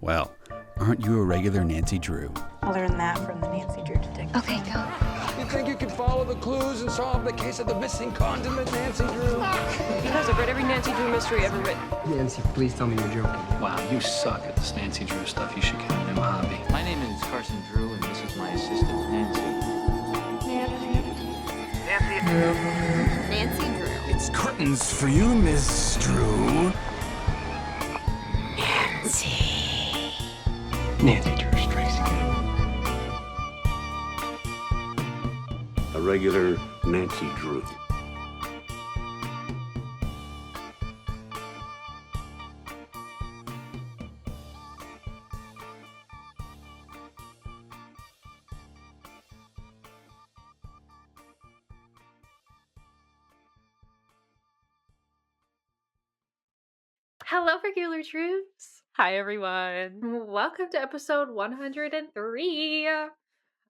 Well, aren't you a regular Nancy Drew? I learned that from the Nancy Drew detective. Okay, go. You think you can follow the clues and solve the case of the missing condiment, Nancy Drew? Because I've read every Nancy Drew mystery ever written. Nancy, please tell me you're joking. Wow, you suck at this Nancy Drew stuff. You should get a new hobby. My name is Carson Drew, and this is my assistant, Nancy. Nancy Drew. It's curtains for you, Miss Drew. Nancy Drew strikes again. A regular Nancy Drew. Hello, regular troops. Hi, everyone. Welcome to episode 103. Oh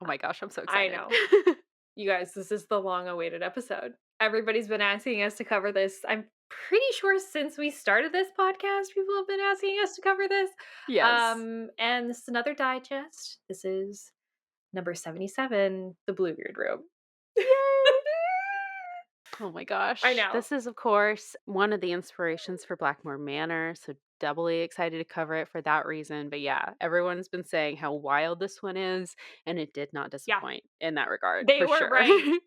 my gosh, I'm so I excited. know. You guys, this is the long-awaited episode. Everybody's been asking us to cover this. I'm pretty sure since we started this podcast, people have been asking us to cover this. Yes. And this is another digest. This is number 77, the Bluebeard Room. Oh my gosh. I know. This is, of course, one of the inspirations for Blackmoor Manor, so doubly excited to cover it for that reason. But yeah, everyone's been saying how wild this one is, and it did not disappoint in that regard. They for were sure. right.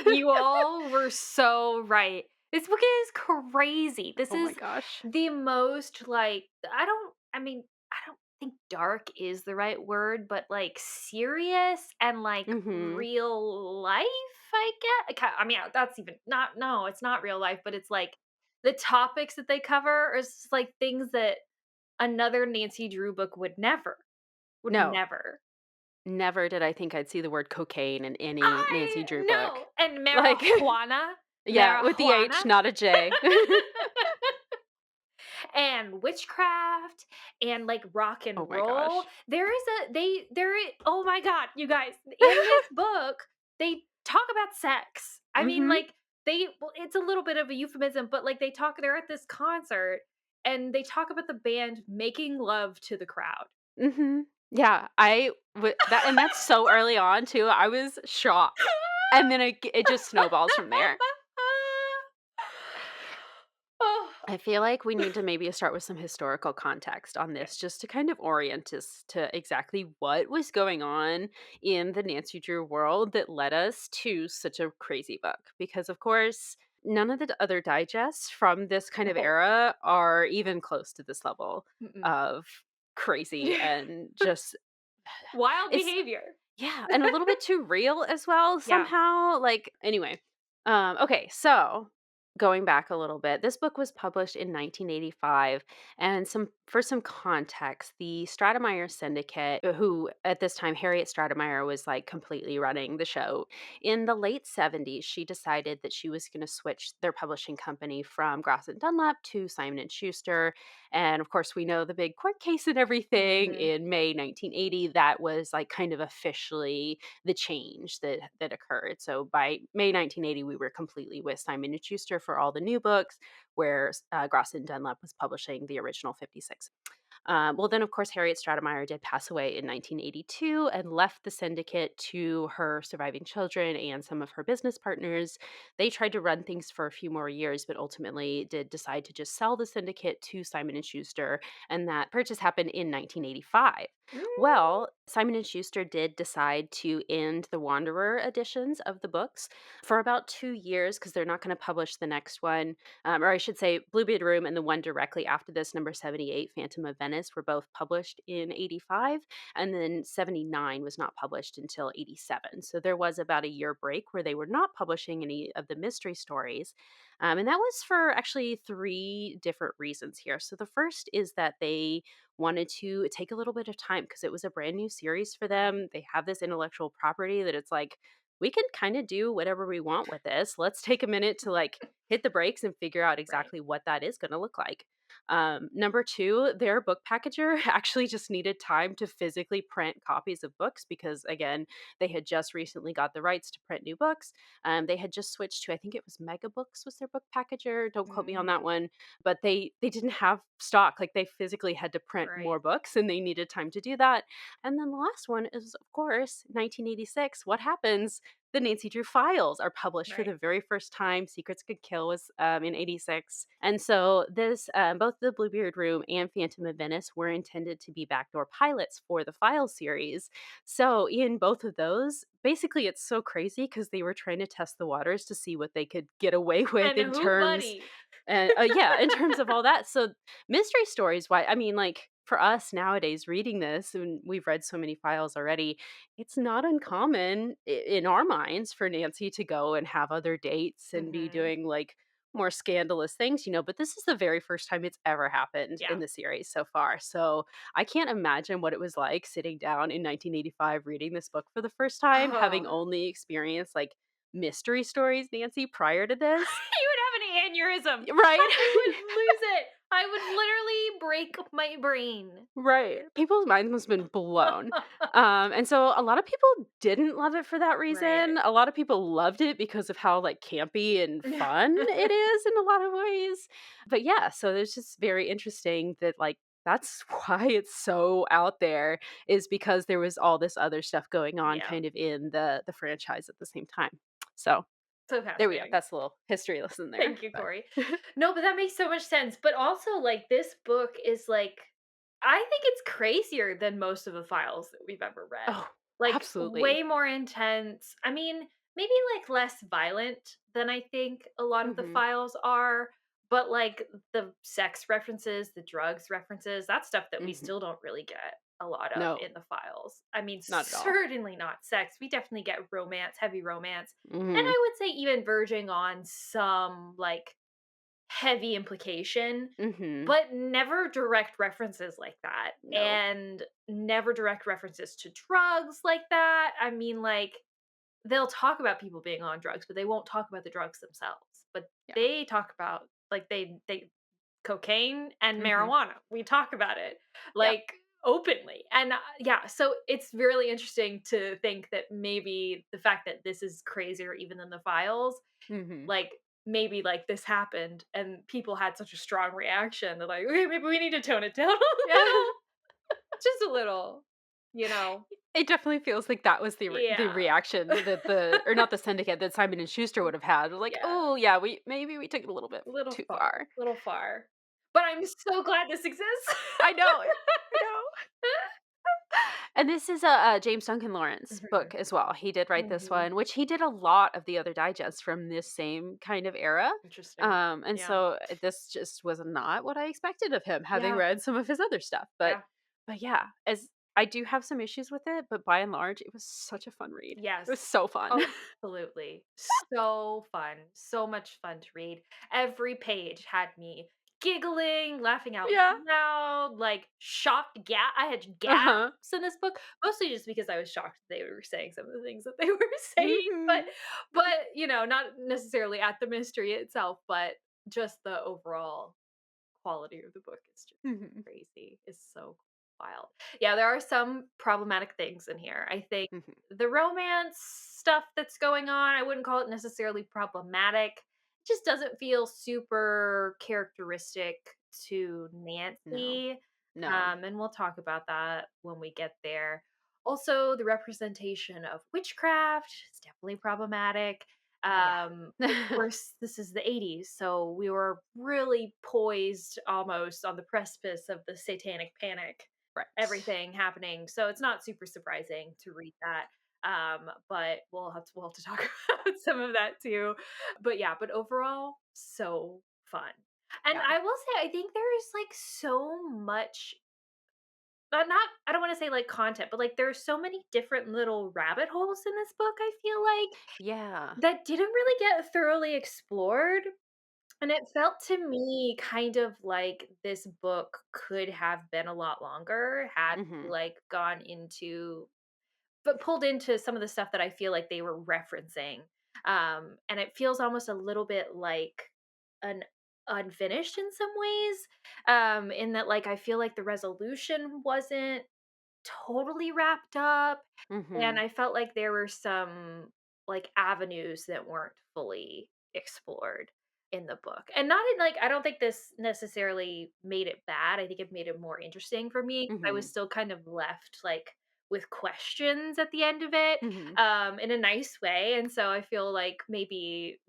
You all were so right. This book is crazy. This Oh my is gosh. the most, like, I don't think dark is the right word, but like serious and like Mhm. real life, I guess. I mean, that's even not, no, it's not real life, but it's like the topics that they cover is just like things that another Nancy Drew book would never, No. never. Never did I think I'd see the word cocaine in any Nancy Drew No. book. And Like- marijuana. Yeah, with the H, Marijuana. not a J. And witchcraft and like rock and Oh my roll. gosh. Oh my god, you guys, in this book, they talk about sex. I mean, Mhm. like it's a little bit of a euphemism, but like they're at this concert and they talk about the band making love to the crowd. Mhm. Yeah, and that's so early on too. I was shocked. And then it just snowballs from there. Oh. I feel like we need to maybe start with some historical context on this just to kind of orient us to exactly what was going on in the Nancy Drew world that led us to such a crazy book. Because, of course, none of the other digests from this kind of No. era are even close to this level Mm-mm. of crazy and just Wild it's- behavior. yeah, and a little bit too real as well somehow. Like, anyway. Okay, so going back a little bit, this book was published in 1985, and for some context, the Stratemeyer Syndicate, who at this time Harriet Stratemeyer was like completely running the show. In the late 70s, she decided that she was going to switch their publishing company from Gross and Dunlap to Simon and Schuster, and of course, we know the big court case and everything Mhm. in May 1980. That was like kind of officially the change that occurred. So by May 1980, we were completely with Simon and Schuster for all the new books, where Gross and Dunlap was publishing the original 56. Well, then, of course, Harriet Stratemeyer did pass away in 1982 and left the syndicate to her surviving children and some of her business partners. They tried to run things for a few more years, but ultimately did decide to just sell the syndicate to Simon & Schuster, and that purchase happened in 1985. Well, Simon & Schuster did decide to end the Wanderer editions of the books for about 2 years because they're not going to publish the next one. Or I should say, Bluebeard Room and the one directly after this, number 78, Phantom of Venice, were both published in 85, and then 79 was not published until 87. So there was about a year break where they were not publishing any of the mystery stories. And that was for actually 3 different reasons here. So the first is that they wanted to take a little bit of time because it was a brand new series for them. They have this intellectual property that it's like, we can kind of do whatever we want with this. Let's take a minute to like hit the brakes and figure out exactly what that is going to look like. Number two, their book packager actually just needed time to physically print copies of books because, again, they had just recently got the rights to print new books. They had just switched to, I think it was Mega Books was their book packager. Don't quote me on that Mm, one, but they didn't have stock. Like they physically had to print right. more books, and they needed time to do that. And then the last one is, of course, 1986. What happens? The Nancy Drew files are published for Right. the very first time. Secrets Could Kill was in '86, and so this both the Bluebeard Room and Phantom of Venice were intended to be backdoor pilots for the File series. So in both of those, basically, it's so crazy because they were trying to test the waters to see what they could get away with And in who terms buddy? and yeah, in terms of all that. So mystery stories, why? I mean, like for us nowadays reading this, and we've read so many files already, it's not uncommon in our minds for Nancy to go and have other dates and be Mhm. doing like more scandalous things, but this is the very first time it's ever happened Yeah. in the series so far. So I can't imagine what it was like sitting down in 1985 reading this book for the first time, having Oh. only experienced like mystery stories, Nancy, prior to this. You would have an aneurysm. Right? I would lose it. I would literally break my brain. Right. People's minds must have been blown. And so a lot of people didn't love it for that Right. reason. A lot of people loved it because of how like campy and fun it is in a lot of ways. But yeah, so it's just very interesting that like that's why it's so out there is because there was all this other stuff going on Yeah. kind of in the franchise at the same time. So So there we go. fascinating. That's a little history lesson there. Thank you, But Corey. No, but that makes so much sense. But also, like, this book is like, I think it's crazier than most of the files that we've ever read. oh, Like, absolutely. way more intense. I mean, maybe like less violent than I think a lot of the Hmm. files are. But like the sex references, the drugs references, that's stuff that we Hmm. still don't really get a lot of No, in the files. I mean, not at all. certainly not sex. We definitely get romance, heavy romance. And Hmm. I would say even verging on some like heavy implication, Mhm. but never direct references like that. No. And never direct references to drugs like that. I mean, like, they'll talk about people being on drugs, but they won't talk about the drugs themselves. But Yeah. they talk about like they cocaine and Mhm. marijuana. We talk about it Yep. like openly. And yeah, so it's really interesting to think that maybe the fact that this is crazier even than the files, Mhm. like maybe like this happened and people had such a strong reaction. They're like, okay, maybe we need to tone it down a Yeah. little, just a little, you know? It definitely feels like that was the Yeah. reaction that the or not the syndicate that Simon and Schuster would have had. Like, Yeah. "Oh, yeah, we took it a little bit Little too far, far." little far. But I'm so glad this exists. I know. I know. And this is a James Duncan Lawrence Mhm, book as well. He did write this mhm. one, which he did a lot of the other digests from this same kind of era. Interesting. And Yeah. so this just was not what I expected of him, having Yeah. read some of his other stuff. But Yeah. but yeah, as I do have some issues with it, but by and large, it was such a fun read. It Yes. was so fun. Oh, absolutely. So fun. So much fun to read. Every page had me giggling, laughing out Yeah. loud, like shocked I had Uh-huh. gasps in this book, mostly just because I was shocked they were saying some of the things that they were saying, Mhm. but not necessarily at the mystery itself, but just the overall quality of the book is just Mhm. crazy. It's so wild. Yeah, there are some problematic things in here. I think Mhm. the romance stuff that's going on, I wouldn't call it necessarily problematic. It just doesn't feel super characteristic to No. Nancy. No. And we'll talk about that when we get there. Also, the representation of witchcraft is definitely problematic. Of Yeah. course, this is the 80s, so we were really poised almost on the precipice of the satanic panic, Right. everything happening. So it's not super surprising to read that. But we'll have to talk about some of that too. But yeah, but overall, so fun. And Yeah. I will say, I think there is like so much, not I don't want to say like content, but like there's so many different little rabbit holes in this book, I feel like, Yeah. that didn't really get thoroughly explored. And it felt to me kind of like this book could have been a lot longer had we, Mhm. like, gone into but pulled into some of the stuff that I feel like they were referencing. And it feels almost a little bit like an unfinished in some ways. In that, like, I feel like the resolution wasn't totally wrapped up, and Mhm. I felt like there were some, like, avenues that weren't fully explored in the book. And not in, like, I don't think this necessarily made it bad. I think it made it more interesting for me. I was Mhm. still kind of left, like, with questions at the end of it, Mhm. in a nice way. And so I feel like maybe,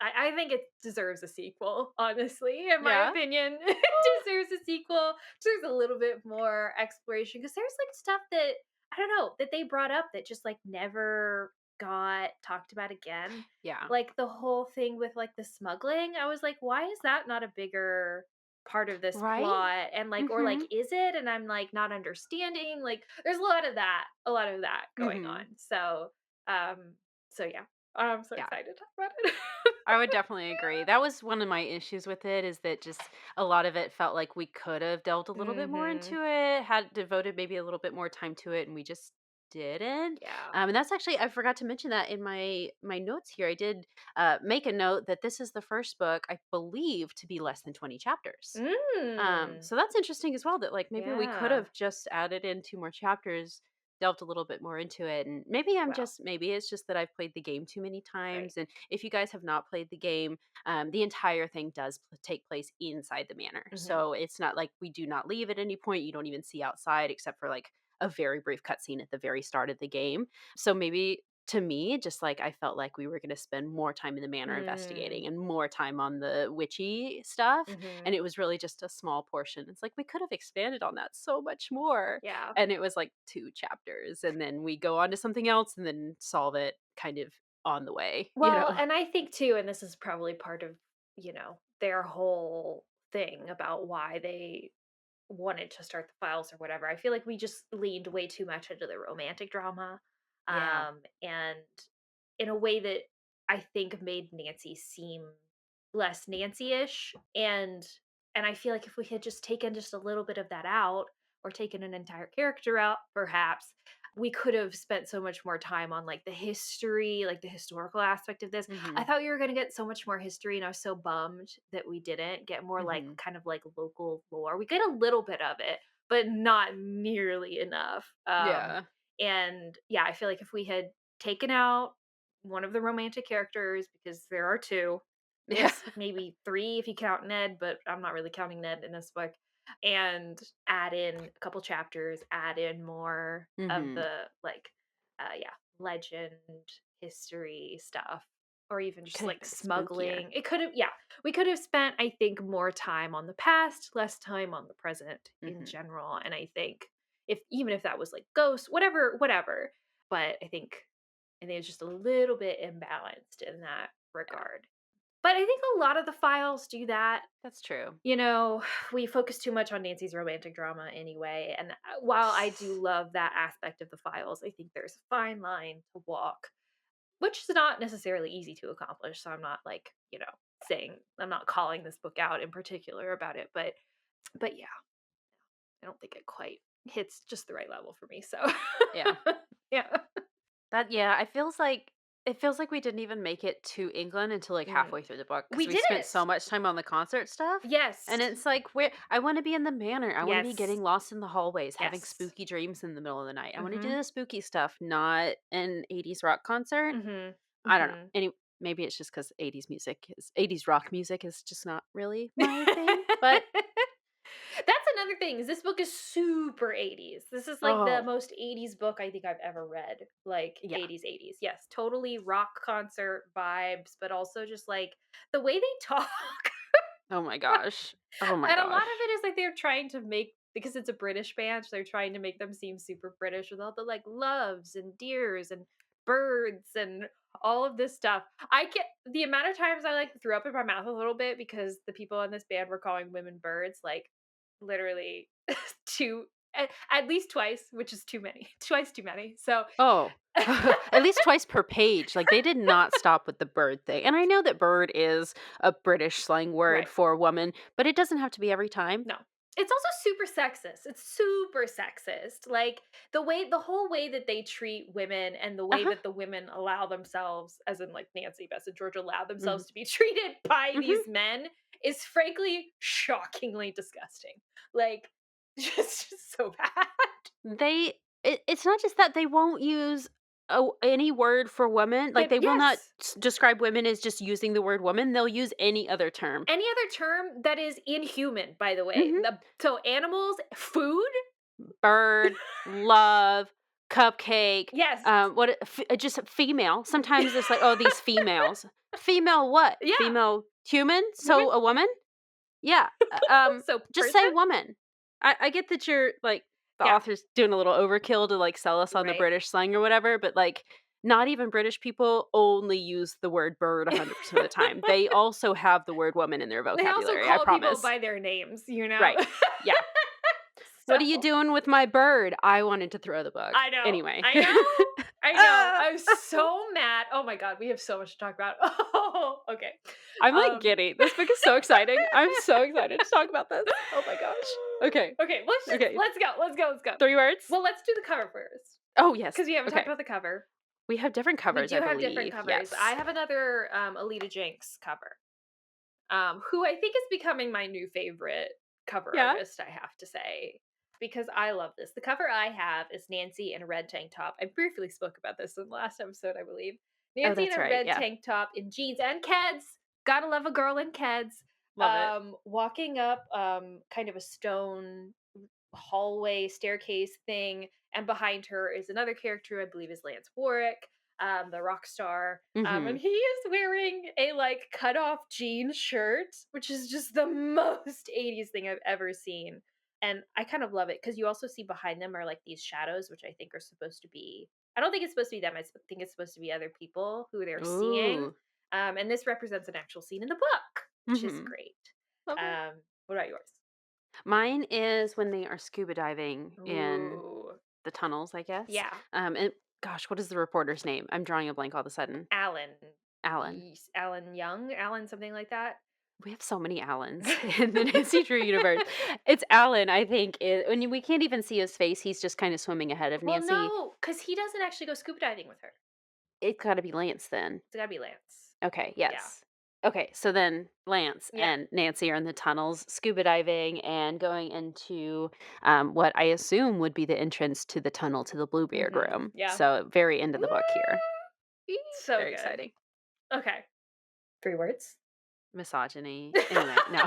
I think it deserves a sequel, honestly, in my Yeah. opinion. It deserves a sequel. Deserves a little bit more exploration because there's like stuff that I don't know that they brought up that just like never got talked about again. Yeah. Like the whole thing with like the smuggling. I was like, why is that not a bigger part of this Right? plot? And like, or like, Mhm. is it? And I'm like not understanding. Like, there's a lot of that going on. Mhm. Um, so yeah, I'm so Yeah. excited to talk about it. I would definitely agree. That was one of my issues with it is that just a lot of it felt like we could have delved a little bit more Mhm. into it, had devoted maybe a little bit more time to it, and we just didn't. Yeah. And that's actually I forgot to mention that in my notes here. I did make a note that this is the first book I believe to be less than 20 chapters. Mm. So that's interesting as well that like maybe we could Yeah. have just added in two more chapters, delved a little bit more into it. And Wow. maybe it's just that I've played the game too many Right. times. And if you guys have not played the game, the entire thing does take place inside the manor. Mhm. So it's not like we do not leave at any point. You don't even see outside except for like a very brief cutscene at the very start of the game. So maybe to me, just like I felt like we were going to spend more time in the manor Mm. investigating and more time on the witchy stuff, Mhm. and it was really just a small portion. It's like we could have expanded on that so much more. Yeah. And it was like two chapters, and then we go on to something else and then solve it kind of on the way, you Well, know? and I think too, and this is probably part of, their whole thing about why they wanted to start the files or whatever. I feel like we just leaned way too much into the romantic drama. Yeah. And in a way that I think made Nancy seem less Nancy-ish. And I feel like if we had just taken just a little bit of that out or taken an entire character out, perhaps, we could have spent so much more time on like the history, like the historical aspect of this. I Mhm. thought we were going to get so much more history, and I was so bummed that we didn't get more like Mhm. kind of like local lore. We get a little bit of it, but not nearly enough. Yeah. And yeah, I feel like if we had taken out one of the romantic characters, because there are two, I Yeah. guess maybe three if you count Ned, but I'm not really counting Ned in this book, and add in a couple chapters, add in more of Mhm. the like yeah, legend, history stuff, or even just Could have like been spookier. smuggling. It could have, yeah, we could have spent, I think, more time on the past, less time on the present in Mhm. general. And I think if even if that was like ghosts, whatever. But I think it's just a little bit imbalanced in that Yeah. regard. But I think a lot of the files do that. That's true. You know, we focus too much on Nancy's romantic drama anyway. And while I do love that aspect of the files, I think there's a fine line to walk, which is not necessarily easy to accomplish. So I'm not like, saying I'm not calling this book out in particular about it, but yeah, I don't think it quite hits just the right level for me. So Yeah. yeah. Yeah, it feels like we didn't even make it to England until like Mm. halfway through the book because We we spent so didn't. much time on the concert stuff. Yes. And it's like where I want to be in the manor. I want to be Yes. getting lost in the hallways, having Yes. spooky dreams in the middle of the night. I want to do Mhm. the spooky stuff, not an 80s rock concert. Mhm. I don't know. Mhm. Maybe it's just because 80s rock music is just not really my thing. But That's another thing. Is this book is super 80s. This is like the oh most 80s book I think I've ever read. Like yeah. 80s. Yes, totally rock concert vibes, but also just like the way they talk. Oh my gosh. Oh my And a lot of gosh. it is like they're trying to make, because it's a British band, so they're trying to make them seem super British with all the like loves and deers and birds and all of this stuff. I get the amount of times I like threw up in my mouth a little bit because the people in this band were calling women birds, like literally two at least twice, which is too many. Twice too many. So Oh, at least twice per page. Like, they did not stop with the bird thing. And I know that bird is a British slang word right. for woman, but it doesn't have to be every time. No. It's also super sexist. It's super sexist. Like the whole way that they treat women and the way Uh-huh. that the women allow themselves, as in like Nancy, Bess, and George allow Mhm. themselves to be treated by Mhm. these men is frankly shockingly disgusting. Like, just so bad. It's not just that they won't use any word for woman. Like, they will not Yes. describe women as just using the word woman. They'll use any other term. Any other term that is inhuman, by the way. Mhm. So animals, food. Bird, love, cupcake. Yes. Just female. Sometimes it's like, oh, these females. Female what? Yeah. Female human? So Woman? a woman? Yeah. So Just say person? woman. I get that you're like the Yeah. author's doing a little overkill to like sell us on the Right. British slang or whatever, but like not even British people only use the word bird 100% of the time. They also have the word woman in their They also vocabulary, I call people promise. by their names, you know? Right. Yeah. What are you So- doing with my bird? I wanted to throw the book. I know. Anyway. I know. I know. I'm so mad. Oh my god, we have so much to talk about. Oh, okay. I'm like Um, giddy. This book is so exciting. I'm so excited to talk about this. Oh my gosh. Okay. Okay, Okay. let's go. 3 words? Well, let's do the cover first. Oh, yes. Because we haven't talked Okay. about the cover. We have different covers, we do I have believe. different covers. Yes. I have another Alita Jenks cover. Who I think is becoming my new favorite cover Yeah? artist, I have to say. Because I love this. The cover I have is Nancy in a red tank top. I briefly spoke about this in the last episode, I believe. Nancy in that's a right, red yeah. tank top in jeans and Keds. Gotta love a girl in Keds. Love it. Walking up kind of a stone hallway staircase thing, and behind her is another character who I believe is Lance Warwick, the rock star, Mhm. and he is wearing a like cut off jean shirt, which is just the most 80s thing I've ever seen. And I kind of love it because you also see behind them are like these shadows, which I think are supposed to be. I don't think it's supposed to be them. I think it's supposed to be other people who they're seeing. Ooh. And this represents an actual scene in the book, which is Mhm. great. Love it. What about yours? Mine is when they are scuba diving in Ooh. the tunnels, I guess. Yeah. And gosh, what is the reporter's name? I'm drawing a blank all of a sudden. Alan. Alan. Alan Young? Alan something like that? We have so many Allens in the Nancy Drew universe. It's Alan, I think. When we can't even see his face, he's just kind of swimming ahead of Well, Nancy. no, because he doesn't actually go scuba diving with her. It's got to be Lance then. It's gotta be Lance. Okay, yes. Okay, so then Lance Yeah. and Nancy are in the tunnels, scuba diving and going into what I assume would be the entrance to the tunnel to the Bluebeard Mhm. Room. Yeah. So very end of the book here. So Very good. exciting. Okay. 3 words? Misogyny. Anyway, no. No,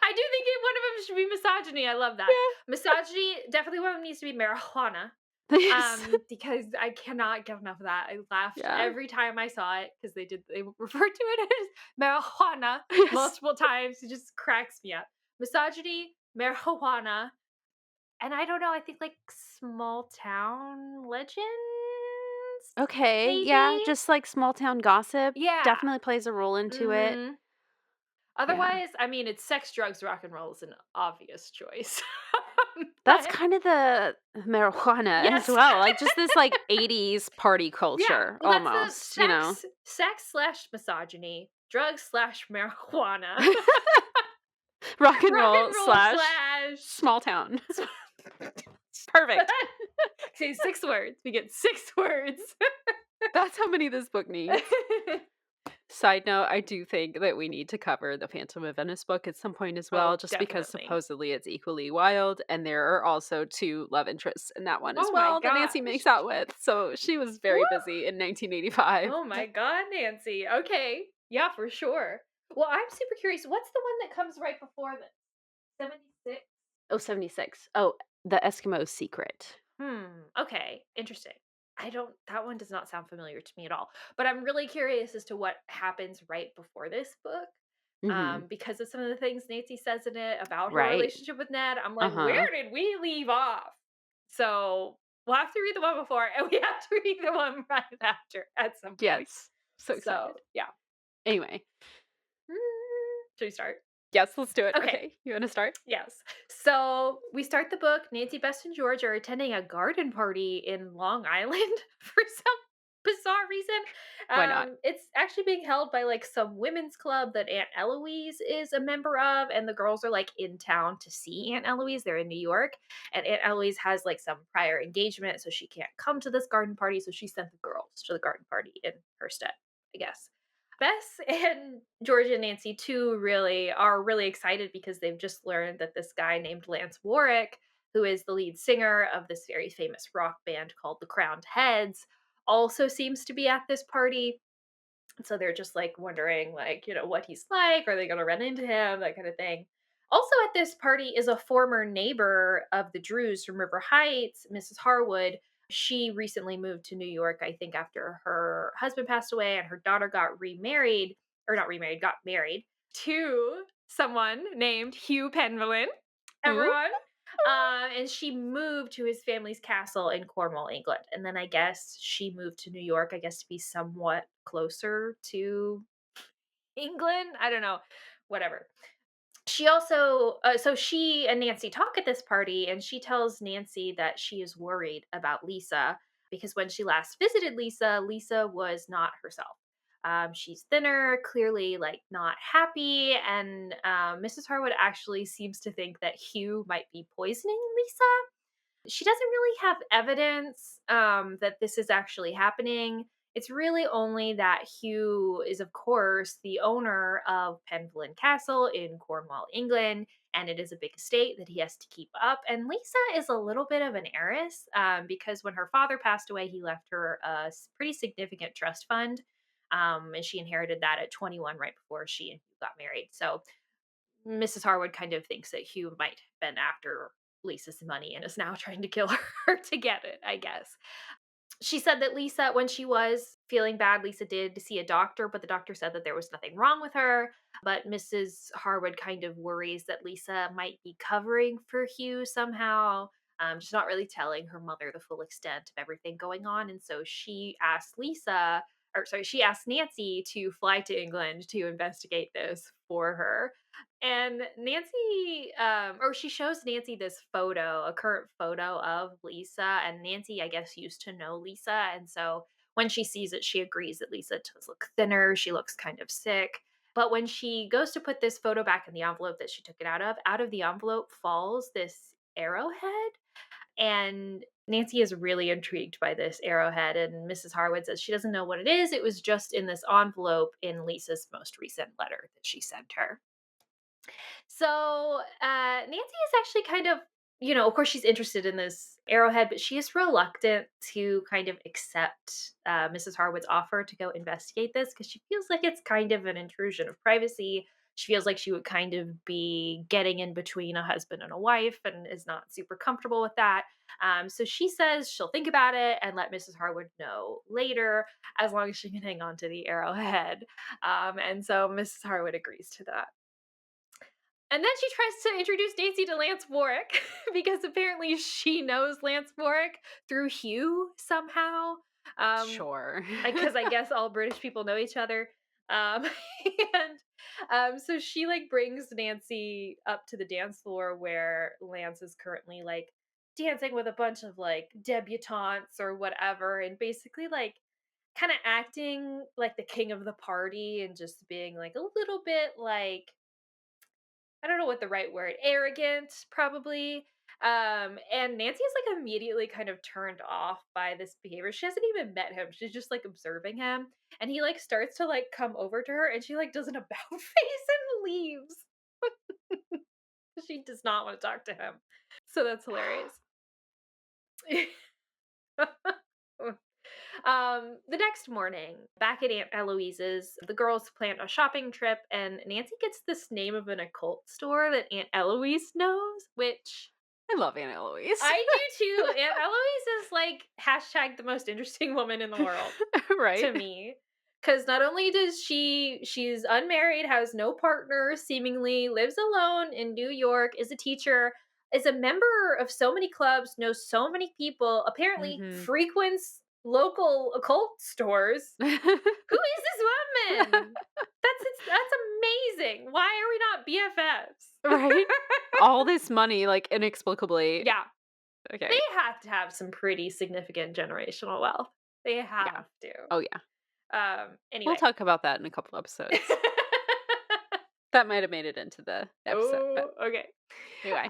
I do think one of them should be misogyny. I love that. Misogyny, definitely one of them needs to be marijuana. Yes. Because I cannot get enough of that. I laughed Yeah. every time I saw it because they referred to it as marijuana Yes. multiple times. It just cracks me up. Misogyny, marijuana, and I don't know. I think like small town legends. Okay, yeah, maybe? just like small town gossip. Yeah. Definitely plays a role into it. Mhm. Otherwise, I mean, it's sex, drugs, rock and roll is an obvious choice. That's But- kind of the marijuana Yes. as well. Like just this like 80s party culture well, that's the almost, you know. sex / misogyny, drugs / marijuana, Rock and rock roll and roll slash small town. Perfect. Say 6 words. We get 6 words. That's how many this book needs. Side note, I do think that we need to cover the Phantom of Venice book at some point as well, just because definitely. supposedly it's equally wild, and there are also 2 love interests in that one as Oh my well that Nancy gosh. makes out with. So she was very Woo! busy in 1985. Oh my god, Nancy. Okay. Yeah, for sure. Well, I'm super curious. What's the one that comes right before this? 76? Oh, 76. Oh, the Eskimo Secret. Okay. Interesting. That one does not sound familiar to me at all. But I'm really curious as to what happens right before this book. Mhm. Because of some of the things Nancy says in it about her Right. relationship with Ned. I'm like, Uh-huh. where did we leave off? So we'll have to read the one before and we have to read the one right after at some point. Yes. So excited. So, yeah. Anyway. Should we start? Yes, let's do it. Okay. Okay. You want to start? Yes. So we start the book. Nancy, Bess, and George are attending a garden party in Long Island for some bizarre reason. Why not? It's actually being held by like some women's club that Aunt Eloise is a member of, and the girls are like in town to see Aunt Eloise. They're in New York, and Aunt Eloise has like some prior engagement, so she can't come to this garden party. So she sent the girls to the garden party in her stead, I guess. Bess and George and Nancy too really are really excited because they've just learned that this guy named Lance Warwick, who is the lead singer of this very famous rock band called the Crowned Heads, also seems to be at this party. So they're just like wondering, like, what he's like. Are they going to run into him? That kind of thing. Also at this party is a former neighbor of the Drews from River Heights, Mrs. Harwood. She recently moved to New York, I think, after her husband passed away and her daughter got remarried, or not remarried, got married to someone named Hugh Penvillin. Who? Everyone. And she moved to his family's castle in Cornwall, England. And then I guess she moved to New York, I guess, to be somewhat closer to England. I don't know. Whatever. She also, so she and Nancy talk at this party, and she tells Nancy that she is worried about Lisa because when she last visited Lisa, Lisa was not herself. She's thinner, clearly like not happy, and Mrs. Harwood actually seems to think that Hugh might be poisoning Lisa. She doesn't really have evidence that this is actually happening. It's really only that Hugh is, of course, the owner of Penvillin Castle in Cornwall, England, and it is a big estate that he has to keep up. And Lisa is a little bit of an heiress because when her father passed away, he left her a pretty significant trust fund. And she inherited that at 21, right before she and Hugh got married. So Mrs. Harwood kind of thinks that Hugh might have been after Lisa's money and is now trying to kill her to get it, I guess. She said that Lisa, when she was feeling bad, Lisa did see a doctor, but the doctor said that there was nothing wrong with her. But Mrs. Harwood kind of worries that Lisa might be covering for Hugh somehow. She's not really telling her mother the full extent of everything going on. And so she asked she asked Nancy to fly to England to investigate this for her. And Nancy, or she shows Nancy this photo, a current photo of Lisa. And Nancy, I guess, used to know Lisa. And so when she sees it, she agrees that Lisa does look thinner. She looks kind of sick. But when she goes to put this photo back in the envelope that she took it out of the envelope falls this arrowhead. And Nancy is really intrigued by this arrowhead. And Mrs. Harwood says she doesn't know what it is. It was just in this envelope in Lisa's most recent letter that she sent her. So Nancy is actually kind of, of course, she's interested in this arrowhead, but she is reluctant to kind of accept Mrs. Harwood's offer to go investigate this because she feels like it's kind of an intrusion of privacy. She feels like she would kind of be getting in between a husband and a wife and is not super comfortable with that. So she says she'll think about it and let Mrs. Harwood know later as long as she can hang on to the arrowhead. And so Mrs. Harwood agrees to that. And then she tries to introduce Nancy to Lance Warwick because apparently she knows Lance Warwick through Hugh somehow. Sure. Because I guess all British people know each other. And so she like brings Nancy up to the dance floor where Lance is currently like dancing with a bunch of like debutantes or whatever, and basically like kind of acting like the king of the party and just being like a little bit like, I don't know what the right word, arrogant, probably. And Nancy is like immediately kind of turned off by this behavior. She hasn't even met him. She's just like observing him. And he like starts to like come over to her and she like does an about face and leaves. She does not want to talk to him. So that's hilarious. The next morning, back at Aunt Eloise's, the girls plan a shopping trip, and Nancy gets this name of an occult store that Aunt Eloise knows, which I love Aunt Eloise. I do too. Aunt Eloise is like hashtag the most interesting woman in the world Right? to me. Because not only does she's unmarried, has no partner, seemingly lives alone in New York, is a teacher, is a member of so many clubs, knows so many people, apparently Mhm. frequents local occult stores. Who is this woman? That's amazing. Why are we not BFFs? Right? All this money, like, inexplicably. Yeah. Okay. They have to have some pretty significant generational wealth. They have to. Oh, yeah. Anyway. We'll talk about that in a couple episodes. That might have made it into the episode, but Okay. anyway.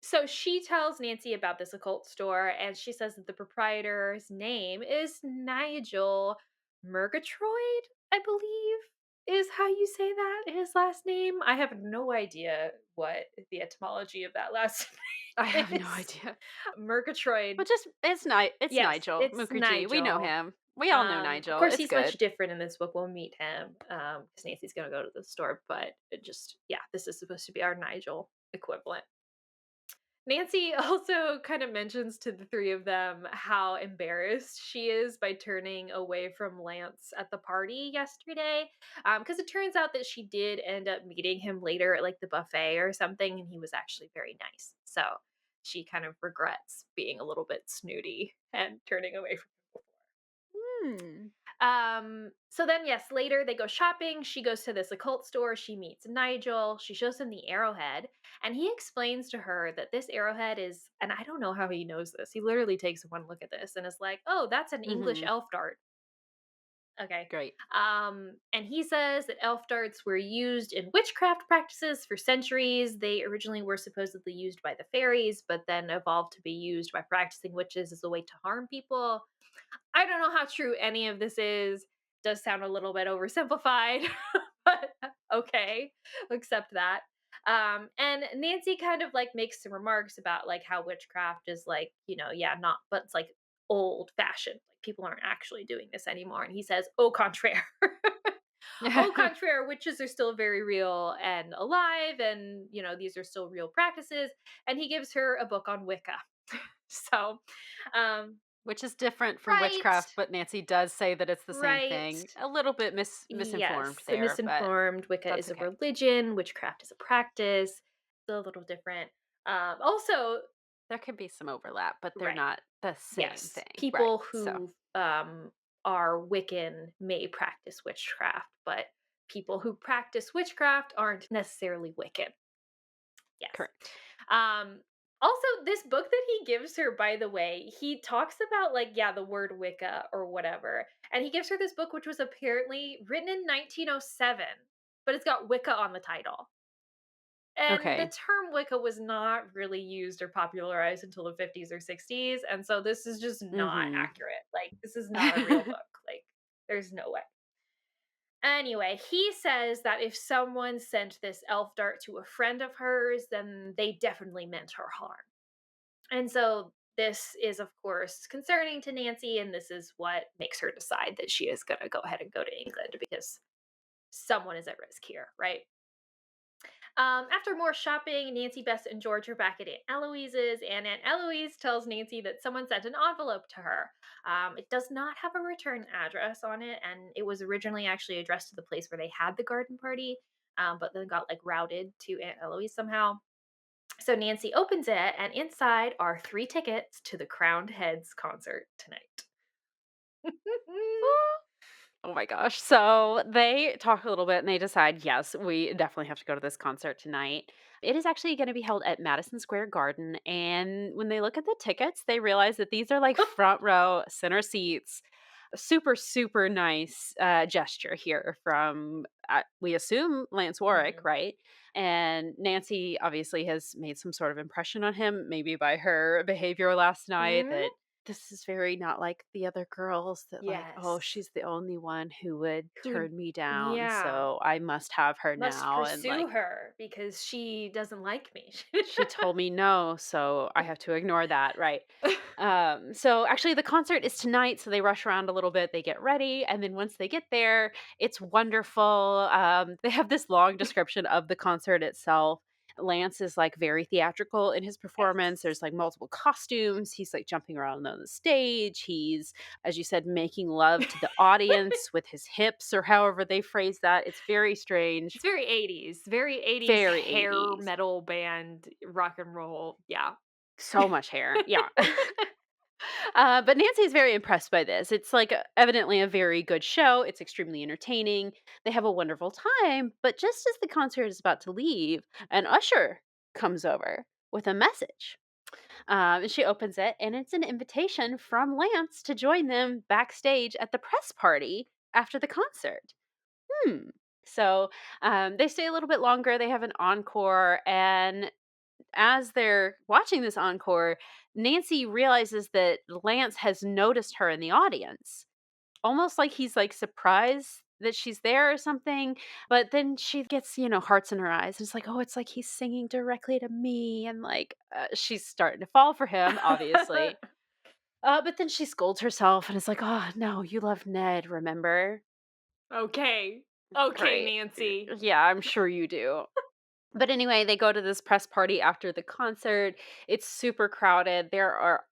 So she tells Nancy about this occult store, and she says that the proprietor's name is Nigel Murgatroyd, I believe, is how you say that, his last name. I have no idea what the etymology of that last I name have no is. idea. Murgatroyd. But just it's Yes, Nigel it's Mukherjee. We know Nigel. him. We all know Of Nigel. course, It's he's much good. different in this book. We'll meet him because Nancy's gonna go to the store, but yeah, this is supposed to be our Nigel equivalent. Nancy also kind of mentions to the three of them how embarrassed she is by turning away from Lance at the party yesterday. Because it turns out that she did end up meeting him later at like the buffet or something, and he was actually very nice. So she kind of regrets being a little bit snooty and turning away from him before. Hmm. So then yes, later they go shopping. She goes to this occult store. She meets Nigel. She shows him the arrowhead, and he explains to her that this arrowhead is, and I don't know how he knows this. He literally takes one look at this and is like, "Oh, that's an English Mhm. elf dart." Okay. Great. And he says that elf darts were used in witchcraft practices for centuries. They originally were supposedly used by the fairies, but then evolved to be used by practicing witches as a way to harm people. I don't know how true any of this is. Does sound a little bit oversimplified, but okay, accept that. And Nancy kind of like makes some remarks about like how witchcraft is like, yeah, not, but it's like old fashioned. Like people aren't actually doing this anymore. And he says, au contraire. Au contraire, witches are still very real and alive, and these are still real practices. And he gives her a book on Wicca. So, um, Which is different from witchcraft, right. but Nancy does say that it's the same Right. thing. A little bit misinformed Yes, there, but misinformed. Wicca that's is a okay. religion. Witchcraft is a practice. Still a little different. Also, There can be some overlap, but they're right. not the same Yes, thing. Right. people So, who are Wiccan may practice witchcraft, but people who practice witchcraft aren't necessarily Wiccan. Yes. correct. Um, Also, this book that he gives her, by the way, he talks about like, yeah, the word Wicca or whatever. And he gives her this book, which was apparently written in 1907, but it's got Wicca on the title. And the Okay. term Wicca was not really used or popularized until the 50s or 60s. And so this is just not Mhm. accurate. Like, this is not a real book. Like, there's no way. Anyway, he says that if someone sent this elf dart to a friend of hers, then they definitely meant her harm. And so this is, of course, concerning to Nancy, and this is what makes her decide that she is going to go ahead and go to England because someone is at risk here, right? After more shopping, Nancy, Bess, and George are back at Aunt Eloise's, and Aunt Eloise tells Nancy that someone sent an envelope to her. It does not have a return address on it, and it was originally actually addressed to the place where they had the garden party, but then got like routed to Aunt Eloise somehow. So Nancy opens it, and inside are 3 tickets to the Crowned Heads concert tonight. Oh my gosh. So they talk a little bit and they decide, yes, we definitely have to go to this concert tonight. It is actually going to be held at Madison Square Garden. And when they look at the tickets, they realize that these are like front row center seats. Super, super nice gesture here from, we assume, Lance Warwick, Mhm. right? And Nancy obviously has made some sort of impression on him, maybe by her behavior last night, Mhm. that this is very not like the other girls that like, "Oh, Yes. she's the only one who would Who turn me down, Yeah, so I must have her must now," and pursue like, her because she doesn't like me. "She told me no, so I have to ignore that," right? So actually the concert is tonight, so they rush around a little bit, they get ready, and then once they get there, it's wonderful. They have this long description of the concert itself. Lance is like very theatrical in his performance. Yes. There's like multiple costumes. He's like jumping around on the stage. He's, as you said, making love to the audience with his hips or however they phrase that. It's very It's strange, very 80s, very 80s very hair 80s. metal band rock and roll. Yeah. So much hair. Yeah. But Nancy's very impressed by this. It's like evidently a very good show. It's extremely entertaining. They have a wonderful time. But just as the concert is about to leave, an usher comes over with a message. And she opens it, and it's an invitation from Lance to join them backstage at the press party after the concert. Hmm. So they stay a little bit longer. They have an encore, and as they're watching this encore, Nancy realizes that Lance has noticed her in the audience. almost like he's like surprised that she's there or something. But then she gets, hearts in her eyes. And it's like, oh, it's like he's singing directly to me. And like, she's starting to fall for him, obviously. But then she scolds herself and is like, oh, no, you love Ned, remember? Okay. Okay, Right. Nancy. Yeah, I'm sure you do. But anyway, they go to this press party after the concert. It's super crowded. There are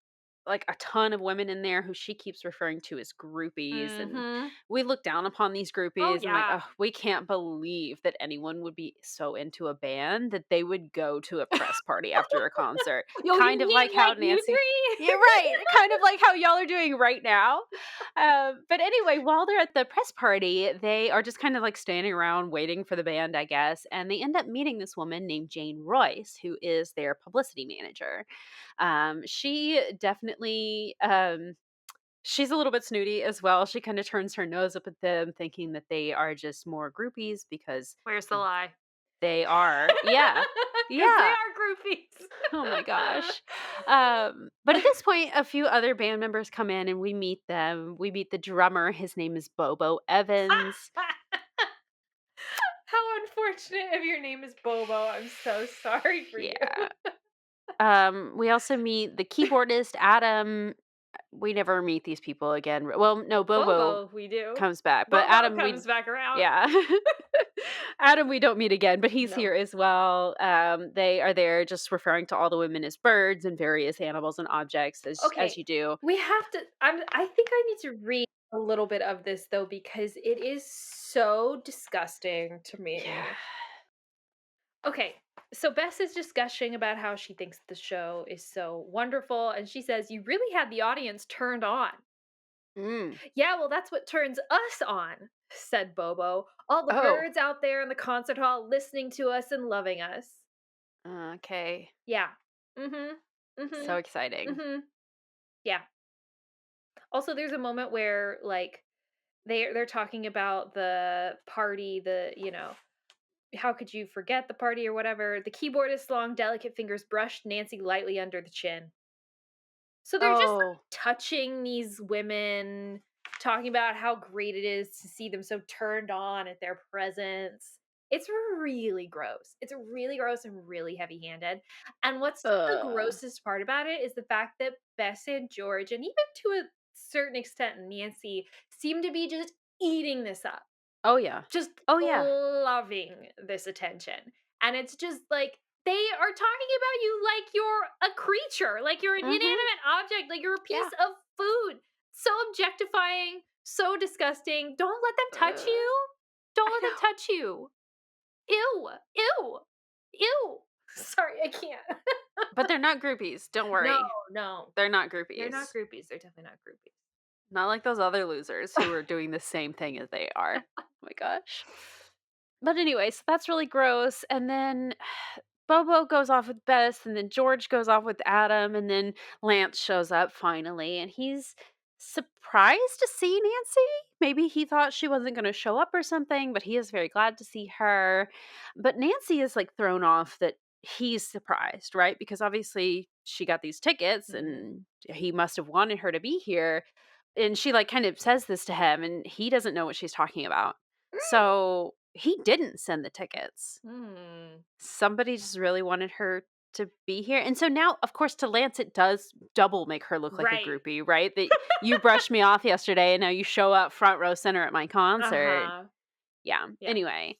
like a ton of women in there who she keeps referring to as groupies. And Mhm. we look down upon these Oh, groupies and like, yeah. oh, we can't believe that anyone would be so into a band that they would go to a press party after a concert. Yo, you Kind of mean like how like you Nancy. 3? You're right. Kind of like how y'all are doing right now. But anyway, while they're at the press party, they are just kind of like standing around waiting for the band, I guess. And they end up meeting this woman named Jane Royce, who is their publicity manager. She definitely, she's a little bit snooty as well. She kind of turns her nose up at them, thinking that they are just more groupies because Where's the lie? they are. Yeah. Because they Yeah. are groupies. Oh my gosh. But at this point, a few other band members come in and we meet them. We meet the drummer. His name is Bobo Evans. How unfortunate if your name is Bobo. I'm so sorry for you. Yeah. We also meet the keyboardist, Adam. We never meet these people again. Well, no, Bobo Bobo, we do. comes back, but Bobo Adam, comes back around. yeah. Adam, we don't meet again, but he's No. here as well. They are there just referring to all the women as birds and various animals and objects as Okay. you do. We have to. I think I need to read a little bit of this though because it is so disgusting to me. Yeah. Okay, so Bess is just gushing about how she thinks the show is so wonderful, and she says, "You really had the audience turned on." Mm. Yeah, well, that's what turns us on, said Bobo. All the Oh, birds out there in the concert hall listening to us and loving us. okay. Yeah. Mm-hmm. So Mm-hmm. exciting. Mm-hmm. Yeah. Also, there's a moment where like they're talking about the party, how could you forget the party or whatever? The keyboardist's long, delicate fingers brushed Nancy lightly under the chin. So they're just like, Oh, touching these women, talking about how great it is to see them so turned on at their presence. It's really gross. It's really gross and really heavy handed. And what's the uh, grossest part about it is the fact that Bess and George, and even to a certain extent Nancy, seem to be just eating this up, oh yeah. just Oh yeah. loving this attention. And it's just like they are talking about you like you're a creature, like you're an Mhm. inanimate object, like you're a Yeah. piece of food. So objectifying, so disgusting. Don't let them touch you. Don't I let them know. touch you. Ew. Ew. Ew. Sorry, I can't. But they're not groupies. Don't No, worry. no. They're not They're groupies. not groupies. They're definitely not groupies. Not like those other losers who are doing the same thing as they are. Oh my gosh. But anyway, so that's really gross. And then Bobo goes off with Bess, and then George goes off with Adam, and then Lance shows up finally, and he's surprised to see Nancy. Maybe he thought she wasn't going to show up or something, but he is very glad to see her. But Nancy is like thrown off that he's surprised, right? Because obviously she got these tickets and he must have wanted her to be here. And she like kind of says this to him, and he doesn't know what she's talking about. So he didn't send the tickets. Mm. Somebody just really wanted her to be here. And so now, of course, to Lance, it does double make her look like Right. a groupie, right? That you brushed me off yesterday and now you show up front row center at my concert. Uh-huh. Yeah. Yeah. Anyway,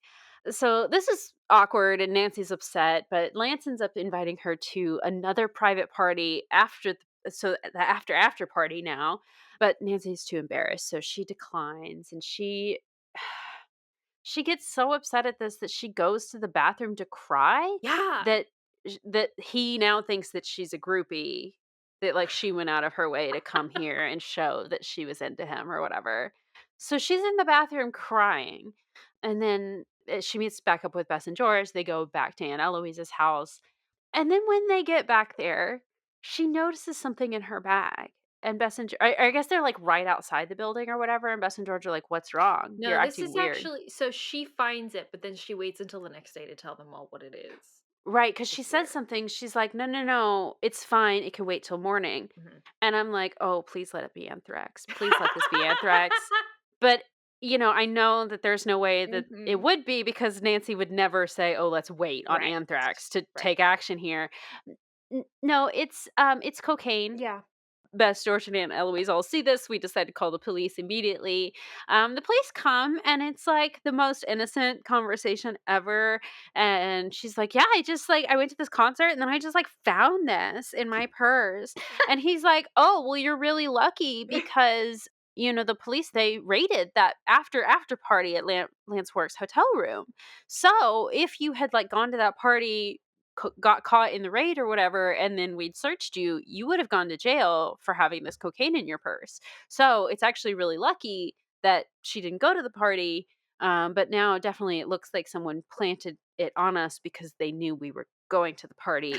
so this is awkward and Nancy's upset, but Lance ends up inviting her to another private party after the after party now. But Nancy's too embarrassed, so she declines and she gets so upset at this that she goes to the bathroom to cry, Yeah. that he now thinks that she's a groupie, that, like, she went out of her way to come here and show that she was into him or whatever. So she's in the bathroom crying, and then, she meets back up with Bess and George, they go back to Aunt Eloise's house, and then when they get back there, she notices something in her bag, and Bess and I guess they're, like, right outside the building or whatever, and Bess and George are like, "What's wrong? You're No, this acting is weird." actually so she finds it, but then she waits until the next day to tell them all what it is. Right, because she It's said weird. something, she's like, "No, no, no, it's fine, it can wait till morning." Mhm. And I'm like, "Oh, please let it be anthrax. Please let this be anthrax." But, I know that there's no way that it Mhm. would be because Nancy would never say, "Oh, let's wait on Right. anthrax to Right. take action here." No, it's cocaine. Yeah. Best George and Aunt Eloise all see this. We decide to call the police immediately. The police come, and it's like the most innocent conversation ever. And she's like, "Yeah, I went to this concert, and then I just like found this in my purse." And he's like, "Oh, well, you're really lucky because." The police, they raided that after party at Lance Work's hotel room. So if you had like gone to that party, got caught in the raid or whatever, and then we'd searched you, you would have gone to jail for having this cocaine in your purse. So it's actually really lucky that she didn't go to the party. But now definitely it looks like someone planted it on us because they knew we were going to the party.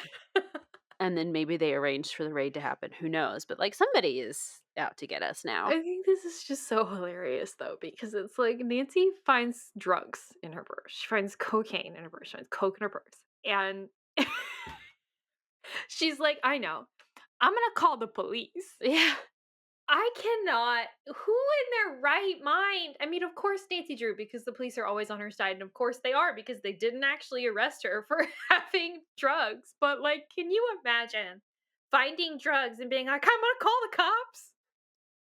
And then maybe they arranged for the raid to happen. Who knows? But like somebody is out to get us now. I think this is just so hilarious though, because it's like Nancy finds drugs in her purse. She finds cocaine in her purse. She finds coke in her purse. And she's like, I know. I'm gonna call the police. Yeah. I cannot. Who in their right mind? I mean, of course, Nancy Drew, because the police are always on her side. And of course, they are, because they didn't actually arrest her for having drugs. But, like, can you imagine finding drugs and being like, I'm going to call the cops?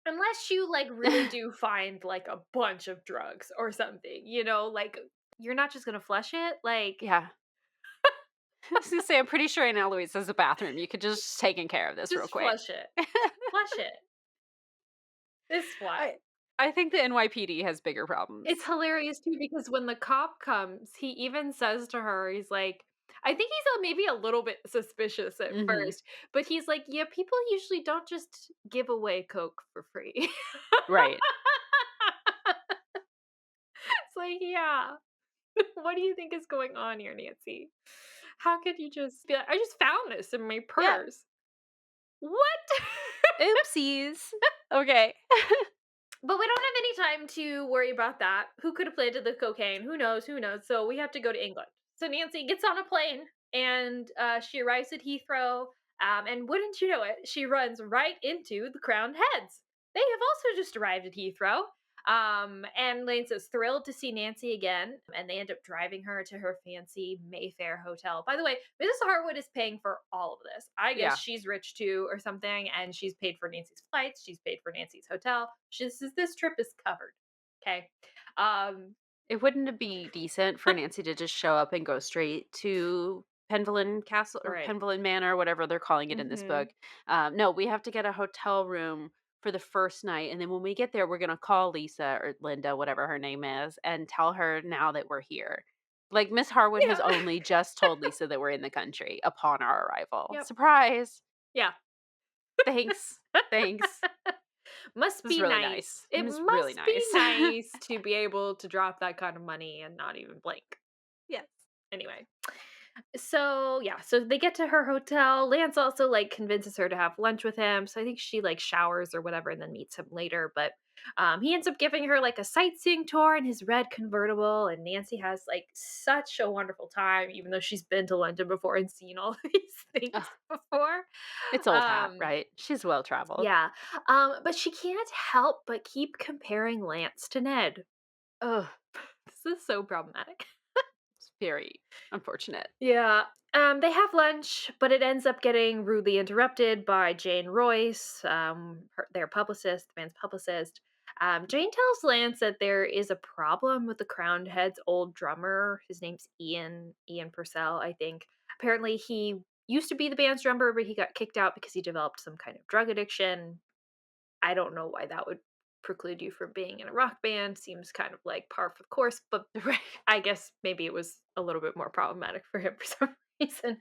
Unless you, like, really do find, like, a bunch of drugs or something, like, you're not just going to flush it. Like, Yeah. I was gonna say, I'm pretty sure Aunt Eloise has a bathroom. You could just taken care of this real just quick. flush it. Flush it. It's I wild. I think the NYPD has bigger problems. It's hilarious too because when the cop comes, he even says to her, he's like, I think he's maybe a little bit suspicious at Mhm. first, but he's like, yeah, people usually don't just give away Coke for free. It's Right. like, yeah. What do you think is going on here, Nancy? How could you just be like, I just found this in my Yeah. purse? What? Oopsies. Okay. But we don't have any time to worry about that. Who could have planted the cocaine? Who knows? Who knows? So we have to go to England. So Nancy gets on a plane and she arrives at Heathrow. And wouldn't you know it, she runs right into the crowned heads. They have also just arrived at Heathrow. And Lance is thrilled to see Nancy again, and they end up driving her to her fancy Mayfair hotel. By the way, Mrs. Harwood is paying for all of this. I guess Yeah. she's rich too, or something, and she's paid for Nancy's flights. She's paid for Nancy's hotel. This trip is covered. Okay. Um, It wouldn't it be decent for Nancy to just show up and go straight to Penvillin Castle or right. Penvillin Manor, whatever they're calling it in this Hmm. book. No, we have to get a hotel room for the first night, and then when we get there, we're gonna call Lisa or Linda, whatever her name is, and tell her now that we're here. Like Miss Harwood has Yeah. only just told Lisa that we're in the country upon our arrival. Yep. Surprise! Yeah. Thanks, thanks. Must This is be really nice. nice. It It was really must be nice. nice to be able to drop that kind of money and not even blink. Yes. Anyway. So yeah, so they get to her hotel. Lance also like convinces her to have lunch with him. So I think she like showers or whatever and then meets him later. But he ends up giving her like a sightseeing tour in his red convertible, and Nancy has like such a wonderful time, even though she's been to London before and seen all these things Ugh, before. it's old hat, Um, right? She's well traveled. yeah, but she can't help but keep comparing Lance to Ned. Ugh, This is so problematic. it's very unfortunate. Yeah. They have lunch, but it ends up getting rudely interrupted by Jane Royce, their publicist, the band's publicist. Jane tells Lance that there is a problem with the Crowned Head's old drummer. His name's Ian Purcell, I think. Apparently, he used to be the band's drummer, but he got kicked out because he developed some kind of drug addiction. I don't know why that would preclude you from being in a rock band. Seems kind of like par for the course, but Right. I guess maybe it was a little bit more problematic for him for some reason.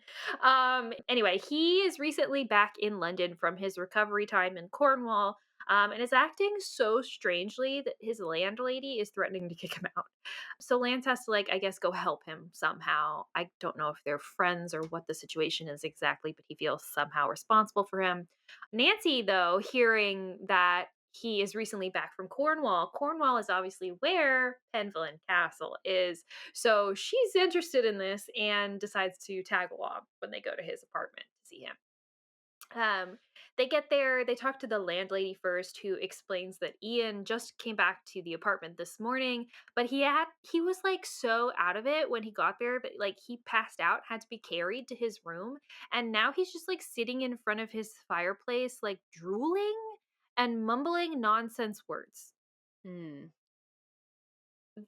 Anyway, he is recently back in London from his recovery time in Cornwall. And is acting so strangely that his landlady is threatening to kick him out. So Lance has to, like, I guess, go help him somehow. I don't know if they're friends or what the situation is exactly, but he feels somehow responsible for him. Nancy, though, hearing that he is recently back from Cornwall. Cornwall is obviously where Penvillin Castle is. So she's interested in this and decides to tag along when they go to his apartment to see him. Um, they get there, they talk to the landlady first, who explains that Ian just came back to the apartment this morning, but he was like so out of it when he got there that like he passed out, had to be carried to his room, and now he's just like sitting in front of his fireplace, like drooling and mumbling nonsense words. Hmm.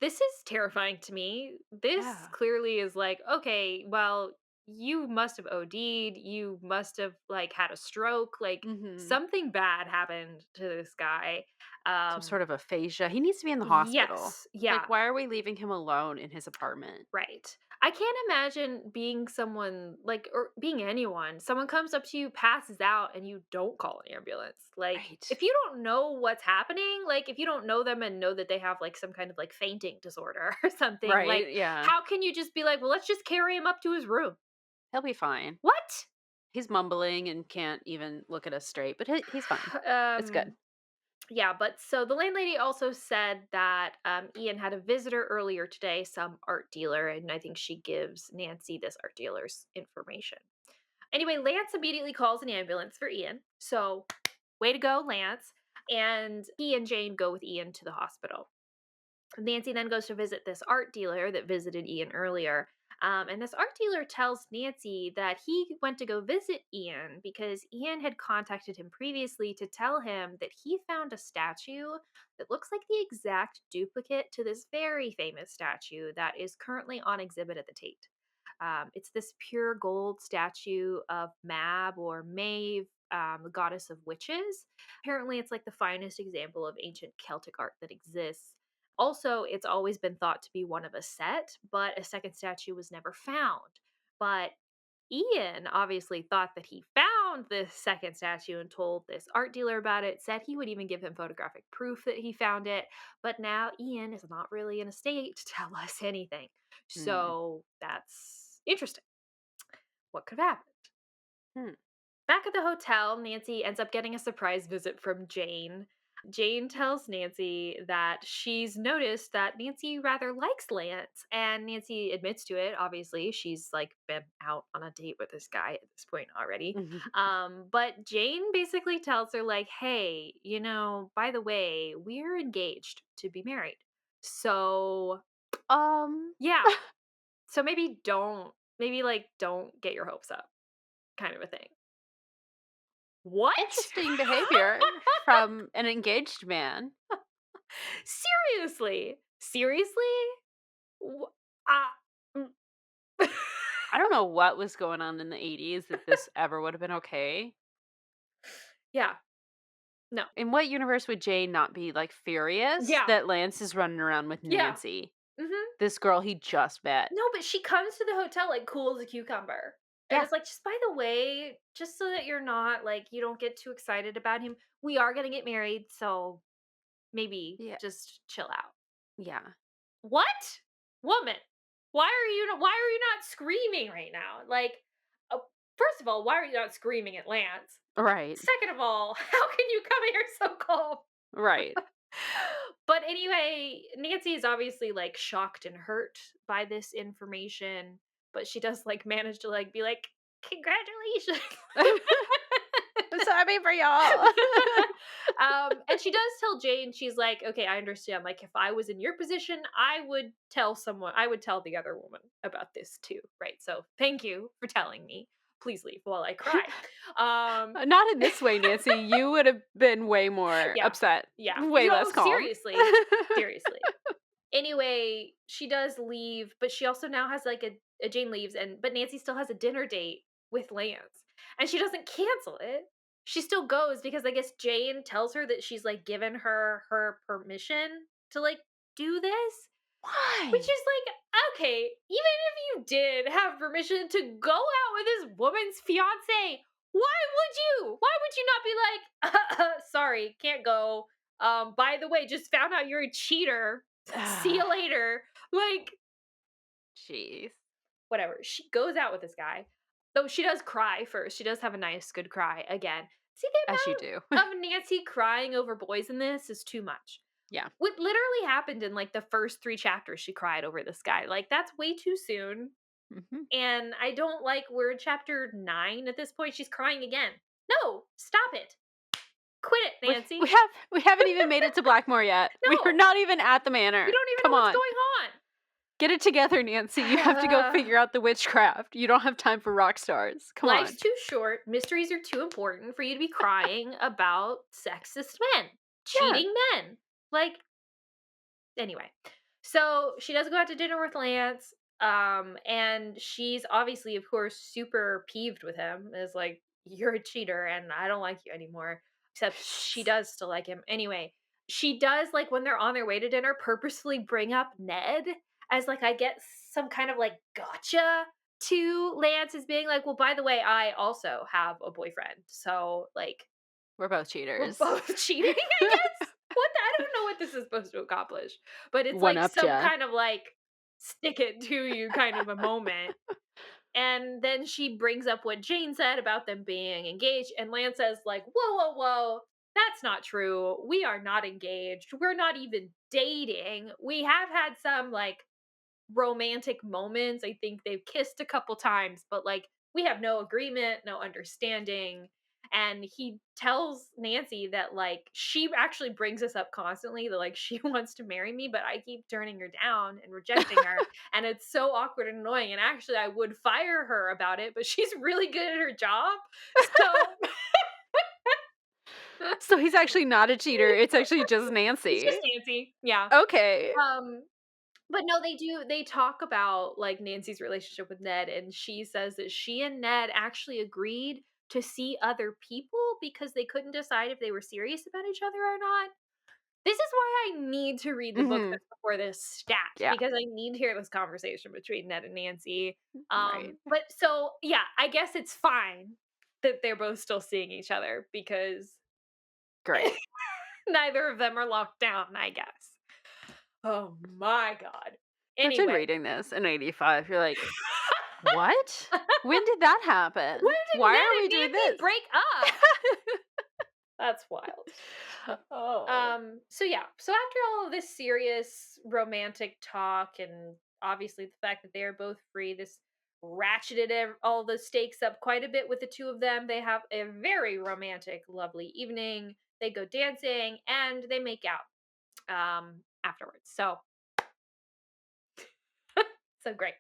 This is terrifying to me. This Yeah. clearly is like, okay, well, you must have OD'd. You must have like had a stroke. Like Mm-hmm. something bad happened to this guy. Some sort of aphasia. He needs to be in the hospital. Yes, yeah, Like, why are we leaving him alone in his apartment? right. I can't imagine being someone like, or being anyone. Someone comes up to you, passes out, and you don't call an ambulance. Like, Right. if you don't know what's happening, like, if you don't know them and know that they have like some kind of like fainting disorder or something, like, Right. Yeah. how can you just be like, well, let's just carry him up to his room? He'll be fine. What? He's mumbling and can't even look at us straight, but he's fine. It's good. Yeah, but so the landlady also said that Ian had a visitor earlier today, some art dealer, and I think she gives Nancy this art dealer's information. Anyway, Lance immediately calls an ambulance for Ian. So, way to go, Lance. And he and Jane go with Ian to the hospital. Nancy then goes to visit this art dealer that visited Ian earlier. And this art dealer tells Nancy that he went to go visit Ian because Ian had contacted him previously to tell him that he found a statue that looks like the exact duplicate to this very famous statue that is currently on exhibit at the Tate. It's this pure gold statue of Mab or Maeve, the goddess of witches. Apparently, it's like the finest example of ancient Celtic art that exists. Also, it's always been thought to be one of a set, but a second statue was never found. But Ian obviously thought that he found this second statue and told this art dealer about it, said he would even give him photographic proof that he found it. But now Ian is not really in a state to tell us anything. Hmm. So that's interesting. What could have happened? Hmm. Back at the hotel, Nancy ends up getting a surprise visit from Jane. Jane tells Nancy that she's noticed that Nancy rather likes Lance, and Nancy admits to it. Obviously, she's like been out on a date with this guy at this point already. But Jane basically tells her, like, hey, by the way, we're engaged to be married. So, yeah. So maybe like don't get your hopes up, kind of a thing. What? Interesting behavior from an engaged man. Seriously? Seriously? Wh- mm. I don't know what was going on in the 80s that this ever would have been okay. Yeah. No. In what universe would Jane not be like furious Yeah. that Lance is running around with Yeah. Nancy, Mhm. this girl he just met? No, but she comes to the hotel like cool as a cucumber. And Yeah. it's like, just by the way, just so that you're not like, you don't get too excited about him, we are going to get married. So maybe Yeah. just chill out. Yeah. What? Woman, why are you not screaming right now? Like, first of all, why are you not screaming at Lance? Right. Second of all, how can you come here so calm? Right. But anyway, Nancy is obviously like shocked and hurt by this information, but she does like manage to like be like, congratulations. I'm so happy for y'all. And she does tell Jane, she's like, okay, I understand. Like, if I was in your position, I would tell the other woman about this too. Right. So thank you for telling me. Please leave while I cry. Not in this way, Nancy. You would have been way more Yeah. upset. Yeah. Way No, less calm. Seriously. Seriously. Anyway, she does leave, but she also now has like a Jane leaves, but Nancy still has a dinner date with Lance. And she doesn't cancel it. She still goes because I guess Jane tells her that she's like given her permission to like do this. Why? Which is like, okay, even if you did have permission to go out with this woman's fiance, why would you not be like, sorry, can't go. By the way, just found out you're a cheater. See you later. Like, jeez. whatever. She goes out with this guy. Though she does cry first. She does have a nice, good cry again. See, the As you do. amount of Nancy crying over boys in this is too much. Yeah. What literally happened in like the first 3 chapters, she cried over this guy. Like, that's way too soon. Mhm. And I don't like we're in chapter 9 at this point. She's crying again. No, stop it. Quit it, We Nancy. we haven't even made it to Blackmoor yet. No. We're not even at the You manor. don't even Come know what's on. going on. Get it together, Nancy. You have to go figure out the witchcraft. You don't have time for rock stars. Come Life's on. too short. Mysteries are too important for you to be crying about sexist men, cheating men. Like, anyway. So she does go out to dinner with Lance. And she's obviously, of course, super peeved with him. Is like, you're a cheater and I don't like you anymore. Except she does still like him. Anyway, she does, like, when they're on their way to dinner, purposefully bring up Ned as, like, I get some kind of, like, gotcha to Lance, as being like, well, by the way, I also have a boyfriend. So, like, We're both we're cheaters. both cheating, I guess. I don't know what this is supposed to accomplish, but it's One like upped some ya. kind of like stick it to you kind of a moment. And then she brings up what Jane said about them being engaged, and Lance says, like, whoa, whoa, whoa, that's not true. We are not engaged. We're not even dating. We have had some like romantic moments. I think they've kissed a couple times, but like we have no agreement, no understanding. And he tells Nancy that like she actually brings this up constantly, that like she wants to marry me, but I keep turning her down and rejecting her. And it's so awkward and annoying. And actually, I would fire her about it, but she's really good at her job. So So he's actually not a cheater. It's actually just it's Nancy. just Nancy. Yeah. Okay. But no, they talk about like Nancy's relationship with Ned, and she says that she and Ned actually agreed to see other people because they couldn't decide if they were serious about each other or not. This is why I need to read the book Mhm. that's before this stat, Yeah. because I need to hear this conversation between Ned and Nancy. Right. But so yeah, I guess it's fine that they're both still seeing each other because Great. neither of them are locked down, I guess. Oh my god. Imagine Anyway. reading this in 85. You're like, what? When did that happen? When did Why Ned are we and doing Nancy this? break up? That's wild. Oh. So yeah. So after all of this serious romantic talk, and obviously the fact that they are both free, this ratcheted all the stakes up quite a bit with the two of them. They have a very romantic, lovely evening. They go dancing and they make out afterwards. So great.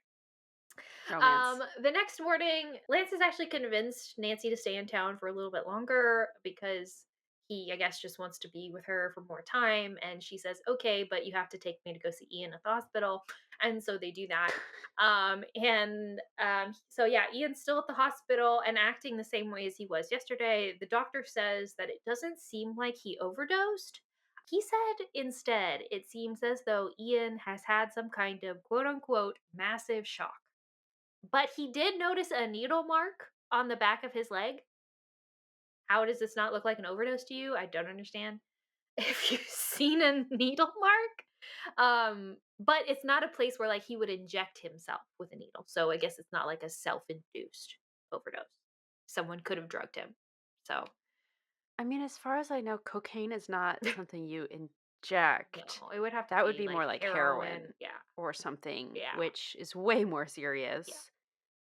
Romance. The next morning, Lance has actually convinced Nancy to stay in town for a little bit longer because he, I guess, just wants to be with her for more time. And she says, okay, but you have to take me to go see Ian at the hospital. And so they do that. So yeah, Ian's still at the hospital and acting the same way as he was yesterday. The doctor says that it doesn't seem like he overdosed. He said instead, it seems as though Ian has had some kind of quote unquote massive shock. But he did notice a needle mark on the back of his leg. How does this not look like an overdose to you? I don't understand. If you've seen a needle mark. But it's not a place where like he would inject himself with a needle. So I guess it's not like a self-induced overdose. Someone could have drugged him. So I mean, as far as I know, cocaine is not something you inject. no, it would have to That be would be more like heroin Yeah. or something, Yeah. which is way more serious.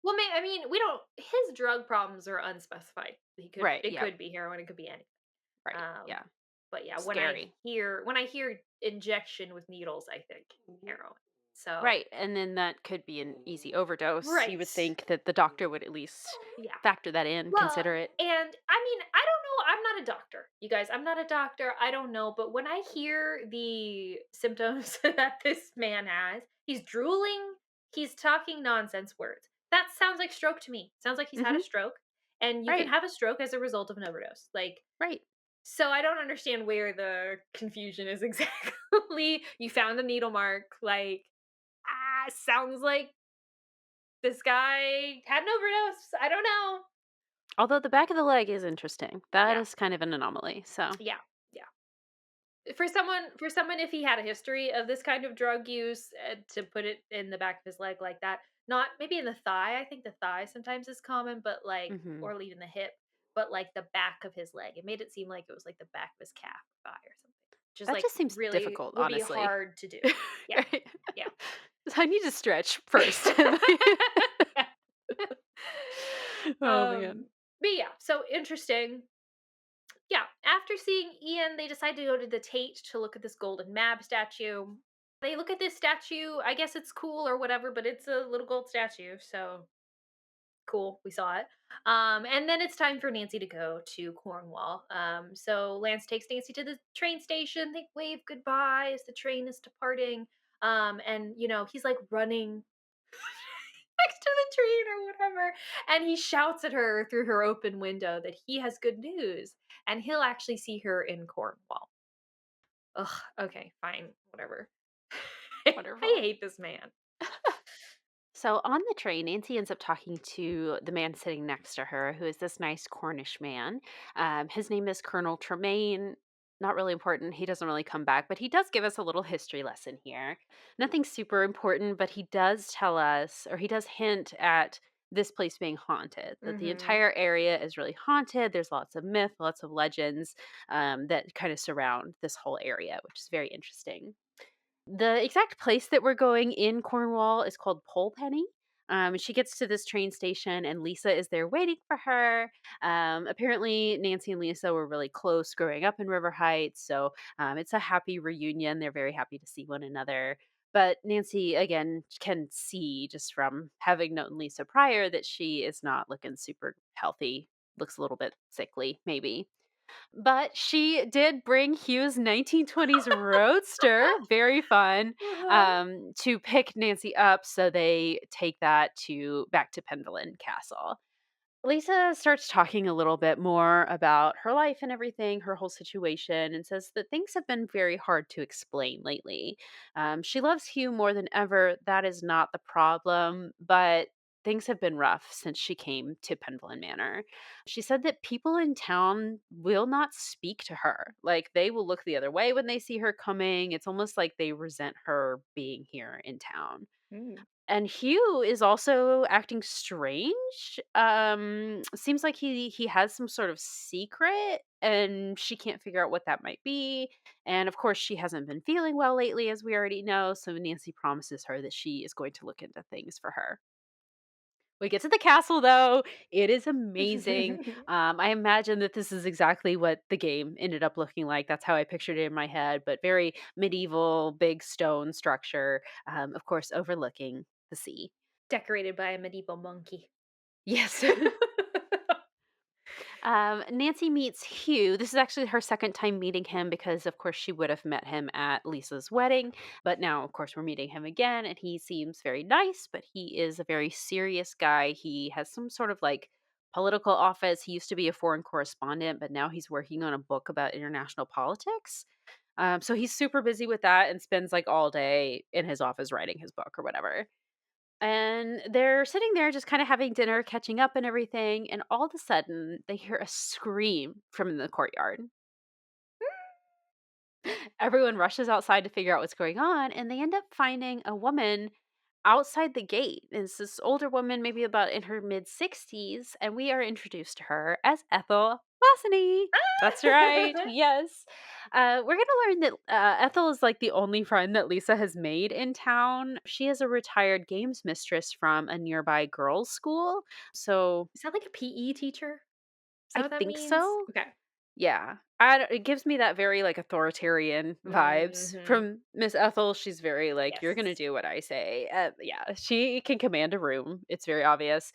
Well, I mean, we don't. His drug problems are unspecified. Right, It yeah. could be heroin. It could be anything. Right. Um, Yeah. But yeah, Scary. when I hear injection with needles, I think heroin. So Right. And then that could be an easy overdose. You would Right. think that the doctor would at least yeah. factor that in, Well, consider it. and I mean, I don't know. I'm not a doctor, you guys. I'm not a doctor. I don't know. But when I hear the symptoms that this man has, he's drooling. He's talking nonsense words. That sounds like stroke to me. Sounds like he's had a Mhm. stroke, and you can Right. have a stroke as a result of an overdose. Like, Right. so I don't understand where the confusion is exactly. You found a needle mark. Like, sounds like this guy had an overdose. I don't know. Although the back of the leg is interesting. That Yeah. is kind of an anomaly. So, Yeah. For someone, if he had a history of this kind of drug use, to put it in the back of his leg like that, not maybe in the thigh. I think the thigh sometimes is common, but like, mhm. or even the hip. but like the back of his leg. It made it seem like it was like the back of his calf or thigh or something. Just That like just seems really difficult, would be honestly. hard to do. Yeah. Right? Yeah. I need to stretch first. Yeah. Oh, man. But yeah, so interesting. Yeah, after seeing Ian, they decide to go to the Tate to look at this golden Mab statue. They look at this statue. I guess it's cool or whatever, but it's a little gold statue, so cool. We saw it. And then it's time for Nancy to go to Cornwall. So Lance takes Nancy to the train station. They wave goodbye as the train is departing. And he's like running next to the train or whatever. And he shouts at her through her open window that he has good news and he'll actually see her in Cornwall. Ugh, okay, fine, whatever. I Wonderful. hate this man. So on the train, Nancy ends up talking to the man sitting next to her, who is this nice Cornish man. His name is Colonel Tremaine. Not really important. He doesn't really come back, but he does give us a little history lesson here. Nothing super important, but he does tell us, or he does hint at this place being haunted, that the Mm-hmm. entire area is really haunted. There's lots of myth, lots of legends that kind of surround this whole area, which is very interesting. The exact place that we're going in Cornwall is called Polpenny. She gets to this train station and Lisa is there waiting for her. Apparently, Nancy and Lisa were really close growing up in River Heights, so it's a happy reunion. They're very happy to see one another. But Nancy, again, can see just from having known Lisa prior that she is not looking super healthy. Looks a little bit sickly, maybe. But she did bring Hugh's 1920s Roadster, very fun, Uh-huh. to pick Nancy up, so they take that to back to Pendleton Castle. Lisa starts talking a little bit more about her life and everything, her whole situation, and says that things have been very hard to explain lately. She loves Hugh more than ever. That is not the problem, but things have been rough since she came to Penvillin Manor. She said that people in town will not speak to her. Like, they will look the other way when they see her coming. It's almost like they resent her being here in town. Mm. And Hugh is also acting strange. Seems like he has some sort of secret and she can't figure out what that might be. And of course, she hasn't been feeling well lately, as we already know. So Nancy promises her that she is going to look into things for her. We get to the castle, though. It is amazing. I imagine that this is exactly what the game ended up looking like. That's how I pictured it in my head, but very medieval, big stone structure, of course, overlooking the sea. Decorated by a medieval monkey. Yes. Nancy meets Hugh. This is actually her second time meeting him because, of course, she would have met him at Lisa's wedding. But now, of course, we're meeting him again, and he seems very nice, but he is a very serious guy. He has some sort of like political office. He used to be a foreign correspondent, but now he's working on a book about international politics. So he's super busy with that and spends like all day in his office writing his book or whatever. And they're sitting there just kind of having dinner, catching up and everything. And all of a sudden, they hear a scream from the courtyard. Everyone rushes outside to figure out what's going on. And they end up finding a woman outside the gate. It's this older woman, maybe about in her mid 60s. And we are introduced to her as Ethel Lassany. That's right. Yes. We're going to learn that Ethel is like the only friend that Lisa has made in town. She is a retired games mistress from a nearby girls' school. So Is that like a PE teacher? Is that I what that think means? so. Okay. Yeah. It gives me that very like authoritarian vibes Mhm. from Miss Ethel. She's very like, you're going to Yes. do what I say. Yeah, she can command a room. It's very obvious.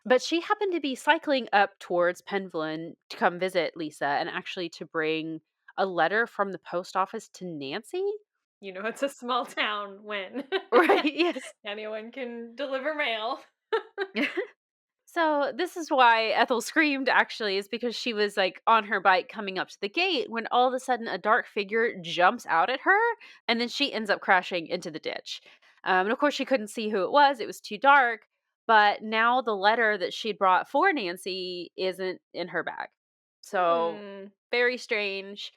But she happened to be cycling up towards Penvillin to come visit Lisa and actually to bring a letter from the post office to Nancy. It's a small town when Right. Yes. anyone can deliver mail. So this is why Ethel screamed actually is because she was like on her bike coming up to the gate when all of a sudden a dark figure jumps out at her and then she ends up crashing into the ditch. And of course she couldn't see who it was too dark, but now the letter that she'd brought for Nancy isn't in her bag. So Hmm. very strange.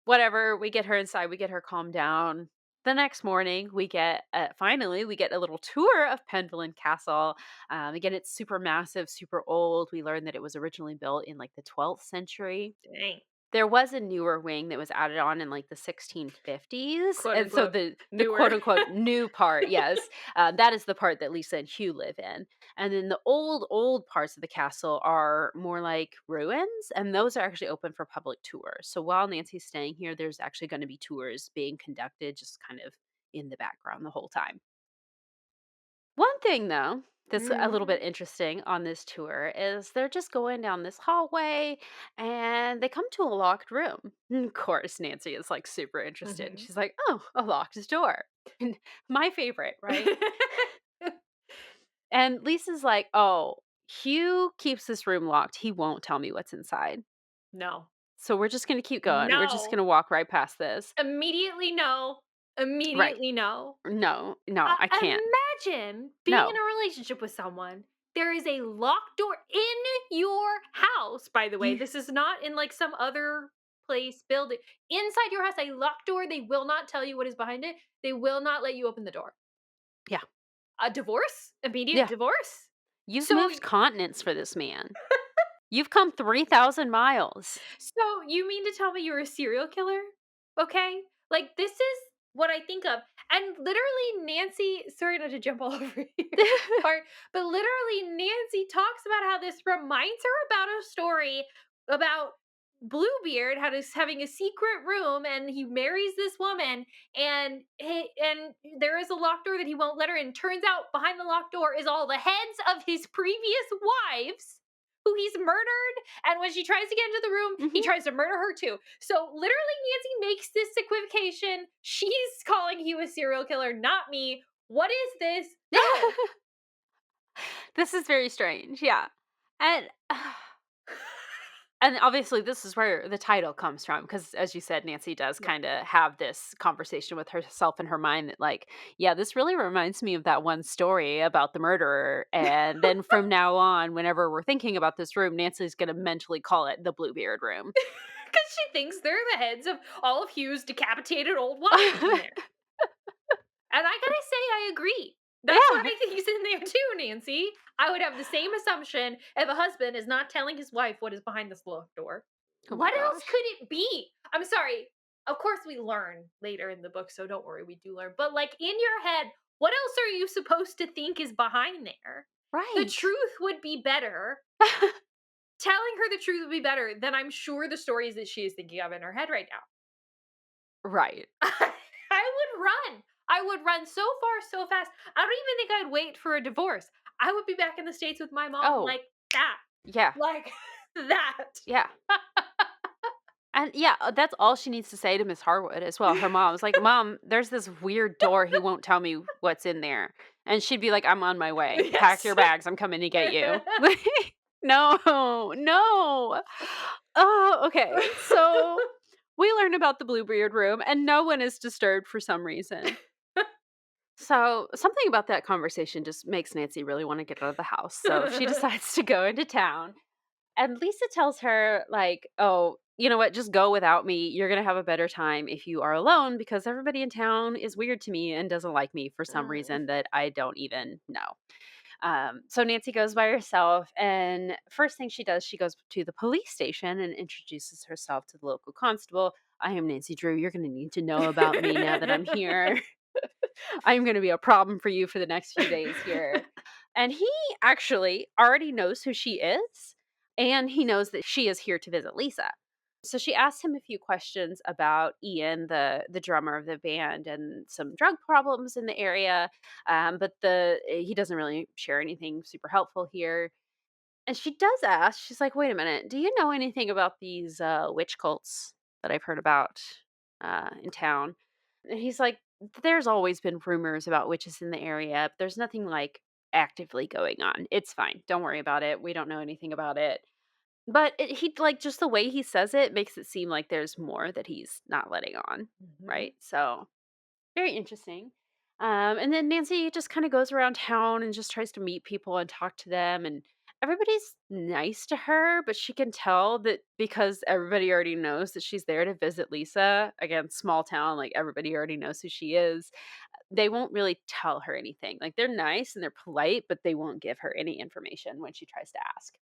Whatever, we get her inside, we get her calmed down. The next morning, we get finally we get a little tour of Pendleton Castle. Again, it's super massive, super old. We learned that it was originally built in like the 12th century. Dang. There was a newer wing that was added on in, like, the 1650s, Quote and so unquote the newer. quote, unquote, "new part," yes, that is the part that Lisa and Hugh live in, and then the old parts of the castle are more like ruins, and those are actually open for public tours, so while Nancy's staying here, there's actually gonna be tours being conducted just kind of in the background the whole time. One thing, though, that's a little Mhm. bit interesting on this tour is they're just going down this hallway and they come to a locked room. Of course, Nancy is like super interested. Mhm. She's like, oh, a locked door. And my favorite, right? And Lisa's like, oh, Hugh keeps this room locked. He won't tell me what's inside. No. So we're just going to keep going. We're just going No. to walk right past this. Immediately no. Right. Immediately no. No, no, I can't. Imagine being in No. a relationship with someone. There is a locked door in your house. By the way, this is not in like some other place building. Inside your house, a locked door. They will not tell you what is behind it. They will not let you open the door. Yeah. A divorce? Immediate Yeah. divorce? You've So moved continents for this man. You've come 3,000 miles. So you mean to tell me you're a serial killer? Okay? Like this is what I think of. And literally Nancy, sorry not to jump all over your part, but literally Nancy talks about how this reminds her about a story about Bluebeard having a secret room and he marries this woman and there is a locked door that he won't let her in. Turns out behind the locked door is all the heads of his previous wives who he's murdered, and when she tries to get into the room, he Mhm. tries to murder her too. So literally, Nancy makes this equivocation. She's calling you a serial killer, not me. What is this? No. This is very strange, yeah. And and obviously this is where the title comes from because as you said, Nancy does Yeah. kinda have this conversation with herself in her mind that like, "Yeah, this really reminds me of that one story about the murderer," and then from now on, whenever we're thinking about this room, Nancy's gonna mentally call it the Bluebeard Room. Because she thinks they're the heads of all of Hugh's decapitated old wives in there. And I gotta say, I agree. That's what Yeah. I think is in there too, Nancy. I would have the same assumption if a husband is not telling his wife what is behind this locked door. Oh my What else gosh. could it be? I'm sorry. Of course, we learn later in the book, so don't worry, we do learn. But, like, in your head, what else are you supposed to think is behind there? The Right. truth would be better. Telling her the truth would be better than I'm sure the stories that she is thinking of in her head right now. Right. I would run. I would run so far, so fast. I don't even think I'd wait for a divorce. I would be back in the States with my mom Oh, like that. yeah. Like that. Yeah. And yeah, that's all she needs to say to Miss Harwood as well. Her mom's like, "Mom, there's this weird door. He won't tell me what's in there." And she'd be like, "I'm on my way. Pack Yes. your bags. I'm coming to get you." No, no. Oh, okay. So we learn about the Bluebeard Room, and no one is disturbed for some reason. So something about that conversation just makes Nancy really want to get out of the house. So she decides to go into town. And Lisa tells her, like, oh, you know what? Just go without me. You're going to have a better time if you are alone because everybody in town is weird to me and doesn't like me for some Mm. reason that I don't even know. So Nancy goes by herself. And first thing she does, she goes to the police station and introduces herself to the local constable. I am Nancy Drew. You're going to need to know about me now that I'm here. I'm going to be a problem for you for the next few days here. And he actually already knows who she is, and he knows that she is here to visit Lisa. So she asked him a few questions about Ian, the drummer of the band, and some drug problems in the area. But the he doesn't really share anything super helpful here. And she does ask, she's like, "Wait a minute, do you know anything about these witch cults that I've heard about in town?" And he's like, "There's always been rumors about witches in the area, but there's nothing like actively going on. It's fine. Don't worry about it. We don't know anything about it." But he like just the way he says it makes it seem like there's more that he's not letting on, Mhm. right? So very interesting. And then Nancy just kind of goes around town and just tries to meet people and talk to them. And everybody's nice to her, but she can tell that because everybody already knows that she's there to visit Lisa. Again, small town, like everybody already knows who she is. They won't really tell her anything. Like they're nice and they're polite, but they won't give her any information when she tries to ask.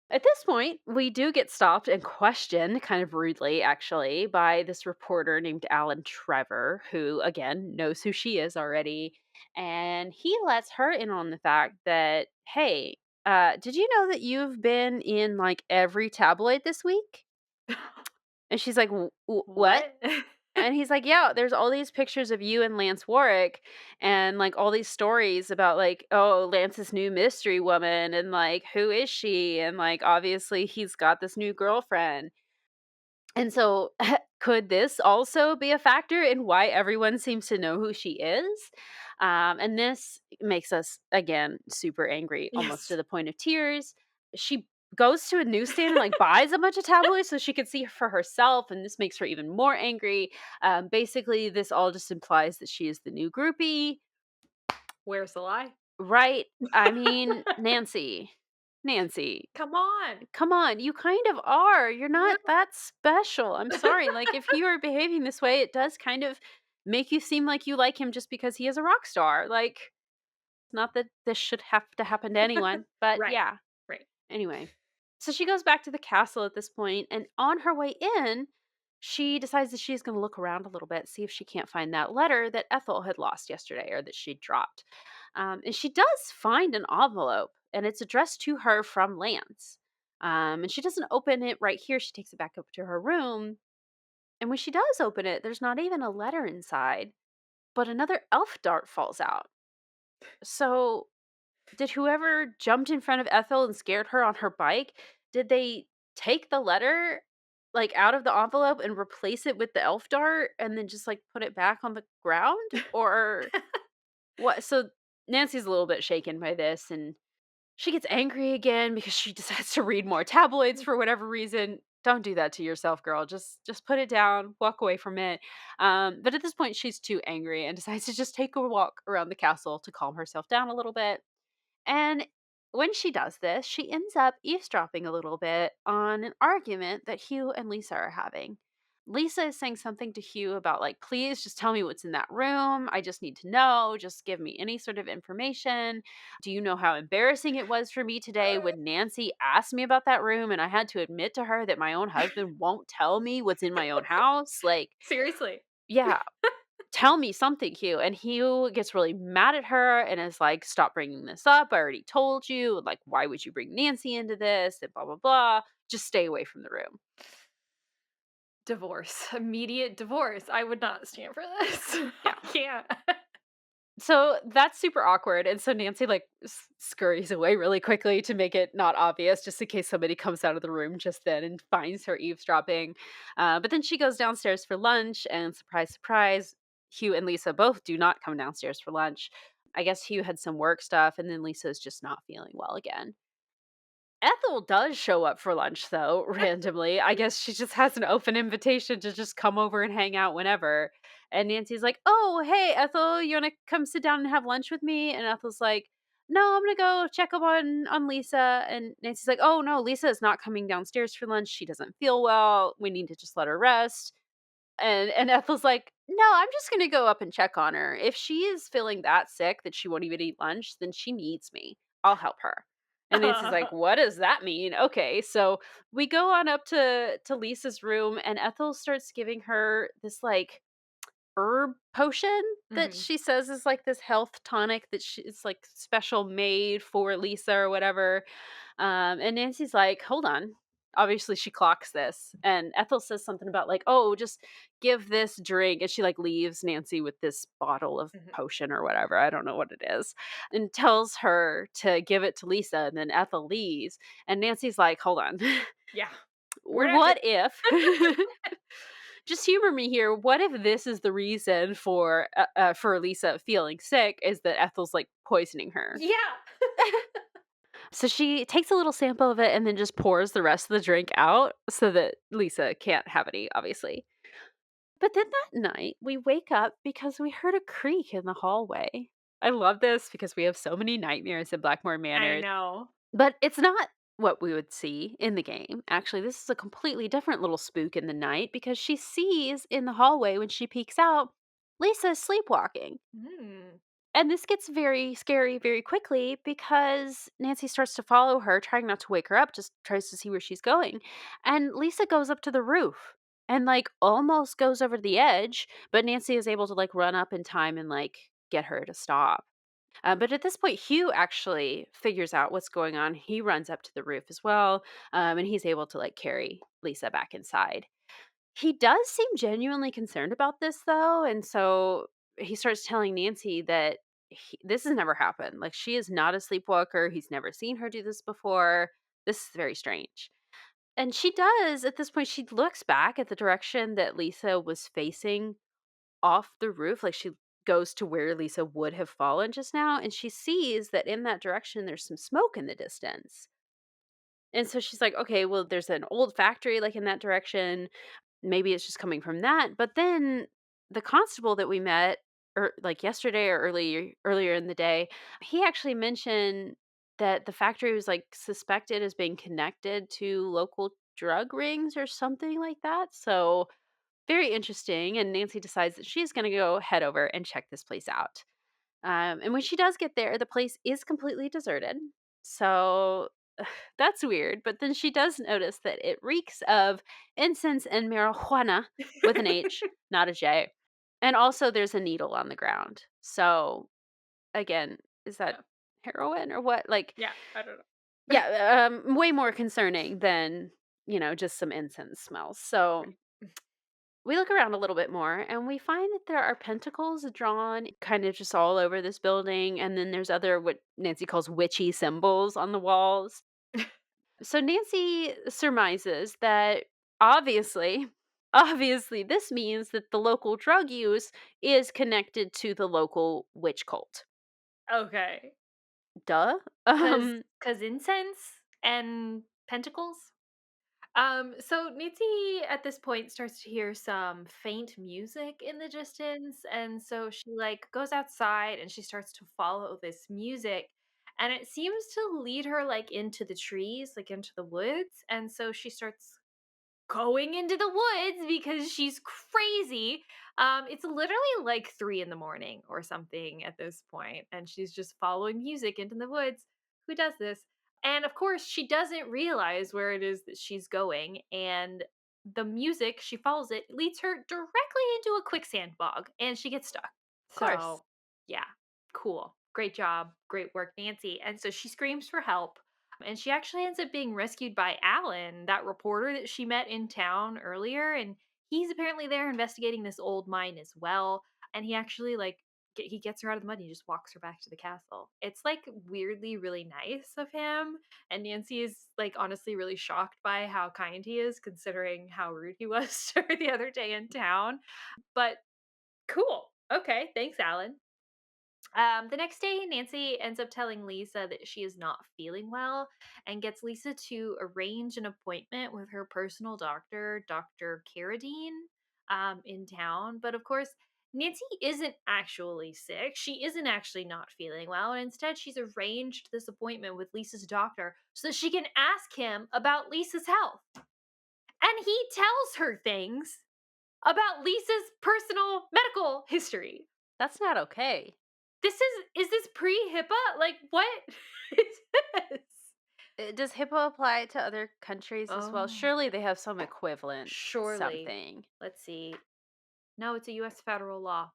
At this point, we do get stopped and questioned, kind of rudely, actually, by this reporter named Alan Trevor, who, again, knows who she is already. And he lets her in on the fact that, hey, did you know that you've been in like every tabloid this week? And she's like, What? What? And he's like, "Yeah, there's all these pictures of you and Lance Warwick and, like, all these stories about, like, oh, Lance's new mystery woman and, like, who is she? And, like, obviously he's got this new girlfriend." And so, could this also be a factor in why everyone seems to know who she is? And this makes us, again, super angry, almost to Yes. the point of tears. She goes to a newsstand and like buys a bunch of tabloids so she could see for herself, and this makes her even more angry. Basically, this all just implies that she is the new groupie, Where's the lie? right? I mean, Nancy, Come on. come on, you kind of are. You're not that special. I'm sorry. Like, if you are behaving this way, it does kind of make you seem like you like him just because he is a rock star. Like, not that this should have to happen to anyone, but Right. yeah. Right. Anyway, so she goes back to the castle at this point, and on her way in, she decides that she's going to look around a little bit, see if she can't find that letter that Ethel had lost yesterday or that she dropped. And she does find an envelope, and it's addressed to her from Lance. And she doesn't open it right here. She takes it back up to her room. And when she does open it, there's not even a letter inside, but another elf dart falls out. So did whoever jumped in front of Ethel and scared her on her bike, did they take the letter like out of the envelope and replace it with the elf dart and then just like put it back on the ground? Or what? So Nancy's a little bit shaken by this and she gets angry again because she decides to read more tabloids for whatever reason. Don't do that to yourself, girl. Just put it down, walk away from it. But at this point, she's too angry and decides to just take a walk around the castle to calm herself down a little bit. And when she does this, she ends up eavesdropping a little bit on an argument that Hugh and Lisa are having. Lisa is saying something to Hugh about, like, please just tell me what's in that room. I just need to know. Just give me any sort of information. Do you know how embarrassing it was for me today when Nancy asked me about that room and I had to admit to her that my own husband won't tell me what's in my own house? Like, Seriously. yeah, tell me something, Hugh. And Hugh gets really mad at her and is like, stop bringing this up. I already told you. Like, why would you bring Nancy into this? And blah, blah, blah. Just stay away from the room. Divorce. Immediate divorce. I would not stand for this. Yeah. I can't. So that's super awkward. And so Nancy like scurries away really quickly to make it not obvious, just in case somebody comes out of the room just then and finds her eavesdropping. But then she goes downstairs for lunch, and surprise, surprise, Hugh and Lisa both do not come downstairs for lunch. I guess Hugh had some work stuff, and then Lisa's just not feeling well again. Ethel does show up for lunch though, randomly. I guess she just has an open invitation to just come over and hang out whenever. And Nancy's like, "Oh, hey Ethel, you want to come sit down and have lunch with me?" And Ethel's like, "No, I'm going to go check up on Lisa." And Nancy's like, "Oh, no, Lisa is not coming downstairs for lunch. She doesn't feel well. We need to just let her rest." And Ethel's like, "No, I'm just going to go up and check on her. If she is feeling that sick that she won't even eat lunch, then she needs me. I'll help her." And Nancy's like, "What does that mean?" Okay, so we go on up to Lisa's room, and Ethel starts giving her this like herb potion that Mhm. she says is like this health tonic that is like special made for Lisa or whatever. And Nancy's like, "Hold on." Obviously, she clocks this, and Ethel says something about like, "Oh, just give this drink," and she like leaves Nancy with this bottle of Mhm. potion or whatever. I don't know what it is, and tells her to give it to Lisa. And then Ethel leaves, and Nancy's like, "Hold on, Yeah. We're not what if?" Just humor me here. What if this is the reason for Lisa feeling sick? Is that Ethel's like poisoning her? Yeah. So she takes a little sample of it and then just pours the rest of the drink out so that Lisa can't have any, obviously. But then that night, we wake up because we heard a creak in the hallway. I love this because we have so many nightmares in Blackmoor I Manor. know. But it's not what we would see in the game. Actually, this is a completely different little spook in the night because she sees in the hallway when she peeks out, Lisa is sleepwalking. Mm. And this gets very scary very quickly because Nancy starts to follow her, trying not to wake her up, just tries to see where she's going. And Lisa goes up to the roof and like almost goes over the edge, but Nancy is able to like run up in time and like get her to stop. But at this point, Hugh actually figures out what's going on. He runs up to the roof as well, and he's able to like carry Lisa back inside. He does seem genuinely concerned about this though, and so he starts telling Nancy that this has never happened. Like she is not a sleepwalker. He's never seen her do this before. This is very strange. And she does at this point. She looks back at the direction that Lisa was facing off the roof. Like she goes to where Lisa would have fallen just now, and she sees that in that direction there's some smoke in the distance. And so she's like, okay, well, there's an old factory like in that direction. Maybe it's just coming from that. But then the constable that we met like yesterday or earlier in the day, he actually mentioned that the factory was like suspected as being connected to local drug rings or something like that. So very interesting. And Nancy decides that she's going to go head over and check this place out. And when she does get there, the place is completely deserted. So that's weird. But then she does notice that it reeks of incense and marijuana with an H, not a J. And also there's a needle on the ground. So again, is that Yeah. heroin or what? Like, Yeah, I don't know. yeah, way more concerning than, just some incense smells. So we look around a little bit more and we find that there are pentacles drawn kind of just all over this building. And then there's other, what Nancy calls witchy symbols on the walls. So Nancy surmises that obviously, obviously, this means that the local drug use is connected to the local witch cult. Okay. Duh. Cause, cause incense and pentacles? So Nancy at this point starts to hear some faint music in the distance, and so she like goes outside and she starts to follow this music, and it seems to lead her like into the trees, like into the woods, and so she starts going into the woods because she's crazy. It's literally like 3 in the morning or something at this point, and she's just following music into the woods. Who does this? And of course, she doesn't realize where it is that she's going, and the music, she follows it, leads her directly into a quicksand bog, and she gets stuck. Of course. So, yeah, cool. Great job. Great work, Nancy. And so she screams for help. And she actually ends up being rescued by Alan, that reporter that she met in town earlier. And he's apparently there investigating this old mine as well. And he actually, like, he gets her out of the mud and he just walks her back to the castle. It's like weirdly really nice of him. And Nancy is like honestly really shocked by how kind he is, considering how rude he was to her the other day in town. But cool. Okay. Thanks, Alan. The next day, Nancy ends up telling Lisa that she is not feeling well and gets Lisa to arrange an appointment with her personal doctor, Dr. Carradine, in town. But of course, Nancy isn't actually sick. She isn't actually not feeling well. And instead, she's arranged this appointment with Lisa's doctor so that she can ask him about Lisa's health. And he tells her things about Lisa's personal medical history. That's not okay. Is this pre-HIPAA? Like, what is this? Does HIPAA apply to other countries as well? Oh, Surely they have some equivalent surely. something. Let's see. No, it's a US federal law.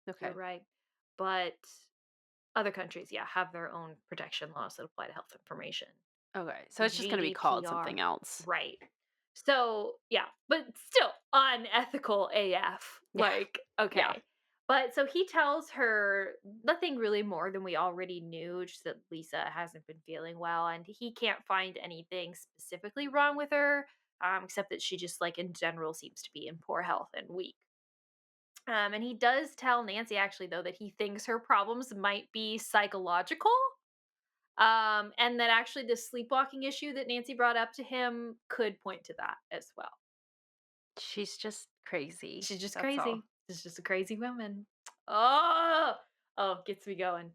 You're Okay. right. But other countries, yeah, have their own protection laws that apply to health information. Okay. So it's just going to be called GDPR. something else. Right. So, yeah, but still unethical AF. Yeah. Like, okay. Yeah. But so he tells her nothing really more than we already knew, just that Lisa hasn't been feeling well and he can't find anything specifically wrong with her, except that she just, like, in general seems to be in poor health and weak. And he does tell Nancy actually, though, that he thinks her problems might be psychological. And that actually the sleepwalking issue that Nancy brought up to him could point to that as well. She's just crazy. She's just That's all. crazy. She's just a crazy woman. Oh, oh, gets me going.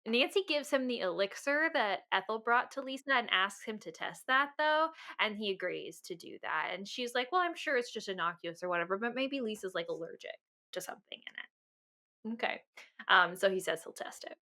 Nancy gives him the elixir that Ethel brought to Lisa and asks him to test that, though, and he agrees to do that. And she's like, "Well, I'm sure it's just innocuous or whatever, but maybe Lisa's like allergic to something in it." Okay. So he says he'll test it.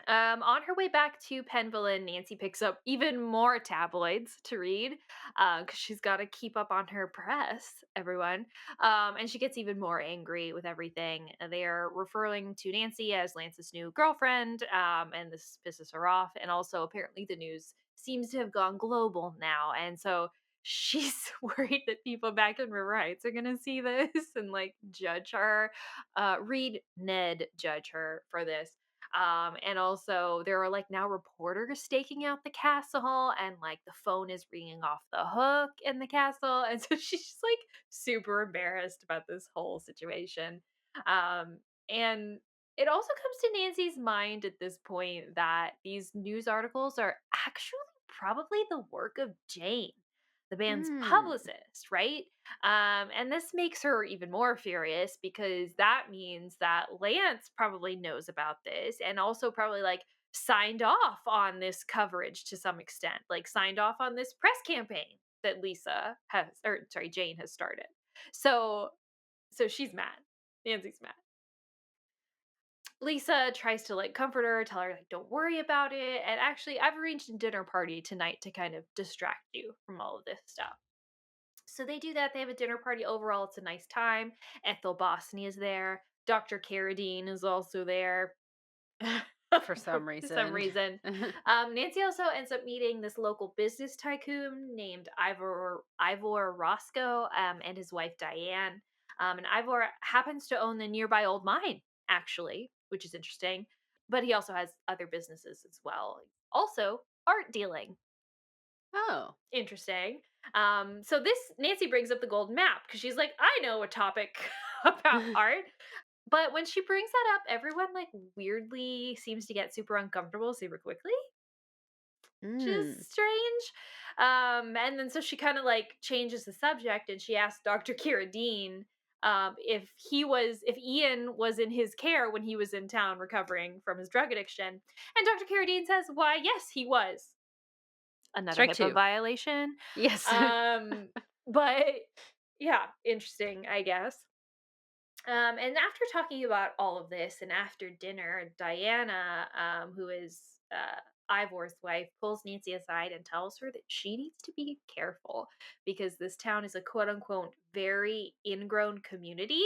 On her way back to Penville, Nancy picks up even more tabloids to read because she's got to keep up on her press, everyone. And she gets even more angry with everything. They are referring to Nancy as Lance's new girlfriend, and this pisses her off. And also, apparently, the news seems to have gone global now. And so she's worried that people back in River Heights are going to see this and like judge her. Read Ned judge her for this. And also there are like now reporters staking out the castle and like the phone is ringing off the hook in the castle. And so she's just like super embarrassed about this whole situation. And it also comes to Nancy's mind at this point that these news articles are actually probably the work of Jane, the band's Hmm. publicist, right? And this makes her even more furious because that means that Lance probably knows about this and also probably like signed off on this coverage to some extent, like signed off on this press campaign that Lisa has, or sorry, Jane has started. So, so she's mad. Nancy's mad. Lisa tries to like comfort her, tell her like don't worry about it. And actually, I've arranged a dinner party tonight to kind of distract you from all of this stuff. So they do that. They have a dinner party. Overall, it's a nice time. Ethel Bosney is there. Dr. Carradine is also there. For some For some reason. reason. Nancy also ends up meeting this local business tycoon named Ivor Roscoe and his wife Diane. And Ivor happens to own the nearby old mine, actually, which is interesting. But he also has other businesses as well. Also, art dealing. Oh. Interesting. So this Nancy brings up the gold map because she's like, I know a topic about art. But when she brings that up, everyone like weirdly seems to get super uncomfortable super quickly, which is Mm. strange. And then so she kind of like changes the subject and she asks Dr. Carradine if Ian was in his care when he was in town recovering from his drug addiction. And Dr. Carradine says, why, yes, he was. Another Strike HIPAA two. violation. Yes. But yeah, interesting, I guess. And after talking about all of this, and after dinner, Diana, who is Ivor's wife, pulls Nancy aside and tells her that she needs to be careful because this town is a quote unquote very ingrown community,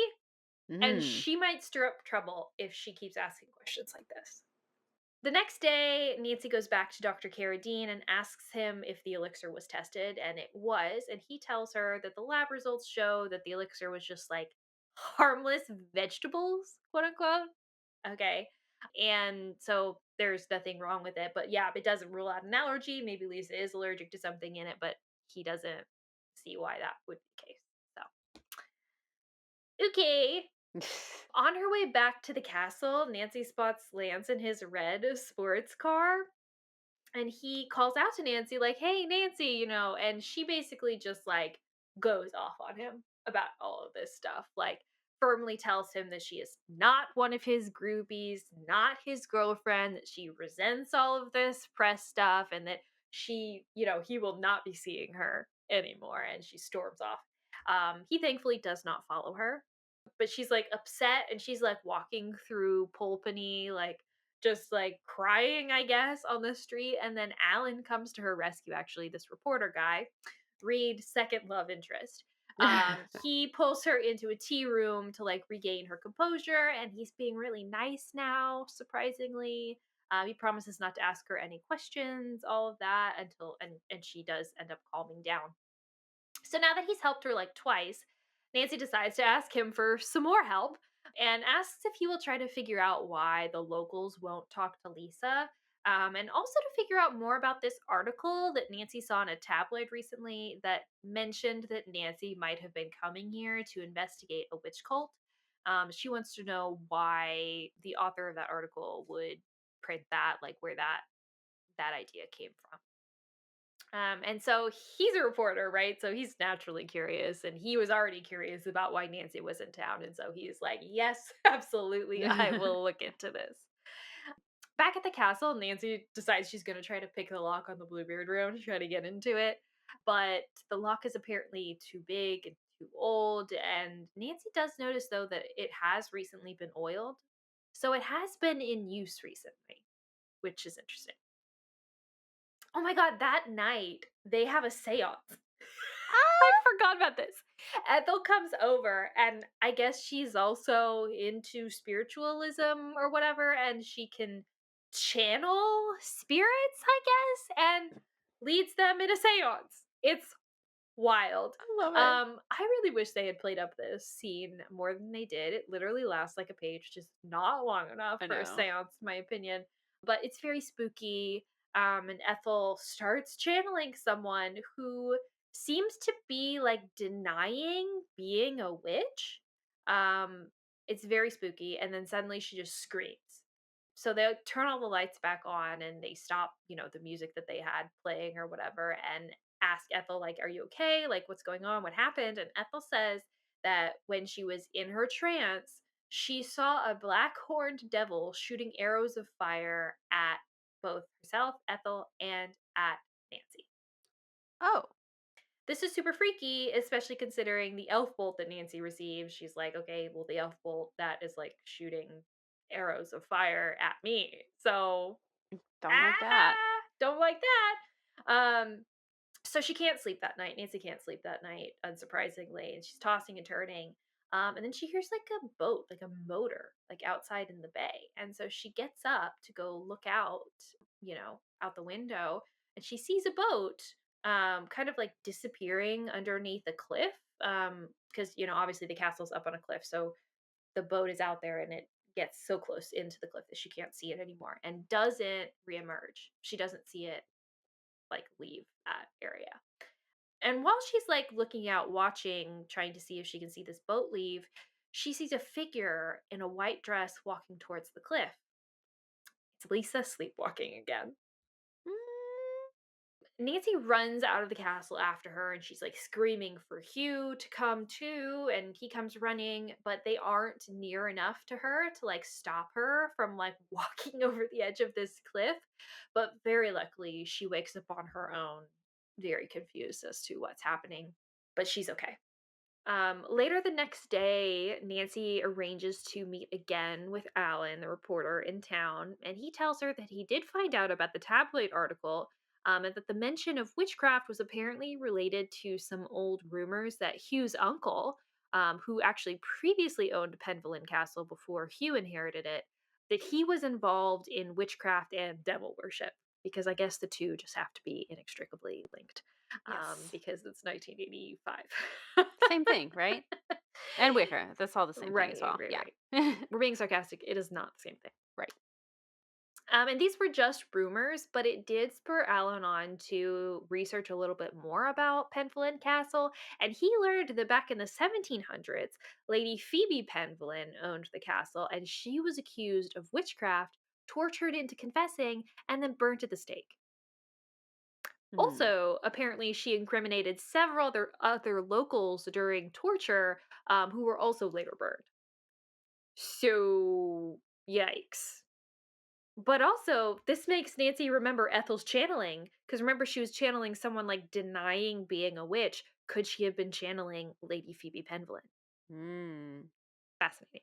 and Mm. she might stir up trouble if she keeps asking questions like this. The next day, Nancy goes back to Dr. Carradine and asks him if the elixir was tested, and it was. And he tells her that the lab results show that the elixir was just like harmless vegetables, quote unquote. Okay. And so there's nothing wrong with it. But yeah, it doesn't rule out an allergy. Maybe Lisa is allergic to something in it, but he doesn't see why that would be the case. So, okay. On her way back to the castle, Nancy spots Lance in his red sports car. And he calls out to Nancy, like, hey, Nancy, and she basically just like goes off on him about all of this stuff. Like, firmly tells him that she is not one of his groupies, not his girlfriend, that she resents all of this press stuff, and that he will not be seeing her anymore. And she storms off. He thankfully does not follow her, but she's like upset and she's like walking through Polpany, like just like crying, I guess, on the street. And then Alan comes to her rescue, actually, this reporter guy, Reed, second love interest. He pulls her into a tea room to like regain her composure, and he's being really nice now, surprisingly. He promises not to ask her any questions, all of that, and she does end up calming down. So now that he's helped her like twice, Nancy decides to ask him for some more help and asks if he will try to figure out why the locals won't talk to Lisa. And also to figure out more about this article that Nancy saw in a tabloid recently that mentioned that Nancy might have been coming here to investigate a witch cult. She wants to know why the author of that article would print that, like where that idea came from. And so he's a reporter, right? So he's naturally curious, and he was already curious about why Nancy was in town. And so he's like, yes, absolutely, I will look into this. Back at the castle, Nancy decides she's going to try to pick the lock on the Bluebeard Room to try to get into it. But the lock is apparently too big and too old. And Nancy does notice, though, that it has recently been oiled. So it has been in use recently, which is interesting. Oh my god, that night they have a seance. I forgot about this. Ethel comes over, and I guess she's also into spiritualism or whatever, and she can channel spirits, I guess, and leads them in a seance. It's wild. I love it. I really wish they had played up this scene more than they did. It literally lasts like a page, just not long enough I for a know. seance, in my opinion. But it's very spooky. And Ethel starts channeling someone who seems to be like denying being a witch. It's very spooky, and then suddenly she just screams. So they turn all the lights back on and they stop, the music that they had playing or whatever, and ask Ethel, like, are you okay? Like, what's going on? What happened? And Ethel says that when she was in her trance, she saw a black horned devil shooting arrows of fire at both herself, Ethel, and at Nancy. Oh. This is super freaky, especially considering the elf bolt that Nancy receives. She's like, okay, well, the elf bolt that is like shooting arrows of fire at me. So Don't like that. don't like that. So she can't sleep that night. Nancy can't sleep that night, unsurprisingly, and she's tossing and turning. And then she hears like a boat, like a motor, like outside in the bay. And so she gets up to go look out, out the window, and she sees a boat kind of like disappearing underneath a cliff. Because obviously the castle's up on a cliff, so the boat is out there and it gets so close into the cliff that she can't see it anymore and doesn't reemerge. She doesn't see it like leave that area. And while she's like looking out, watching, trying to see if she can see this boat leave, she sees a figure in a white dress walking towards the cliff. It's Lisa sleepwalking again. Nancy runs out of the castle after her, and she's like screaming for Hugh to come too, and he comes running, but they aren't near enough to her to like stop her from like walking over the edge of this cliff. But very luckily, she wakes up on her own, very confused as to what's happening, but she's okay. Later the next day, Nancy arranges to meet again with Alan, the reporter in town, and he tells her that he did find out about the tabloid article, and that the mention of witchcraft was apparently related to some old rumors that Hugh's uncle, who actually previously owned Penvillin Castle before Hugh inherited it, that he was involved in witchcraft and devil worship, because I guess the two just have to be inextricably linked. Yes. Because it's 1985. Same thing, right? And Wicca. That's all the same thing as well. Right, Yeah. right. We're being sarcastic. It is not the same thing. Right. And these were just rumors, but it did spur Alan on to research a little bit more about Penvillin Castle, and he learned that back in the 1700s, Lady Phoebe Penvillin owned the castle, and she was accused of witchcraft, tortured into confessing, and then burnt at the stake. Also, apparently, she incriminated several other locals during torture, who were also later burned. So, yikes. But also, this makes Nancy remember Ethel's channeling, because remember, she was channeling someone like denying being a witch. Could she have been channeling Lady Phoebe Penvillin? Fascinating.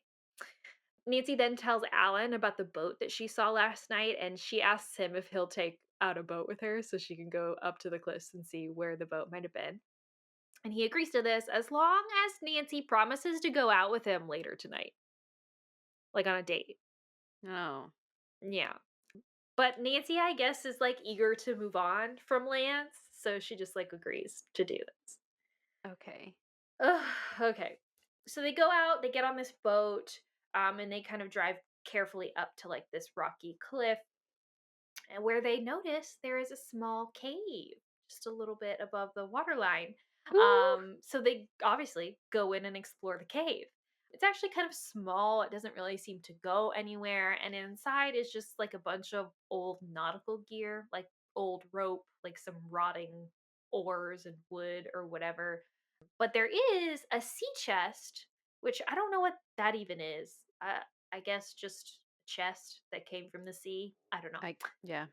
Nancy then tells Alan about the boat that she saw last night, and she asks him if he'll take out a boat with her so she can go up to the cliffs and see where the boat might have been. And he agrees to this as long as Nancy promises to go out with him later tonight. Like on a date. Oh. Yeah. But Nancy, I guess, is like eager to move on from Lance, so she just like agrees to do this. Okay. Ugh, okay. So they go out, they get on this boat, and they kind of drive carefully up to like this rocky cliff, and where they notice there is a small cave just a little bit above the waterline. So they obviously go in and explore the cave. It's actually kind of small. It doesn't really seem to go anywhere. And inside is just like a bunch of old nautical gear, like old rope, like some rotting oars and wood or whatever. But there is a sea chest, which I don't know what that even is. I guess just a chest that came from the sea. I don't know. Yeah.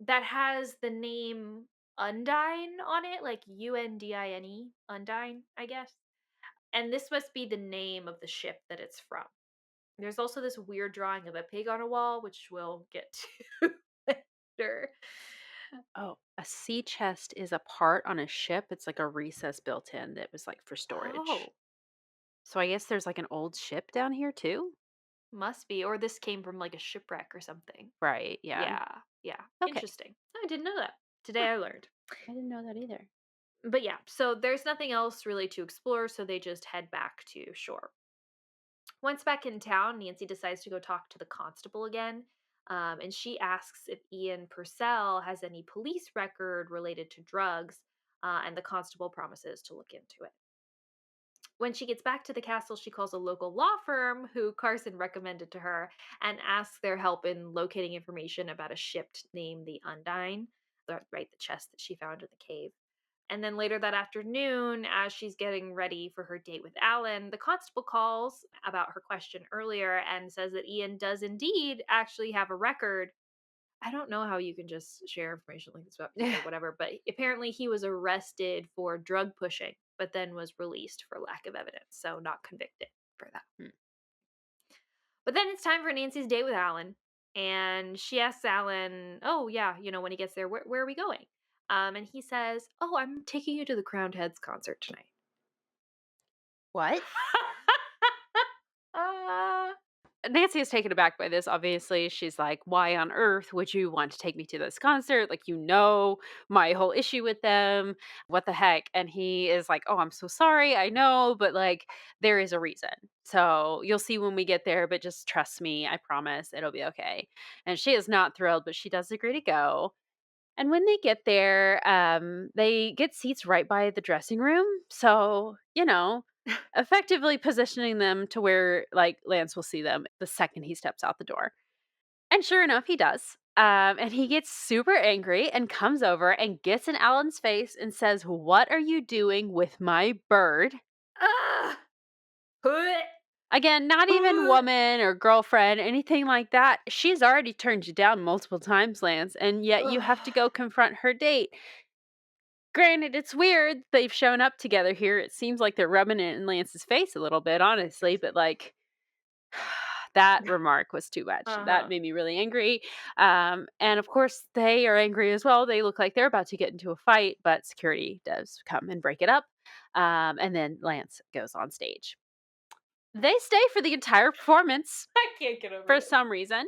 That has the name Undine on it, like Undine, Undine, I guess. And this must be the name of the ship that it's from. There's also this weird drawing of a pig on a wall, which we'll get to later. Oh, a sea chest is a part on a ship. It's like a recess built in that was like for storage. Oh, So I guess there's like an old ship down here too? must be. Or this came from like a shipwreck or something. Right, yeah. Yeah, yeah. Okay. Interesting. I didn't know that. Today Huh. I learned. I didn't know that either. But yeah, so there's nothing else really to explore, so they just head back to shore. Once back in town, Nancy decides to go talk to the constable again. And she asks if Ian Purcell has any police record related to drugs, and the constable promises to look into it. When she gets back to the castle, she calls a local law firm who Carson recommended to her and asks their help in locating information about a ship named the Undine, right, the chest that she found in the cave. And then later that afternoon, as she's getting ready for her date with Alan, the constable calls about her question earlier and says that Ian does indeed actually have a record. I don't know how you can just share information like this about people or whatever, but apparently he was arrested for drug pushing, but then was released for lack of evidence, so not convicted for that. Hmm. But then it's time for Nancy's date with Alan, and she asks Alan, "Oh yeah, when he gets there, where are we going?" And he says, "Oh, I'm taking you to the Crowned Heads concert tonight." What? uh, Nancy is taken aback by this, obviously. She's like, why on earth would you want to take me to this concert? Like, my whole issue with them. What the heck? And he is like, oh, I'm so sorry. I know, but like, there is a reason. So you'll see when we get there, but just trust me. I promise it'll be okay. And she is not thrilled, but she does agree to go. And when they get there, they get seats right by the dressing room. So, effectively positioning them to where like Lance will see them the second he steps out the door. And sure enough, he does. And he gets super angry and comes over and gets in Alan's face and says, "What are you doing with my bird?" ah, Huh. Again, not even woman or girlfriend, anything like that. She's already turned you down multiple times, Lance, and yet you have to go confront her date. Granted, it's weird they've shown up together here. It seems like they're rubbing it in Lance's face a little bit, honestly, but like that remark was too much. That Uh-huh. made me really angry. And of course, they are angry as well. They look like they're about to get into a fight, but security does come and break it up. And then Lance goes on stage. They stay for the entire performance I can't get over for it. some reason.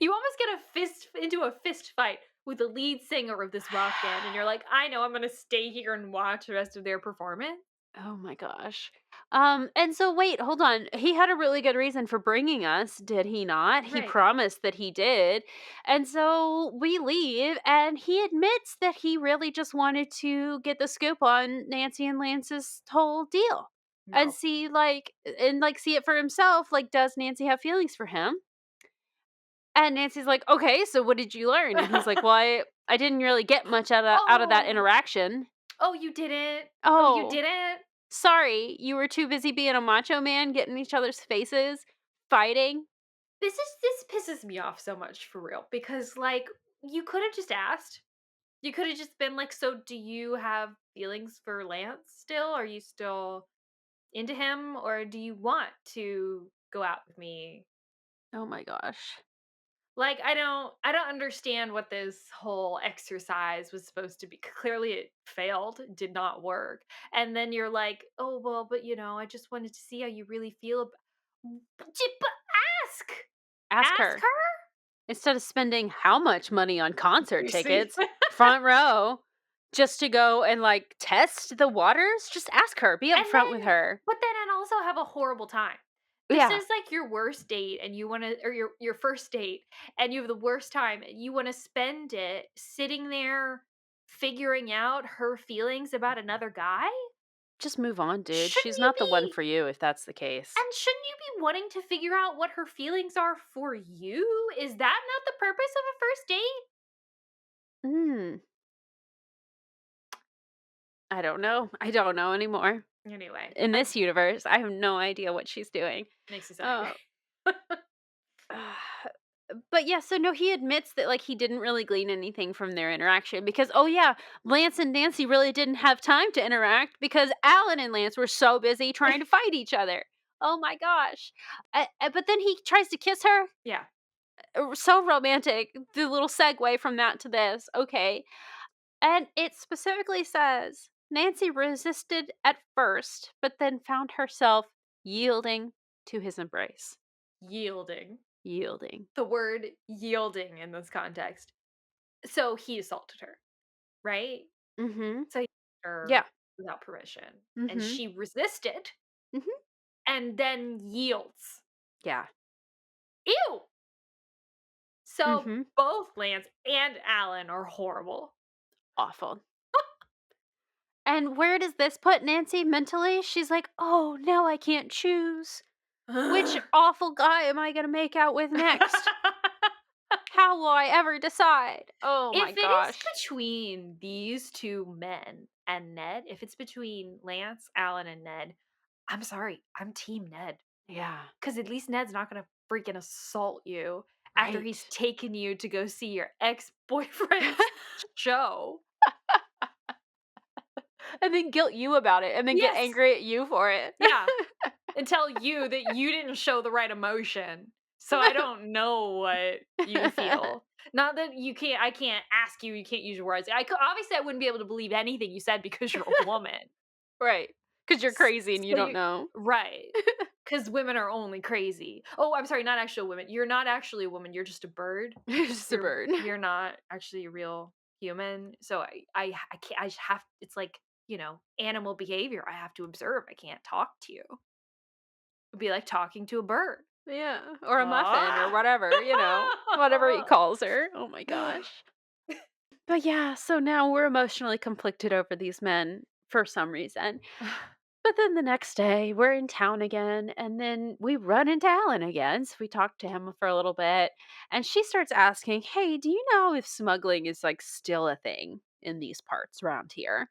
You almost get into a fist fight with the lead singer of this rock band, and you're like, I know I'm gonna stay here and watch the rest of their performance. Oh my gosh. And so wait, hold on. He had a really good reason for bringing us, did he not? He Right. promised that he did. And so we leave and he admits that he really just wanted to get the scoop on Nancy and Lance's whole deal. And No. see it for himself. Like, does Nancy have feelings for him? And Nancy's like, "Okay, so what did you learn?" And he's like, "Well, I didn't really get much out of that Oh. interaction." Oh, you didn't. Oh, you Oh. didn't. Sorry, you were too busy being a macho man, getting in each other's faces, fighting. This pisses me off so much for real because like you could have just asked. You could have just been like, "So, do you have feelings for Lance still? Are you still into him, or do you want to go out with me?" Oh my gosh. Like, I don't understand what this whole exercise was supposed to be. Clearly it failed, did not work. And then you're like, "Oh, well, but I just wanted to see how you really feel but ask. Ask Ask her. her?" Instead of spending how much money on concert Seriously. tickets, front row, just to go and like test the waters, just ask her. Be upfront with her. But then and also have a horrible time. This Yeah. is like your worst date and you want to or your first date and you have the worst time and you want to spend it sitting there figuring out her feelings about another guy? Just move on, dude. Shouldn't She's you not the one be for you if that's the case. and shouldn't you be wanting to figure out what her feelings are for you? Is that not the purpose of a first date? Hmm. I don't know. I don't know anymore. Anyway, In this universe, I have no idea what she's doing. makes me so Uh, angry. But yeah, so no, he admits that like he didn't really glean anything from their interaction because oh yeah, Lance and Nancy really didn't have time to interact because Alan and Lance were so busy trying to fight each other. Oh my gosh. But then he tries to kiss her. Yeah. So romantic. The little segue from that to this. Okay. And it specifically says Nancy resisted at first, but then found herself yielding to his embrace. Yielding. Yielding. The word yielding in this context. So he assaulted her, right? Mm-hmm. So he assaulted her Yeah. without permission. And Mm-hmm. she resisted Mm-hmm. and then yields. Yeah. Ew! So Mm-hmm. both Lance and Alan are horrible. Awful. And where does this put Nancy mentally? She's like, oh, now I can't choose. Which awful guy am I going to make out with next? How will I ever decide? Oh my If it gosh. is between these two men and Ned, if it's between Lance, Alan, and Ned, I'm sorry, I'm Team Ned. Yeah. Because at least Ned's not going to freaking assault you after he's Right. taken you to go see your ex-boyfriend's show. And then guilt you about it and then get Yes. angry at you for it. Yeah. And tell you that you didn't show the right emotion. So I don't know what you feel. Not that I can't ask you, you can't use your words. Obviously I wouldn't be able to believe anything you said because you're a woman. Right. Because you're crazy and you So don't know. Right. Because women are only crazy. Oh, I'm sorry, not actually a woman. You're not actually a woman. You're just a bird. You're just a bird. You're not actually a real human. So I can't. I just have. It's like animal behavior. I have to observe. I can't talk to you. It'd be like talking to a bird. Yeah. Or a muffin or Ah! whatever, whatever he calls her. Oh my gosh. But yeah, so now we're emotionally conflicted over these men for some reason. But then the next day, we're in town again, and then we run into Alan again. So we talk to him for a little bit, and she starts asking, "Hey, do you know if smuggling is like still a thing in these parts around here?"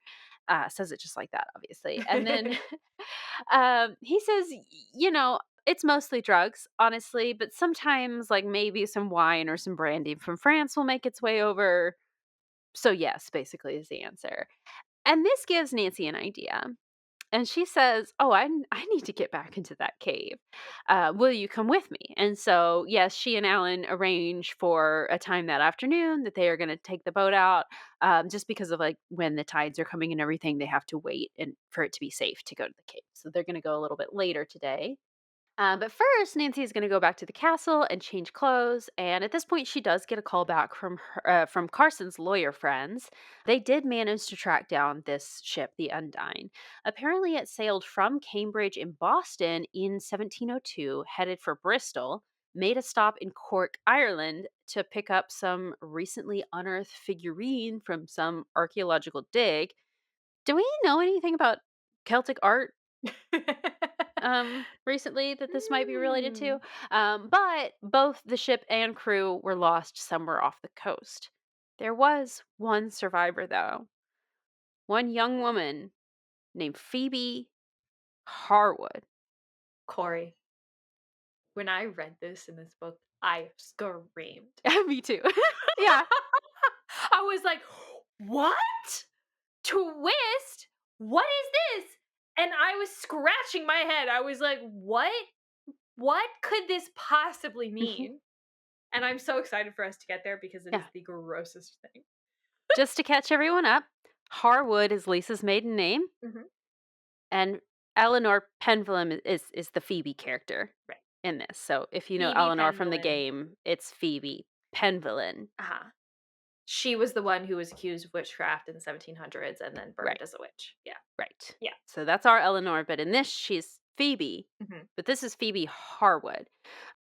Says it just like that, obviously. And then he says, it's mostly drugs, honestly, but sometimes like maybe some wine or some brandy from France will make its way over. So yes, basically is the answer. And this gives Nancy an idea. And she says, "Oh, I need to get back into that cave. Will you come with me?" And so, yes, she and Alan arrange for a time that afternoon that they are going to take the boat out. Just because of like when the tides are coming and everything, they have to wait and for it to be safe to go to the cave. So they're going to go a little bit later today. But first, Nancy is going to go back to the castle and change clothes. And at this point, she does get a call back from Carson's lawyer friends. They did manage to track down this ship, the Undine. Apparently, it sailed from Cambridge in Boston in 1702, headed for Bristol, made a stop in Cork, Ireland, to pick up some recently unearthed figurine from some archaeological dig. Do we know anything about Celtic art recently that this might be related to? But both the ship and crew were lost somewhere off the coast. There was one survivor, though, one young woman named Phoebe Harwood. Kori, when I read this in this book, I screamed. Me too. Yeah. I was like, what? Twist? What is this? And I was scratching my head. I was like, what? What could this possibly mean? And I'm so excited for us to get there because it is Yeah. the grossest thing. Just to catch everyone up, Harwood is Lisa's maiden name, Mhm. and Eleanor Penvillum is the Phoebe character Right. in this. So if you know Phoebe Eleanor from the Penvillin. game, it's Phoebe Penvillin. Uh-huh. She was the one who was accused of witchcraft in the 1700s and then burned Right. as a witch. Yeah. Right. Yeah. So that's our Eleanor, but in this, she's Phoebe, Mhm. but this is Phoebe Harwood.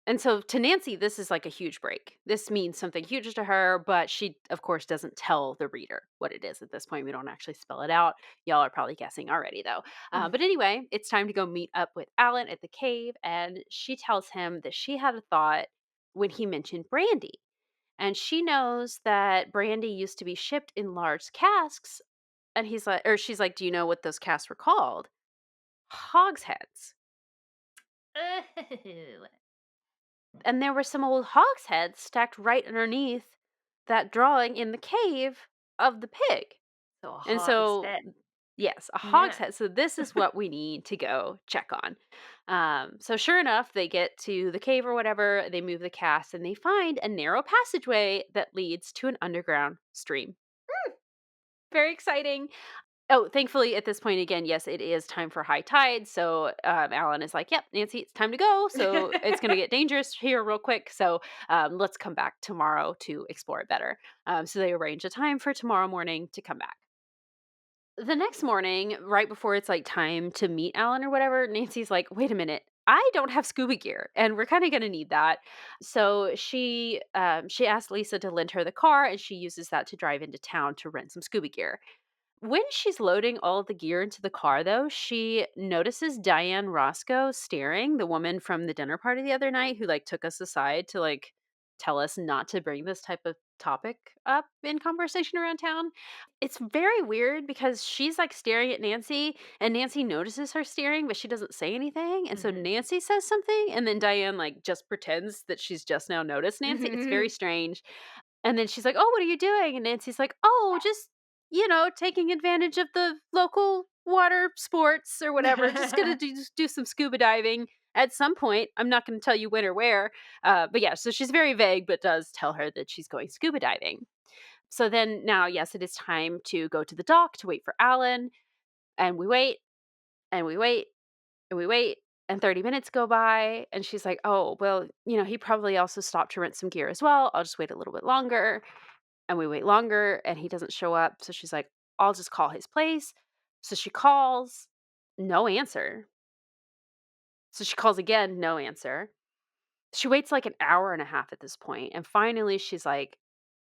And so to Nancy, this is like a huge break. This means something huge to her, but she, of course, doesn't tell the reader what it is at this point. We don't actually spell it out. Y'all are probably guessing already, though. But anyway, it's time to go meet up with Alan at the cave, and she tells him that she had a thought when he mentioned brandy. And she knows that brandy used to be shipped in large casks. And he's like, or she's like, "Do you know what those casks were called?" Hogsheads. And there were some old hogsheads stacked right underneath that drawing in the cave of the pig. So a And hog's so, head. yes, a Yeah. hogshead. So this is what we need to go check on. So sure enough, they get to the cave or whatever. They move the cast and they find a narrow passageway that leads to an underground stream. Very exciting. Oh, thankfully, at this point, again, yes, it is time for high tide. So Alan is like, "Yep, Nancy, it's time to go. So it's going to get dangerous here real quick. So let's come back tomorrow to explore it better." So they arrange a time for tomorrow morning to come back. The next morning, right before it's like time to meet Alan or whatever, Nancy's like, "Wait a minute. I don't have scuba gear, and we're kind of going to need that." So she asked Lisa to lend her the car, and she uses that to drive into town to rent some scuba gear. When she's loading all of the gear into the car, though, she notices Diane Roscoe staring, the woman from the dinner party the other night who like took us aside to like tell us not to bring this type of topic up in conversation around town. It's very weird because she's like staring at Nancy and Nancy notices her staring, but she doesn't say anything. And so Mhm. Nancy says something and then Diane like just pretends that she's just now noticed Nancy. It's very strange. And then she's like, "Oh, what are you doing?" And Nancy's like, "Oh, just, taking advantage of the local water sports or whatever. Just gonna do some scuba diving at some point. I'm not gonna tell you when or where." But yeah, so she's very vague, but does tell her that she's going scuba diving. So then now, yes, it is time to go to the dock to wait for Alan. And we wait and we wait and we wait. And 30 minutes go by. And she's like, "Oh, well, he probably also stopped to rent some gear as well. I'll just wait a little bit longer." And we wait longer and he doesn't show up. So she's like, "I'll just call his place." So she calls, no answer. So she calls again, no answer. She waits like an hour and a half at this point, and finally she's like,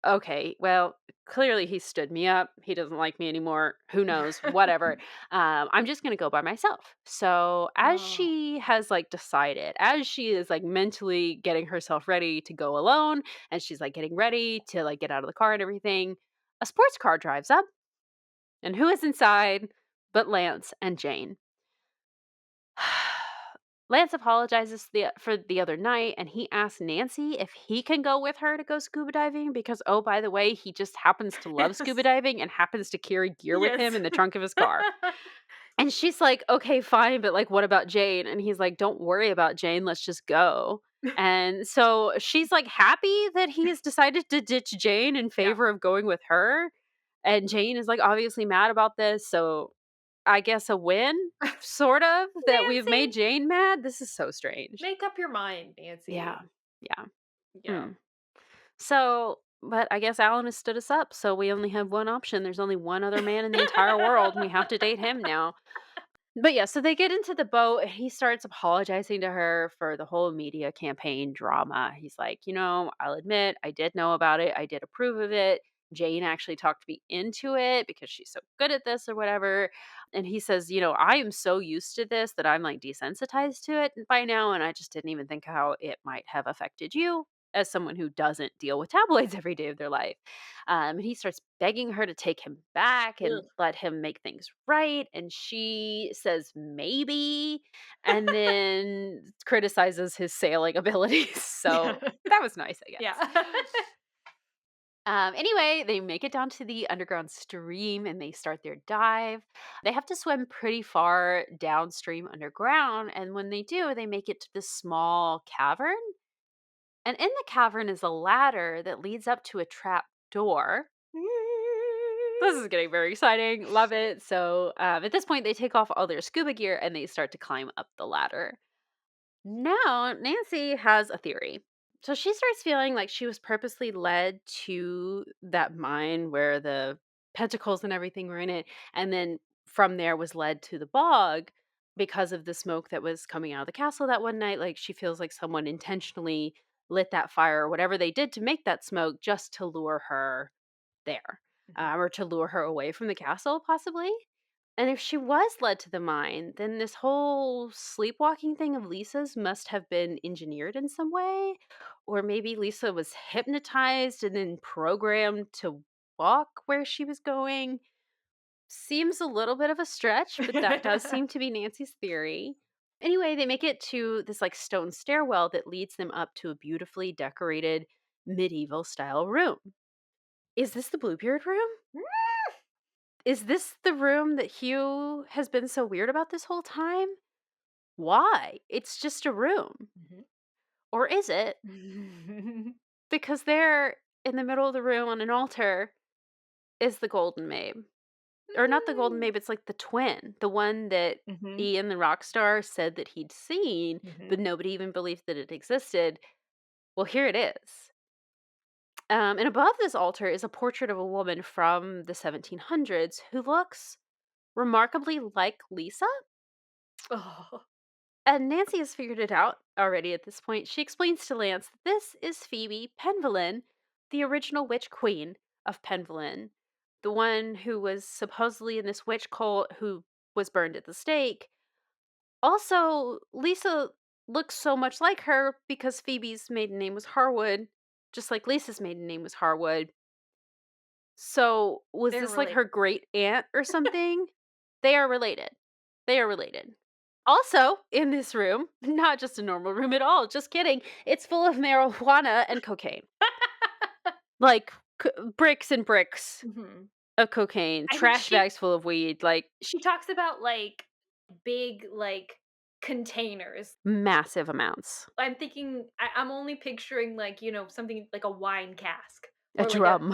"Okay, well, clearly he stood me up. He doesn't like me anymore. Who knows? Whatever. I'm just gonna go by myself." So as Oh. she has like decided, as she is like mentally getting herself ready to go alone, and she's like getting ready to like get out of the car and everything, a sports car drives up, and who is inside but Lance and Jane? Lance apologizes for the other night and he asks Nancy if he can go with her to go scuba diving because, oh, by the way, he just happens to love scuba Yes. diving and happens to carry gear with him Yes. in the trunk of his car. And she's like, "Okay, fine, but like, what about Jane?" And he's like, "Don't worry about Jane. Let's just go." And so she's like happy that he has decided to ditch Jane in Yeah. favor of going with her. And Jane is like obviously mad about this. So I guess a win, sort of, that we've made Nancy, Jane mad. This is so strange. make up your mind, Yeah. Nancy. Yeah. Yeah. Hmm. So, but I guess Alan has stood us up. So we only have one option. There's only one other man in the entire world. And we have to date him now. But yeah, so they get into the boat and he starts apologizing to her for the whole media campaign drama. He's like, "I'll admit I did know about it. I did approve of it. Jane actually talked me into it because she's so good at this or whatever." And he says, "I am so used to this that I'm like desensitized to it by now. And I just didn't even think how it might have affected you as someone who doesn't deal with tabloids every day of their life." And he starts begging her to take him back and Ugh. let him make things right. And she says maybe, and then criticizes his sailing abilities. So that was nice, I Yeah. guess. Anyway, they make it down to the underground stream and they start their dive. They have to swim pretty far downstream underground. And when they do, they make it to this small cavern. And in the cavern is a ladder that leads up to a trap door. This is getting very exciting. Love it. So at this point, they take off all their scuba gear and they start to climb up the ladder. Now, Nancy has a theory. So she starts feeling like she was purposely led to that mine where the pentacles and everything were in it. And then from there was led to the bog because of the smoke that was coming out of the castle that one night. Like she feels like someone intentionally lit that fire or whatever they did to make that smoke just to lure her there, Mhm. or to lure her away from the castle, possibly. And if she was led to the mine, then this whole sleepwalking thing of Lisa's must have been engineered in some way. Or maybe Lisa was hypnotized and then programmed to walk where she was going. Seems a little bit of a stretch, but that does seem to be Nancy's theory. Anyway, they make it to this like stone stairwell that leads them up to a beautifully decorated medieval style room. Is this the Bluebeard room? Is this the room that Hugh has been so weird about this whole time? Why? It's just a room. Or is it? Because there in the middle of the room on an altar is the Golden Maid. Or not the Golden Maid, it's like the twin, the one that Ian the rock star said that he'd seen, but nobody even believed that it existed. Well, here it is. And above this altar is a portrait of a woman from the 1700s who looks remarkably like Lisa. Oh. And Nancy has figured it out already at this point. She explains to Lance that this is Phoebe Penvillin, the original witch queen of Penvillin, the one who was supposedly in this witch cult who was burned at the stake. Also, Lisa looks so much like her because Phoebe's maiden name was Harwood, just like Lisa's maiden name was Harwood. So, was They're this like related. her great aunt or something? They are related. They are related. Also, in this room, not just a normal room at all, just kidding. It's full of marijuana and cocaine. Like bricks and bricks of cocaine, I think trash bags full of weed, like she talks about like big like containers. massive amounts. I'm thinking I'm only picturing like, something like a wine cask A or drum.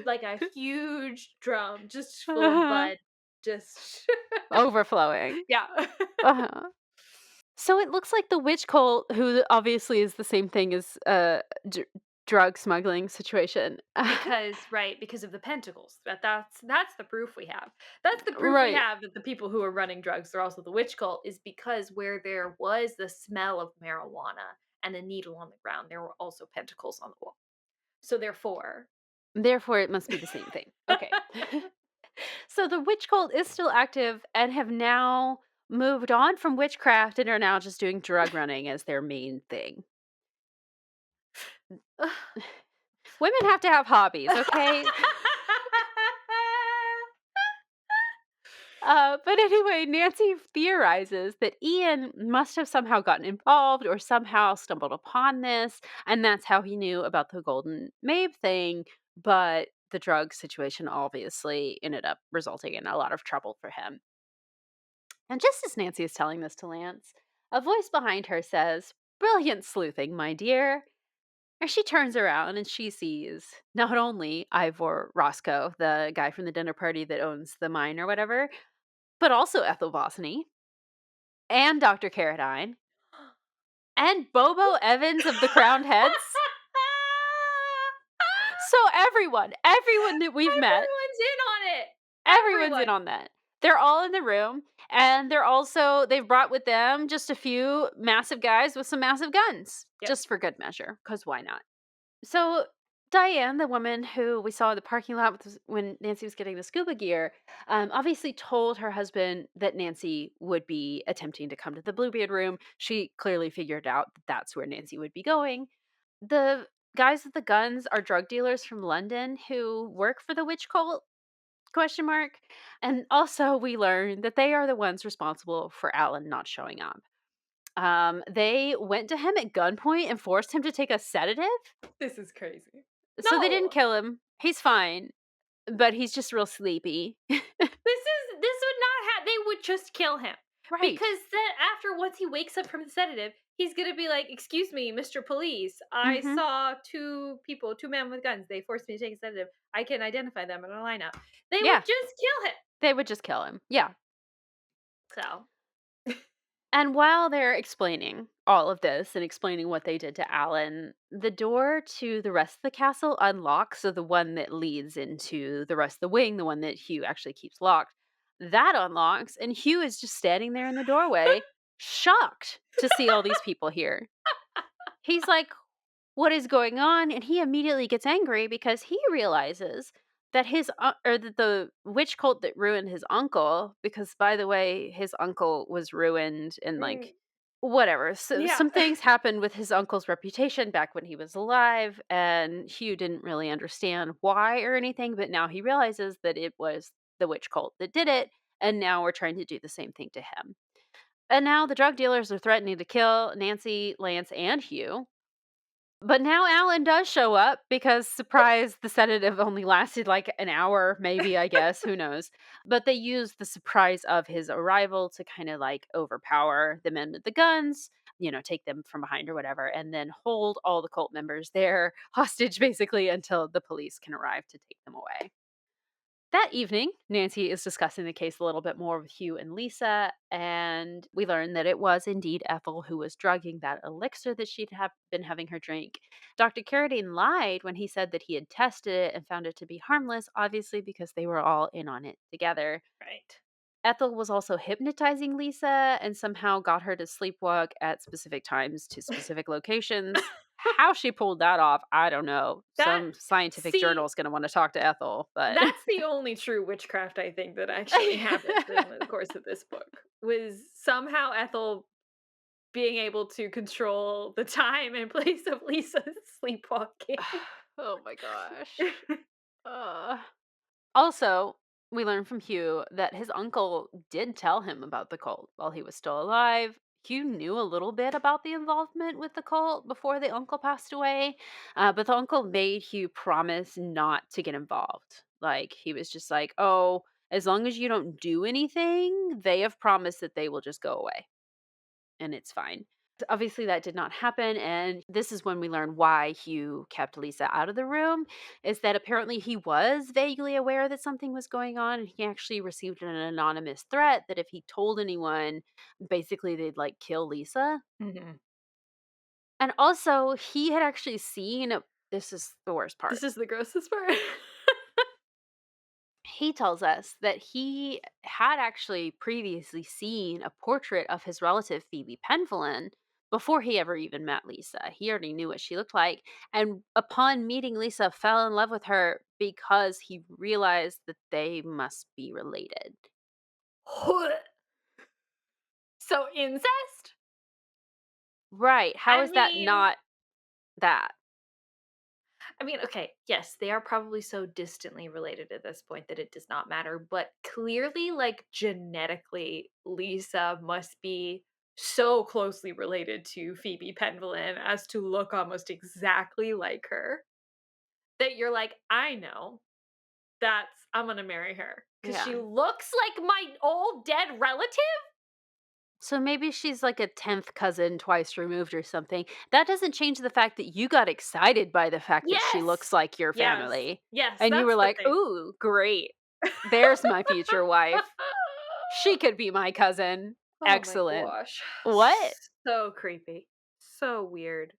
like a huge drum just full of bud. Just Overflowing. yeah. Uh-huh. So it looks like the witch cult, who obviously is the same thing as drug smuggling situation. Because of the pentacles. That's the proof we have. That's the proof we Right. have that the people who are running drugs are also the witch cult, is because where there was the smell of marijuana and a needle on the ground, there were also pentacles on the wall. So therefore, Therefore, it must be the same thing. Okay. So the witch cult is still active and have now moved on from witchcraft and are now just doing drug running as their main thing. Women have to have hobbies, okay? But anyway, Nancy theorizes that Ian must have somehow gotten involved or somehow stumbled upon this, and that's how he knew about the Golden Maid thing. But the drug situation obviously ended up resulting in a lot of trouble for him. And just as Nancy is telling this to Lance, a voice behind her says, "Brilliant sleuthing, my dear." And she turns around and she sees not only Ivor Roscoe, the guy from the dinner party that owns the mine or whatever, but also Ethel Bosny and Dr. Carradine and Bobo Evans of the Crowned Heads. So everyone that we've met, everyone's in on it. everyone's in Everyone. on that. They're all in the room, and they've brought with them just a few massive guys with some massive guns, Yep. just for good measure, because why not? So Diane, the woman who we saw in the parking lot when Nancy was getting the scuba gear, obviously told her husband that Nancy would be attempting to come to the Bluebeard room. She clearly figured out that that's where Nancy would be going. The guys with the guns are drug dealers from London who work for the witch cult? Question mark. And also, we learn that they are the ones responsible for Alan not showing up. They went to him at gunpoint and forced him to take a sedative. This is crazy. So they didn't No. kill him. He's fine, but he's just real sleepy. This would not have. They would just kill him. Right. Because then once he wakes up from the sedative, he's gonna be like, "Excuse me, Mr. Police, I Mhm. saw two men with guns. They forced me to take a sedative. I can identify them in a lineup." They Yeah. would just kill him. They would just kill him. Yeah. So And while they're explaining all of this and explaining what they did to Alan, the door to the rest of the castle unlocks. So the one that leads into the rest of the wing, the one that Hugh actually keeps locked, that unlocks. And Hugh is just standing there in the doorway, shocked to see all these people here. He's like, "What is going on?" And he immediately gets angry because he realizes that that the witch cult that ruined his uncle, because by the way, his uncle was ruined and like whatever. So yeah. some things happened with his uncle's reputation back when he was alive, and Hugh didn't really understand why or anything, but now he realizes that it was the witch cult that did it, and now we're trying to do the same thing to him. And now the drug dealers are threatening to kill Nancy, Lance, and Hugh. But now Alan does show up because, surprise, the sedative only lasted like an hour, maybe, I guess, who knows. But they use the surprise of his arrival to kind of like overpower the men with the guns, take them from behind or whatever, and then hold all the cult members there hostage basically until the police can arrive to take them away. That evening, Nancy is discussing the case a little bit more with Hugh and Lisa, and we learn that it was indeed Ethel who was drugging that elixir that she'd been having her drink. Dr. Carradine lied when he said that he had tested it and found it to be harmless, obviously because they were all in on it together. Right. Ethel was also hypnotizing Lisa and somehow got her to sleepwalk at specific times to specific locations. How she pulled that off, I don't know. That Some scientific see, journal is going to want to talk to Ethel, but that's the only true witchcraft I think that actually happened in the course of this book. Was somehow Ethel being able to control the time and place of Lisa's sleepwalking. oh my gosh. Uh. Also, we learn from Hugh that his uncle did tell him about the cult while he was still alive. Hugh knew a little bit about the involvement with the cult before the uncle passed away, but the uncle made Hugh promise not to get involved. Like, he was just like, oh, as long as you don't do anything, they have promised that they will just go away and it's fine. Obviously, that did not happen, and this is when we learn why Hugh kept Lisa out of the room, is that apparently he was vaguely aware that something was going on, and he actually received an anonymous threat that if he told anyone, basically they'd, like, kill Lisa. Mhm. And also, he had actually seen this is the worst part. This is the grossest part. He tells us that he had actually previously seen a portrait of his relative Phoebe Penvillin before he ever even met Lisa. He already knew what she looked like. And upon meeting Lisa, fell in love with her because he realized that they must be related. So incest? Right. How I is that mean, not that? I mean, okay, yes, they are probably so distantly related at this point that it does not matter, but clearly, like, genetically, Lisa must be so closely related to Phoebe Penvillin as to look almost exactly like her that you're like, I know I'm gonna marry her because Yeah. she looks like my old dead relative. So maybe she's like a 10th cousin twice removed or something. That doesn't change the fact that you got excited by the fact that she looks Yes, like your yes, family. yes, And you were that's the like, thing. ooh, great. There's my future wife. She could be my cousin. Oh my Excellent. gosh. What? So creepy. So weird.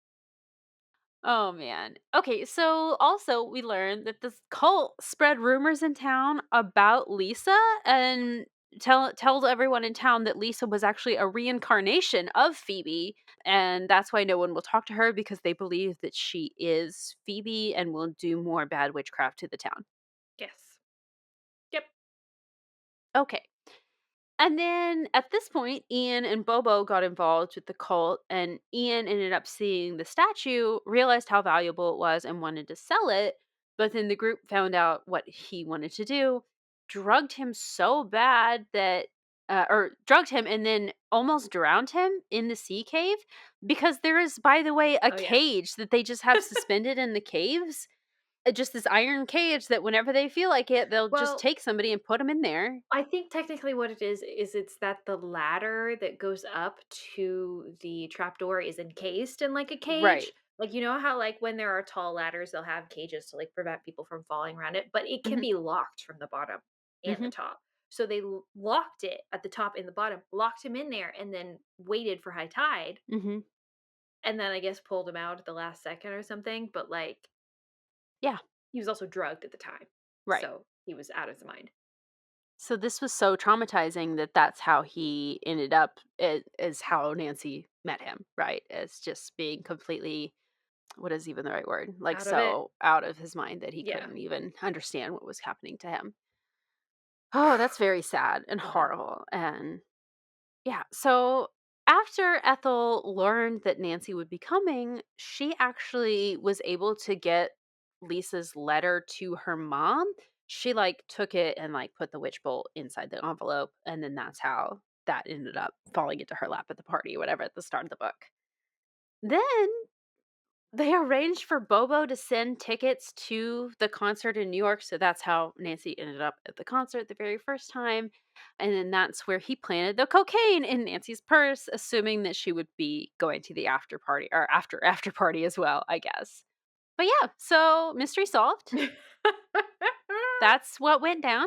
Oh man. Okay, so also we learned that this cult spread rumors in town about Lisa and told everyone in town that Lisa was actually a reincarnation of Phoebe, and that's why no one will talk to her because they believe that she is Phoebe and will do more bad witchcraft to the town. Yes. Yep. Okay. And then at this point, Ian and Bobo got involved with the cult, and Ian ended up seeing the statue, realized how valuable it was, and wanted to sell it. But then the group found out what he wanted to do, drugged him so bad that, or drugged him and then almost drowned him in the sea cave. Because there is, by the way, a Oh yeah. cage that they just have suspended in the caves. Just this iron cage that whenever they feel like it, they'll just Well, take somebody and put them in there. I think technically what it is it's that the ladder that goes up to the trapdoor is encased in like a cage. Right. Like you know how like when there are tall ladders, they'll have cages to like prevent people from falling around it, but it can Hmm. be locked from the bottom and the Hmm. top. So they locked it at the top and the bottom, locked him in there, and then waited for high tide, Hmm. and then I guess pulled him out at the last second or something. But like Yeah, he was also drugged at the time, right. so he was out of his mind. So this was so traumatizing that that's how he ended up, is how Nancy met him, right? As just being completely, what is even the right word? Like, Out of it. so out of his mind that he Yeah. couldn't even understand what was happening to him. Oh, that's very sad and Yeah. horrible. And yeah, so after Ethel learned that Nancy would be coming, she actually was able to get Lisa's letter to her mom. She like took it and like put the witch bolt inside the envelope, and then that's how that ended up falling into her lap at the party, whatever, at the start of the book. Then they arranged for Bobo to send tickets to the concert in New York, so that's how Nancy ended up at the concert the very first time, and then that's where he planted the cocaine in Nancy's purse, assuming that she would be going to the after party or after party as well, I guess. But yeah, so mystery solved. That's what went down.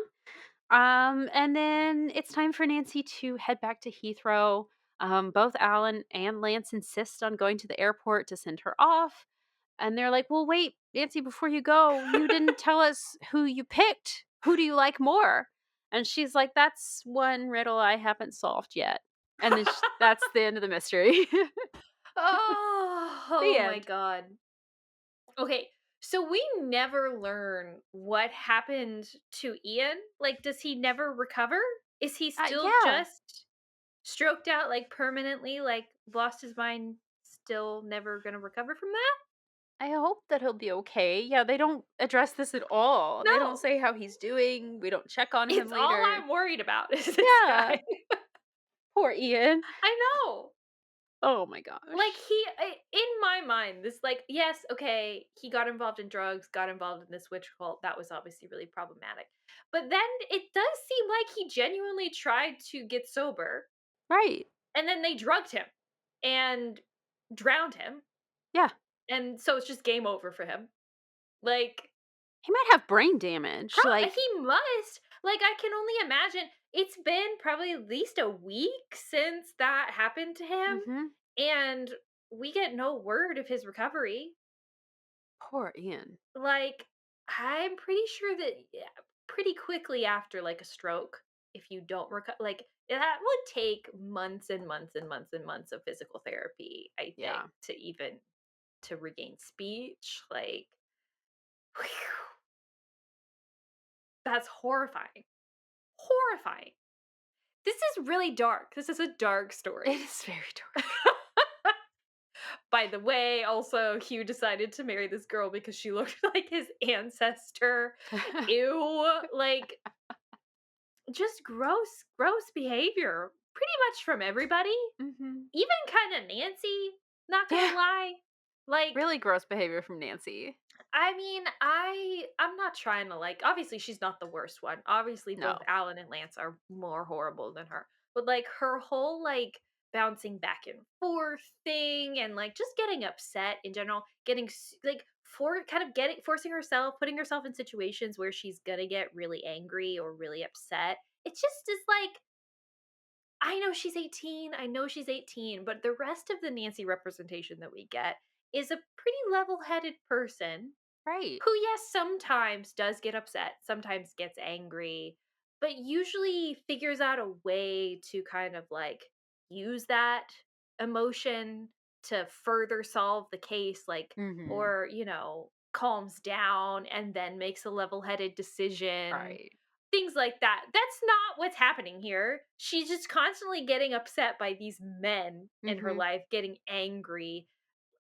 And then it's time for Nancy to head back to Heathrow. Both Alan and Lance insist on going to the airport to send her off. And they're like, well, wait, Nancy, before you go, you didn't tell us who you picked. Who do you like more? And she's like, that's one riddle I haven't solved yet. And then that's the end of the mystery. Oh The my end. god. Okay, so we never learn what happened to Ian. Like, does he never recover? Is he still Yeah. just stroked out, like permanently, like lost his mind, still never gonna recover from that? I hope that he'll be okay. Yeah, they don't address this at all. They don't No. say how he's doing. We don't check on him It's all later. I'm worried about is this Yeah. guy. Poor Ian. I know. Oh my gosh. Like in my mind, this like yes, okay, he got involved in drugs, got involved in this witch cult. That was obviously really problematic. But then it does seem like he genuinely tried to get sober, Right. and then they drugged him and drowned him, Yeah. and so it's just game over for him. Like He might have brain damage. Like, he must. Like I can only imagine. It's been probably at least a week since that happened to him, mhm. and we get no word of his recovery. Poor Ian. Like, I'm pretty sure that yeah, pretty quickly after like a stroke, if you don't recover, like that would take months and months and months and months of physical therapy, I think, Yeah. to even to regain speech. Like, that's horrifying. Horrifying. This is really dark. This is a dark story. It is very dark. By the way, also Hugh decided to marry this girl because she looked like his ancestor. Ew. Like just gross behavior. Pretty much from everybody. Mhm. Even kind of Nancy, not gonna Yeah. lie. Like Really gross behavior from Nancy. I mean, I'm not trying to like obviously she's not the worst one. Obviously both No. Alan and Lance are more horrible than her. But like her whole like bouncing back and forth thing and like just getting upset in general, getting like for kind of getting forcing herself, putting herself in situations where she's going to get really angry or really upset. It just is like I know she's 18. I know she's 18, but the rest of the Nancy representation that we get is a pretty level-headed person Right. who, yes, sometimes does get upset, sometimes gets angry, but usually figures out a way to kind of like use that emotion to further solve the case, like, Mhm. or, calms down and then makes a level headed decision. Right. Things like that. That's not what's happening here. She's just constantly getting upset by these men in her Mhm. life, getting angry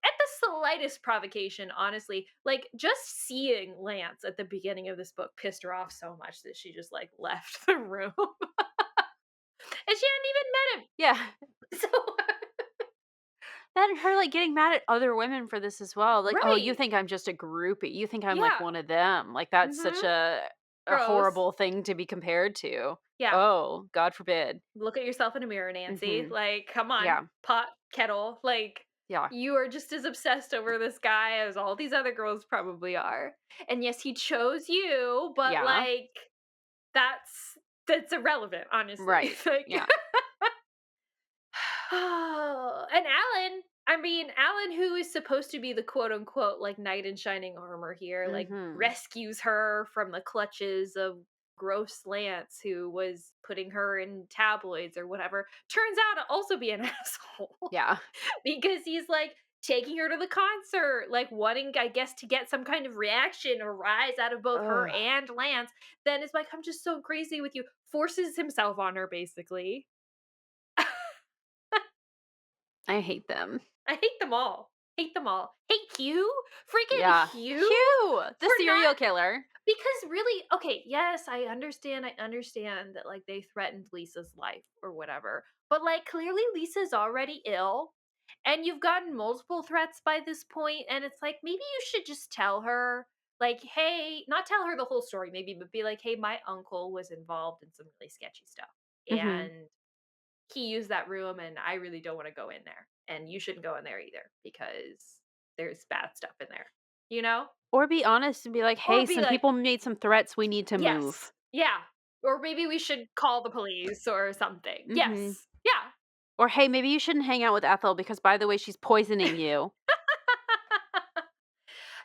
at the slightest provocation, honestly. Like just seeing Lance at the beginning of this book pissed her off so much that she just like left the room. And she hadn't even met him. Yeah. So That and her, like, getting mad at other women for this as well, like, "Oh, you right. think I'm just a groupie, you think I'm, like, Yeah. one of them," like, that's such Mhm. a Gross. horrible thing to be compared to. Yeah. Oh, God forbid. Look at yourself in a mirror, Nancy. Mhm. Like, come on, Yeah, pot kettle. Like, yeah, you are just as obsessed over this guy as all these other girls probably are. And yes, he chose you, but yeah, like, that's irrelevant, honestly. right, Like, yeah. and Alan, who is supposed to be the quote unquote like knight in shining armor here, like Mhm. rescues her from the clutches of gross Lance, who was putting her in tabloids or whatever, turns out to also be an asshole Yeah, because he's like taking her to the concert, like wanting, I guess, to get some kind of reaction or rise out of both her ugh, and Lance. Then it's like, I'm just so crazy with you, forces himself on her basically. I hate them. I hate them all. Hate them all. Hate Hugh? Yeah. Freaking Hugh? Hugh! The For serial not killer. Because really, okay, yes, I understand that, like, they threatened Lisa's life or whatever, but, like, clearly Lisa's already ill, and you've gotten multiple threats by this point, and it's like, maybe you should just tell her, like, "Hey," not tell her the whole story maybe, but be like, "Hey, my uncle was involved in some really sketchy stuff, Mhm. and he used that room, and I really don't wanna go in there, and you shouldn't go in there either because there's bad stuff in there." You know? Or be honest and be like, Or "Hey, be some like, people made some threats, we need to yes. move." Yeah. Or maybe we should call the police or something. Mhm. Yes. Yeah. Or, "Hey, maybe you shouldn't hang out with Ethel because, by the way, she's poisoning you."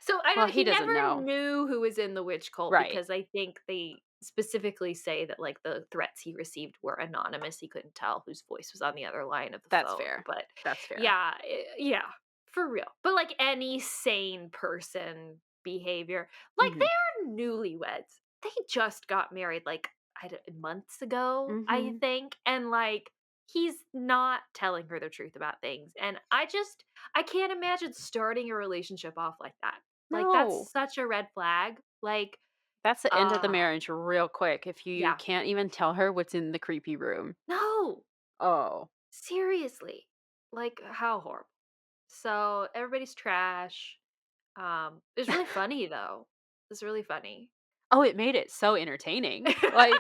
So I Well, don't he he doesn't never know. knew who was in the witch cult Right. because I think they specifically say that like the threats he received were anonymous. He couldn't tell whose voice was on the other line of the That's phone. fair. But That's fair. yeah, yeah, for real. But like any sane person behavior, like Mhm. they're newlyweds. They just got married like months ago, I Mhm. think, and like he's not telling her the truth about things. And I can't imagine starting a relationship off like that. Like, that's No. such a red flag. Like, That's the end of the ah, marriage real quick if you yeah. can't even tell her what's in the creepy room. No, Oh. seriously. Like, how horrible. So, everybody's trash. It's really funny, though. It's really funny. Oh, it made it so entertaining. Like,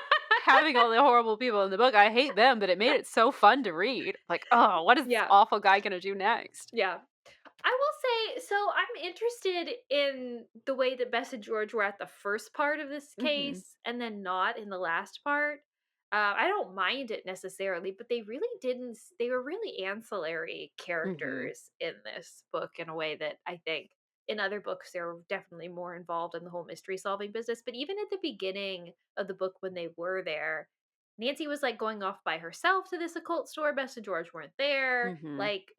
having all the horrible people in the book, I hate them, but it made it so fun to read. Like, "Oh, what is this Yeah, awful guy gonna do next?" yeah. I will say, so I'm interested in the way that Bess and George were at the first part of this Mhm. case and then not in the last part. I don't mind it necessarily, but they really didn't. They were really ancillary Mhm. characters in this book in a way that I think in other books they're definitely more involved in the whole mystery solving business. But even at the beginning of the book when they were there, Nancy was like going off by herself to this occult store. Bess and George weren't there. Mhm. Like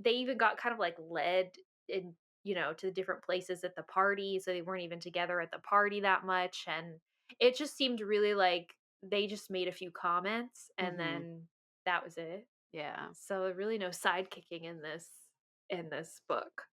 they even got kind of like led in, to the different places at the party. So they weren't even together at the party that much. And it just seemed really like they just made a few comments and Mhm. then that was it. Yeah. So really no sidekicking in this book,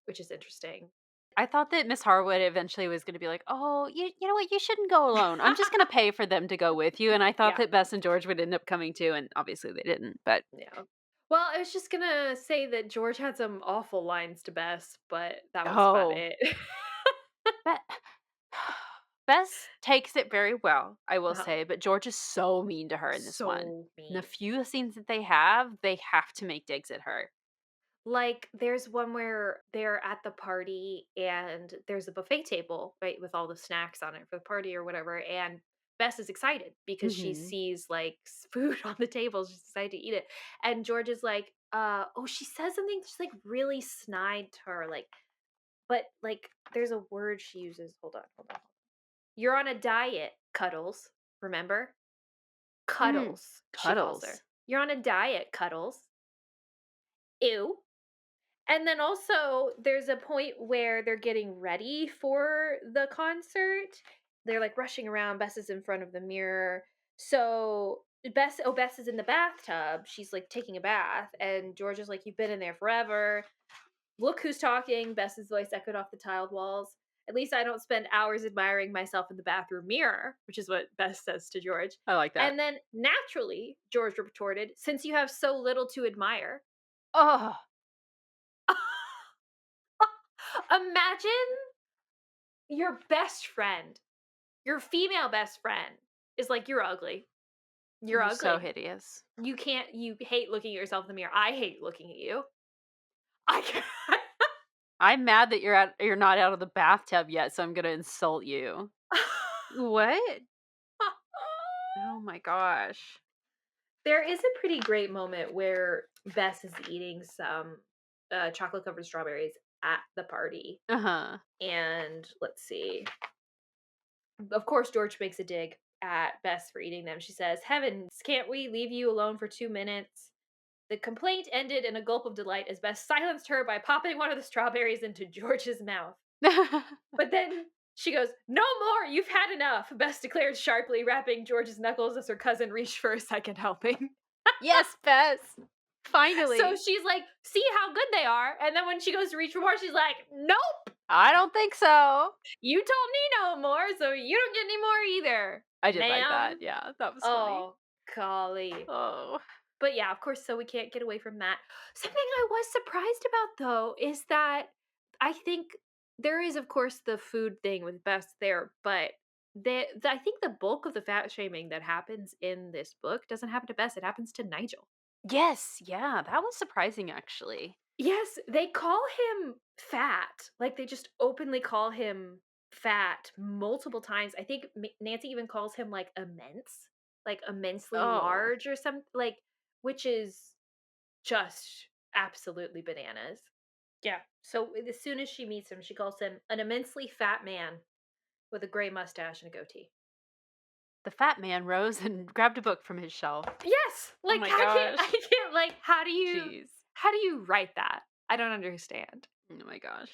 which is interesting. I thought that Miss Harwood eventually was gonna be like, "Oh, you know what? You shouldn't go alone. I'm just gonna pay for them to go with you." And I thought Yeah. that Bess and George would end up coming too, and obviously they didn't. But Yeah. Well, I was just gonna say that George had some awful lines to Bess, but that was about oh, it. Be- Bess takes it very well, I will Uh-huh. say. But George is so mean to her in this one. So In the mean. few scenes that they have to make digs at her. Like, there's one where they're at the party and there's a buffet table, right, with all the snacks on it for the party or whatever. And Bess is excited because she Hmm. sees like food on the table. She's excited to eat it. And George is like, oh, she says something just like really snide to her. Like, but like, there's a word she uses. Hold on. You're on a diet, Cuddles. Remember? Mm. Cuddles, she calls her. Cuddles. You're on a diet, Cuddles. Ew. And then also, there's a point where they're getting ready for the concert. They're like rushing around. Bess is in front of the mirror. So Bess is in the bathtub. She's like taking a bath, and George is like, "You've been in there forever. Look who's talking." Bess's voice echoed off the tiled walls. "At least I don't spend hours admiring myself in the bathroom mirror," which is what Bess says to George. I like that. And then naturally, George retorted, "Since you have so little to admire." Oh, Imagine your best friend, your female best friend is like, "You're ugly. You're you're so ugly. hideous. You hate looking at yourself in the mirror. I hate looking at you. I can't." I'm mad that you're not out of the bathtub yet, so I'm gonna insult you. What? Oh my gosh. There is a pretty great moment where Bess is eating some chocolate covered strawberries at the party. Uh-huh. And let's see. Of course, George makes a dig at Bess for eating them. She says, "Heavens, can't we leave you alone for 2 minutes?" The complaint ended in a gulp of delight as Bess silenced her by popping one of the strawberries into George's mouth. But then she goes, "No more! You've had enough!" Bess declared sharply, wrapping George's knuckles as her cousin reached for a second helping. Yes, Bess. So Finally. she's like, "See how good they are." And then when she goes to reach for more, she's like, "Nope! I don't think so. You told me no more, so you don't get any more either, I did like ma'am. that. Yeah, that was funny. Oh, golly. Oh. But yeah, of course, so we can't get away from that. Something I was surprised about though is that I think there is, of course, the food thing with Bess there, but I think the bulk of the fat shaming that happens in this book doesn't happen to Bess, it happens to Nigel. Yes, yeah, that was surprising actually. Yes, they call him fat. Like they just openly call him fat multiple times. I think Nancy even calls him like immense, like immensely Oh. large or something, like, which is just absolutely bananas. Yeah. So as soon as she meets him, she calls him an immensely fat man with a gray mustache and a goatee. The fat man rose and grabbed a book from his shelf. Yes. Oh Like my I gosh. can't like Jeez. how do you write that? I don't understand. Oh my gosh.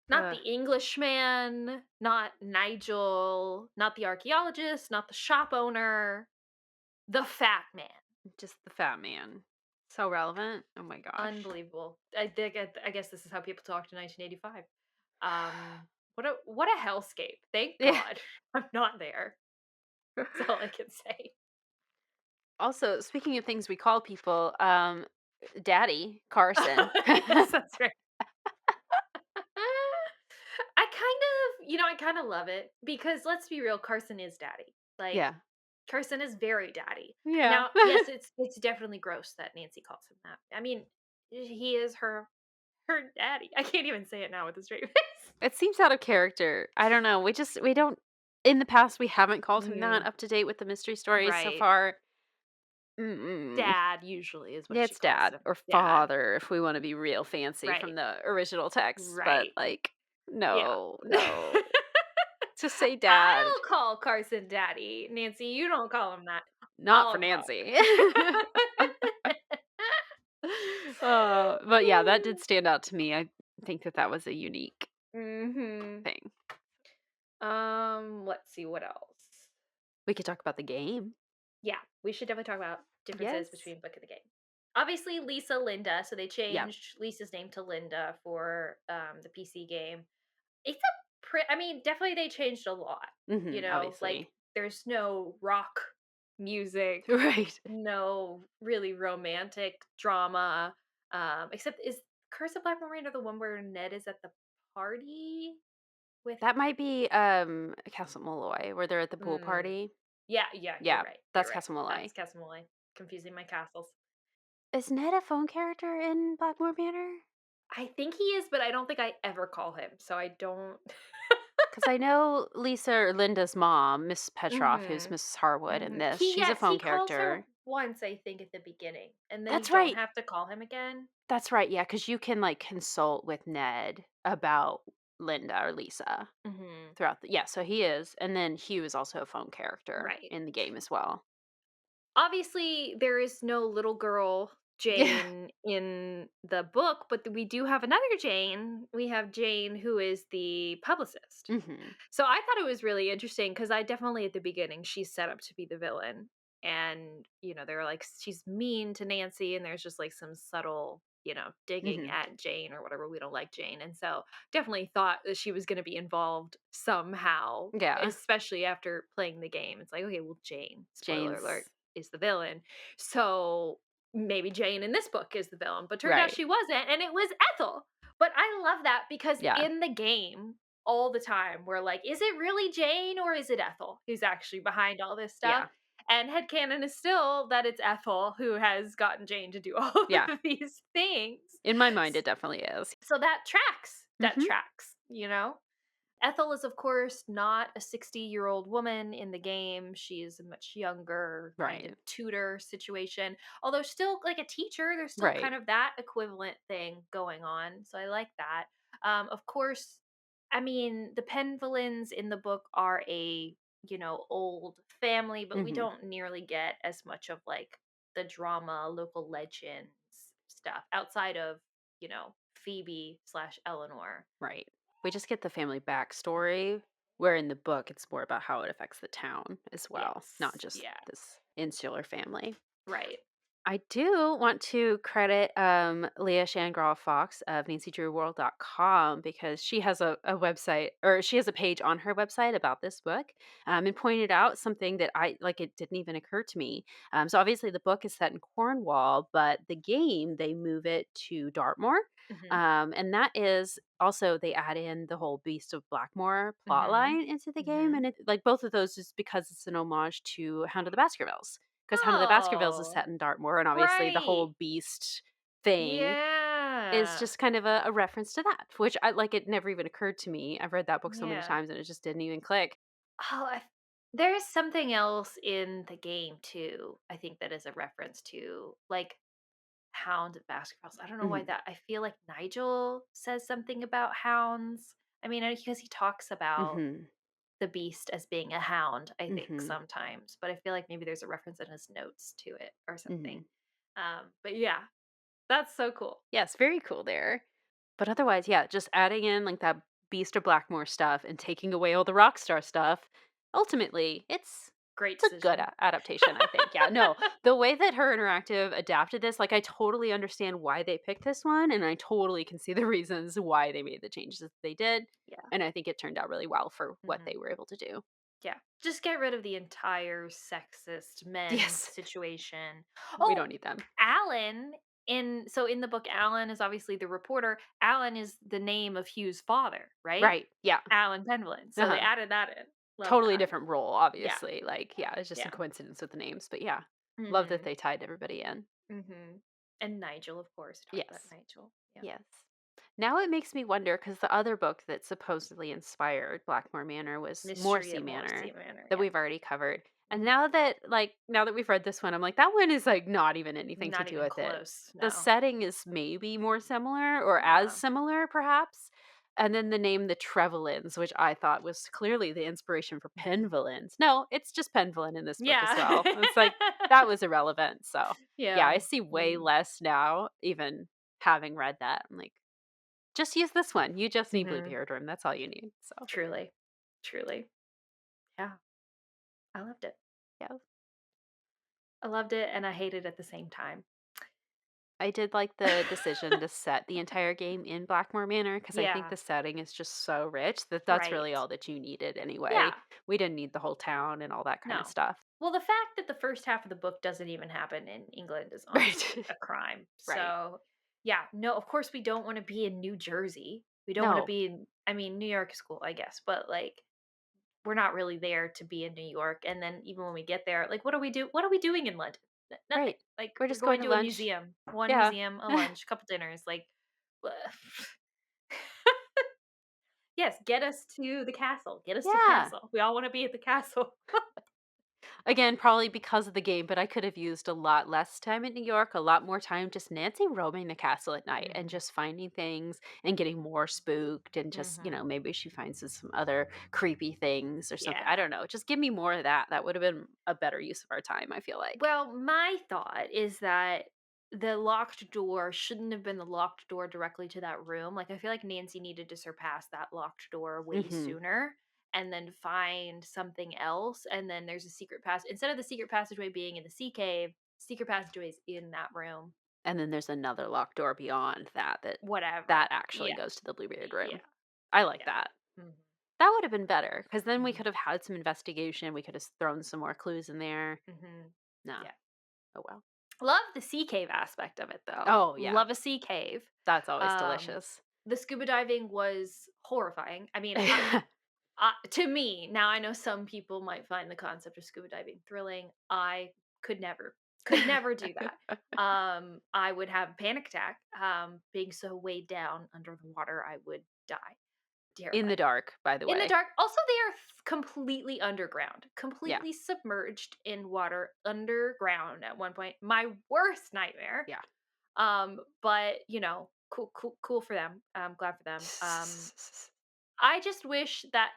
Not the Englishman, not Nigel, not the archaeologist, not the shop owner, the fat man. Just the fat man. So relevant. Oh my gosh. Unbelievable. I guess this is how people talked in 1985. What a hellscape. Thank Yeah. God I'm not there. That's all I can say. Also, speaking of things we call people, Daddy Carson. Yes, that's right. I kind of love it because let's be real, Carson is daddy. Like Yeah. Carson is very daddy. Yeah. Now, yes, it's definitely gross that Nancy calls him that. I mean, he is her daddy. I can't even say it now with a straight face. It seems out of character. I don't know. We don't in the past we haven't called him that Mm, up to date with the mystery stories so right. far. Mm-mm. Dad usually is what Yeah, she it's calls dad him. or Dad. father if we want to be real fancy from Right. the original text, but Right. like Yeah. no, no. Just say dad. I'll call Carson daddy. Nancy, you don't call him that. Not for I'll call Nancy. him. But yeah, that did stand out to me. I think that was a unique Mhm. thing. Let's see what else. We could talk about the game. Yeah, we should definitely talk about differences Yes. between book and the game. Obviously, Lisa, Linda. So they Yeah. changed Lisa's name to Linda for the PC game. It's a I mean, definitely they changed a lot. Like Obviously. there's no rock music, Right. no really romantic drama. Except is Curse of Blackmoor Manor the one where Ned is at the party with? That might be Castle Malloy where they're at the pool Mm, party. yeah, yeah, you're Yeah, right. You're that's right. Castle Malloy. That's Castle Malloy. Confusing my castles. Is Ned a phone character in Blackmoor Manor? I think he is, but I don't think I ever call him, so I don't. Because I know Lisa or Linda's mom, Miss Petroff, who's Mhm. Mrs. Harwood in Mhm. this, she's a He phone calls her character. once, I think, at the beginning, and then you That's don't right. have to call him again. That's right. Yeah, because you can like consult with Ned about Linda or Lisa Mhm. throughout the. Yeah, so he is. And then Hugh is also a phone character Right. in the game as well. Obviously, there is no little girl Yeah. Jane in the book, but we do have another Jane. We have Jane, who is the publicist. Hmm. So I thought it was really interesting because I definitely at the beginning she's set up to be the villain. And, they were like, she's mean to Nancy, and there's just like some subtle, digging Hmm. at Jane or whatever. We don't like Jane. And so definitely thought that she was going to be involved somehow, Yeah. especially after playing the game. It's like, okay, well, Jane, spoiler alert, Jane's is the villain. So maybe Jane in this book is the villain, but turned out right. she wasn't. And it was Ethel. But I love that because Yeah. in the game, all the time we're like, is it really Jane or is it Ethel who's actually behind all this stuff? Yeah. And headcanon is still that it's Ethel who has gotten Jane to do all Yeah. of these things. In my mind, it definitely is. So that tracks. That Mhm. tracks. Ethel is, of course, not a 60-year-old woman in the game. She is a much younger kind Right. of tutor situation. Although still like a teacher, there's still Right. kind of that equivalent thing going on. So I like that. Of course, I mean, the Penvillins in the book are a, old family, but we Hmm. don't nearly get as much of like the drama, local legends stuff outside of, Phoebe slash Eleanor. Right. We just get the family backstory, where in the book it's more about how it affects the town as well, not Yes. just Yeah. this insular family. Right. I do want to credit Leah Shangraw Fox of NancyDrewWorld.com because she has a website, or she has a page on her website about this book, and pointed out something that I like, it didn't even occur to me. So obviously the book is set in Cornwall, but the game, they move it to Dartmoor. Hmm. And that is also, they add in the whole Beast of Blackmoor plot Hmm. line into the game. Hmm. And it, like both of those, is because it's an homage to Hound of the Baskervilles, because Hound of the Baskervilles is Oh, set in Dartmoor, and obviously the right. whole beast thing is Yeah. just kind of a reference to that, which I like. It never even occurred to me. I've read that book so many Yeah. times, and it just didn't even click. Oh, there's something else in the game too. I think that is a reference to like hound of baskervilles. I don't know why Hmm. that. I feel like Nigel says something about hounds. I mean, because he talks about Hmm. the beast as being a hound, I think Hmm. sometimes, but I feel like maybe there's a reference in his notes to it or something. Hmm. But yeah, that's so cool. Yes, very cool there. But otherwise, yeah, just adding in like that Beast of Blackmore stuff and taking away all the Rockstar stuff. Ultimately, Great it's a good decision. adaptation, I think. Yeah, no, the way that Her Interactive adapted this, like, I totally understand why they picked this one, and I totally can see the reasons why they made the changes that they did. Yeah. And I think it turned out really well for what Hmm. they were able to do. Yeah. Just get rid of the entire sexist men Yes, situation. we don't Oh, need them. Alan in the book, Alan is obviously the reporter. Alan is the name of Hugh's father, right? Right? Yeah. Alan Penvlin. So they Uh-huh. added that in. Love Totally that. different role, Yeah. obviously. Like, yeah, it's just a Yeah. coincidence with the names, but yeah, love that Mhm. they tied everybody in. Mhm. And Nigel, of course. Talk about Yes. Nigel. Yeah. Yes. Now it makes me wonder, because the other book that supposedly inspired Blackmore Manor was Mystery Morsie at Manor, Morsie Manor. that Yeah. we've already covered. And Mhm. now that we've read this one, I'm like, that one is like not even anything to Not do even with it. close. The No. setting is maybe more similar, or as Yeah. similar perhaps. And then the name the Trevelins, which I thought was clearly the inspiration for Mhm. Penvillains. No, it's just Penvillain in this book as Yeah. well. It's like that was irrelevant. So yeah, Yeah. I see way Mm. less now, even having read that. I'm like, just use this one. You just need Mhm. Bluebeard Room. That's all you need. So, Truly. Truly. Yeah. I loved it. yeah. I loved it and I hated it at the same time. I did like the decision to set the entire game in Blackmore Manor, because I think Yeah. the setting is just so rich that that's really Right. all that you needed anyway. Yeah. We didn't need the whole town and all that kind of No. stuff. Well, the fact that the first half of the book doesn't even happen in England is Right. honestly a crime. Right. So, yeah, no, of course we don't want to be in New Jersey. We don't want to No. be in, I mean, New York is cool, I guess, but like we're not really there to be in New York. And then even when we get there, like what are we doing in London? Nothing. Right. Like We're we're just going going to to a lunch. museum, one Yeah. museum, a lunch, a couple dinners, like yes, get us to the castle. Get us to the Yeah. castle. We all want to be at the castle. Again, probably because of the game, but I could have used a lot less time in New York, a lot more time just Nancy roaming the castle at night and Mhm. just finding things and getting more spooked, and just, Mhm. maybe she finds some other creepy things or something. I Yeah. don't know. Just give me more of that. That would have been a better use of our time, I feel like. Well, my thought is that the locked door shouldn't have been the locked door directly to that room. Like, I feel like Nancy needed to surpass that locked door way Hmm. sooner and then find something else. And then there's a secret pass. Instead of the secret passageway being in the sea cave, secret passageway is in that room. And then there's another locked door beyond that Whatever. actually Yeah. goes to the Bluebeard Yeah. Room. I like Yeah. that. Mhm. That would have been better, because then we Mhm. could have had some investigation. We could have thrown some more clues in there. Mhm. Nah. Yeah. Oh well. Love the sea cave aspect of it though. Oh yeah. Love a sea cave. That's always Um, delicious. the scuba diving was horrifying. I mean, Yeah. to me, now I know some people might find the concept of scuba diving thrilling. I could never do that. I would have a panic attack. Being so weighed down under the water, I would die. In the Terrified. dark, by the In the way. dark. Also, they are completely underground, Yeah. completely submerged in water underground at one point. My worst nightmare. Yeah. But cool for them. I'm glad for them. I just wish that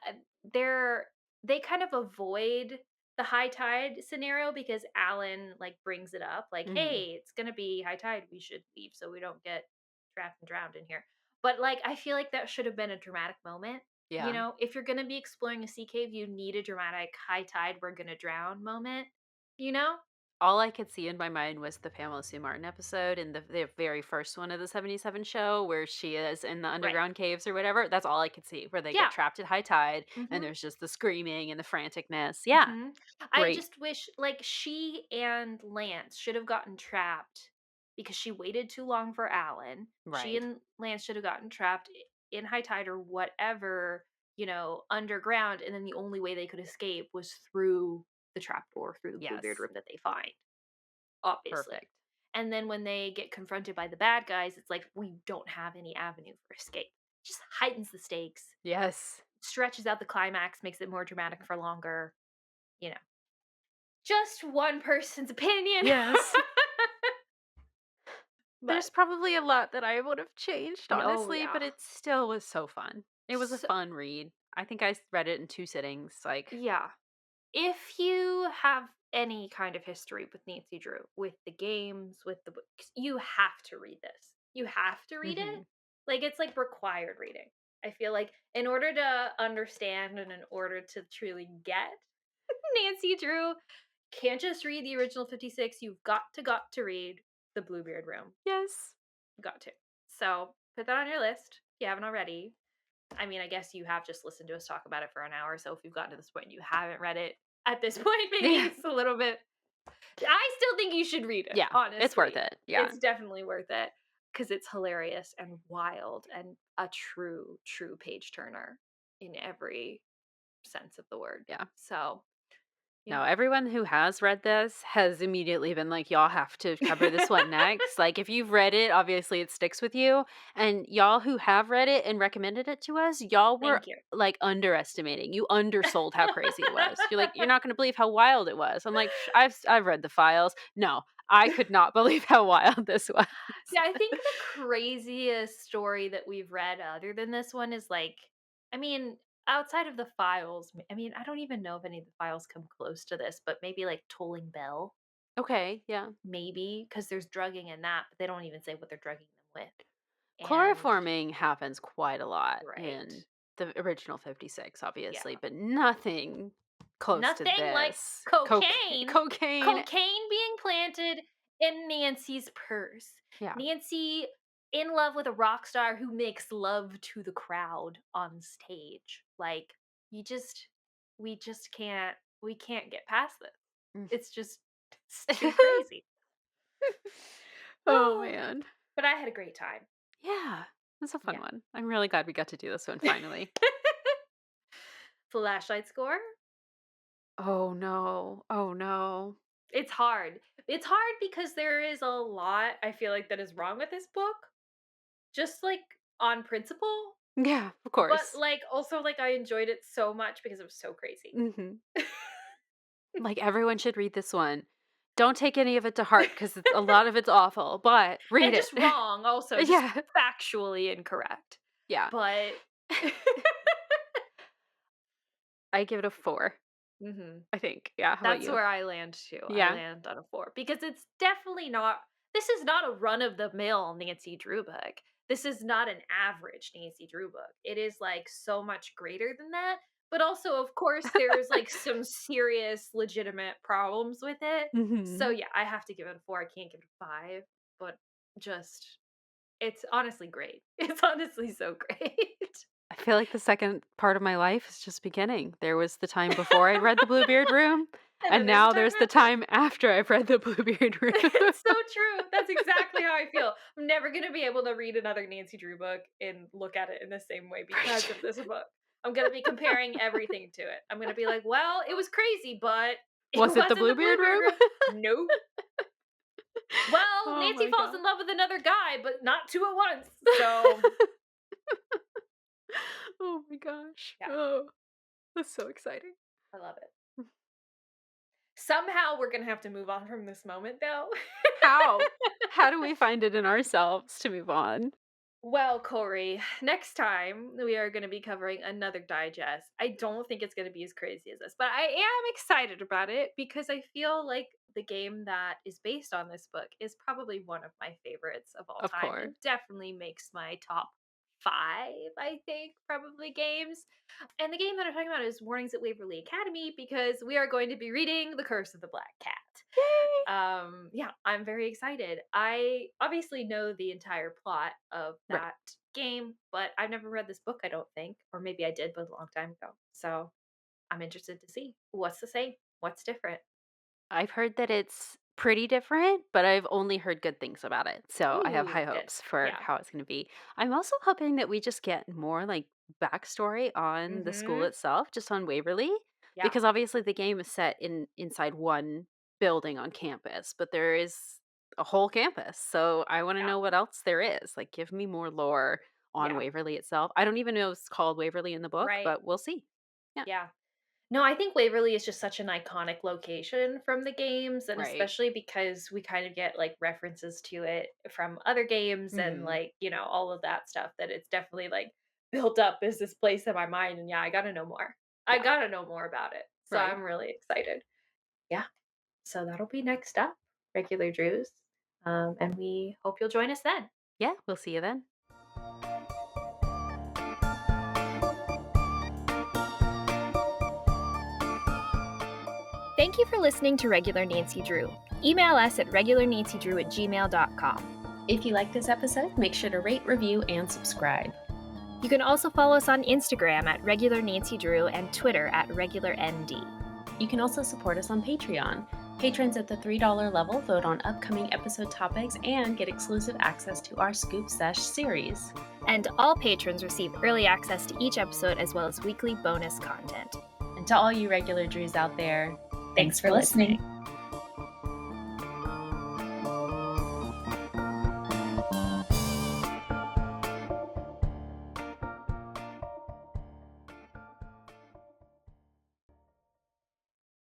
they kind of avoid the high tide scenario because Alan like brings it up like, Mhm. "Hey, it's going to be high tide. We should leave so we don't get trapped and drowned in here." But like I feel like that should have been a dramatic moment. Yeah. If you're going to be exploring a sea cave, you need a dramatic high tide we're going to drown moment, you know? all I could see in my mind was the Pamela Sue Martin episode in the very first one of the 77 show where she is in the Right. underground caves or whatever. That's all I could see, where they Yeah. get trapped at high tide and Mhm. there's just the screaming and the franticness. Yeah. Mhm. I Great. just wish, like, she and Lance should have gotten trapped because she waited too long for Alan. She Right. and Lance should have gotten trapped in high tide or whatever, underground, and then the only way they could escape was through the trapdoor, through the Bluebeard Yes. room that they find, obviously. Perfect. And then when they get confronted by the bad guys, it's like we don't have any avenue for escape. Just heightens the stakes, Yes. stretches out the climax, makes it more dramatic for longer, you know. Just one person's opinion. Yes. But There's probably a lot that I would have changed, oh honestly, yeah. but it still was so fun. It was a So, fun read. I think I read it in 2 sittings. Like, yeah. If you have any kind of history with Nancy Drew, with the games, with the books, you have to read this. You have to read it. mhm. Like it's like required reading. I feel like in order to understand and in order to truly get Nancy Drew, can't just read the original 56. You've got to read the Bluebeard Room. Yes. Got to. So put that on your list if you haven't already. I mean, I guess you have just listened to us talk about it for an hour. So if you've gotten to this point and you haven't read it at this point, maybe Yeah. it's a little bit. I still think you should read it, Yeah, it's worth honestly. it. Yeah. It's definitely worth it because it's hilarious and wild and a true, true page turner in every sense of the word. Yeah. So, No, yeah. everyone who has read this has immediately been like, y'all have to cover this one next. Like, if you've read it, obviously it sticks with you. And y'all who have read it and recommended it to us, y'all were Thank you. like underestimating. You undersold how crazy it was. You're like, you're not going to believe how wild it was. I'm like, I've read the files. No, I could not believe how wild this was. Yeah, I think the craziest story that we've read other than this one is like, I mean, outside of the files, I mean, I don't even know if any of the files come close to this, but maybe like Tolling Bell, Okay, yeah. maybe, because there's drugging in that, but they don't even say what they're drugging them with. And Chloroforming happens quite a lot right. in the original 56, Yeah. obviously, but nothing close to Nothing like this. cocaine. Cocaine. Cocaine being planted in Nancy's purse. Yeah. Nancy in love with a rock star who makes love to the crowd on stage. Like we just can't get past this. Mm. It's too crazy. Oh, Oh, man. but I had a great time. Yeah. It's a fun Yeah. one. I'm really glad we got to do this one finally. Flashlight score. Oh, no. Oh, no. It's hard. It's hard because there is a lot I feel like that is wrong with this book. Just like on principle, Yeah, of but course. like also like I enjoyed it so much because it was so crazy. hmm Like, everyone should read this one. Don't take any of it to heart because a lot of it's awful, but read And it. just wrong also, just Yeah. factually incorrect. Yeah. But I give it a 4, mhm. I think. Yeah. How about That's you? where I land too. I Yeah. land on a 4 because it's definitely not. This is not a run of the mill Nancy Drew book. This is not an average Nancy Drew book. It is like so much greater than that. But also, of course, there's like some serious, legitimate problems with it. So hmm yeah, I have to give it a 4. I can't give it a 5. But just, it's honestly great. It's honestly so great. I feel like the second part of my life is just beginning. There was the time before I'd read the Bluebeard Room, And then and there's a now time there's the after. time after I've read the Bluebeard Room. It's so true. That's exactly how I feel. I'm never going to be able to read another Nancy Drew book and look at it in the same way because of this book. I'm going to be comparing everything to it. I'm going to be like, well, it was crazy, but it Was it the wasn't the Bluebeard Bluebeard Room? Room. Nope. Well, Oh Nancy my falls god. in love with another guy, but not two at once. So, Oh my gosh. yeah, Oh, that's so exciting. I love it. Somehow we're going to have to move on from this moment, though. How? How do we find it in ourselves to move on? Well, Corey, next time we are going to be covering another digest. I don't think it's going to be as crazy as this, but I am excited about it because I feel like the game that is based on this book is probably one of my favorites of all Of time course. and definitely makes my top I think, probably games. And the game that I'm talking about is Mornings at Waverly Academy because we are going to be reading The Curse of the Black Cat. Yeah, I'm very excited. I obviously know the entire plot of Right. that game, but I've never read this book, I don't think. Or maybe I did, but a long time ago. So I'm interested to see what's the same, what's different. I've heard that it's pretty different, but I've only heard good things about it. So I have Ooh, high good. hopes for Yeah. how it's going to be. I'm also hoping that we just get more like backstory on the school Mm-hmm. itself, just on Waverly, Yeah. because obviously the game is set inside one building on campus, but there is a whole campus. So I want to Yeah. know what else there is. Like, give me more lore on Yeah. Waverly itself. I don't even know if it's called Waverly in the book, Right. but we'll see. Yeah. Yeah. No, I think Waverly is just such an iconic location from the games, and Right. especially because we kind of get like references to it from other games and Hmm. like, all of that stuff that it's definitely like built up as this place in my mind. And yeah, I got to know more. I Yeah. got to know more about it. So Right. I'm really excited. Yeah. So that'll be next up, Regular Drews. And we hope you'll join us then. Yeah. We'll see you then. Thank you for listening to Regular Nancy Drew. Email us at regularnancydrew@gmail.com. If you like this episode, make sure to rate, review, and subscribe. You can also follow us on Instagram at Regular Nancy Drew and Twitter at RegularND. You can also support us on Patreon. Patrons at the $3 level vote on upcoming episode topics and get exclusive access to our Scoop Sesh series. And all patrons receive early access to each episode as well as weekly bonus content. And to all you regular Drews out there, Thanks for listening.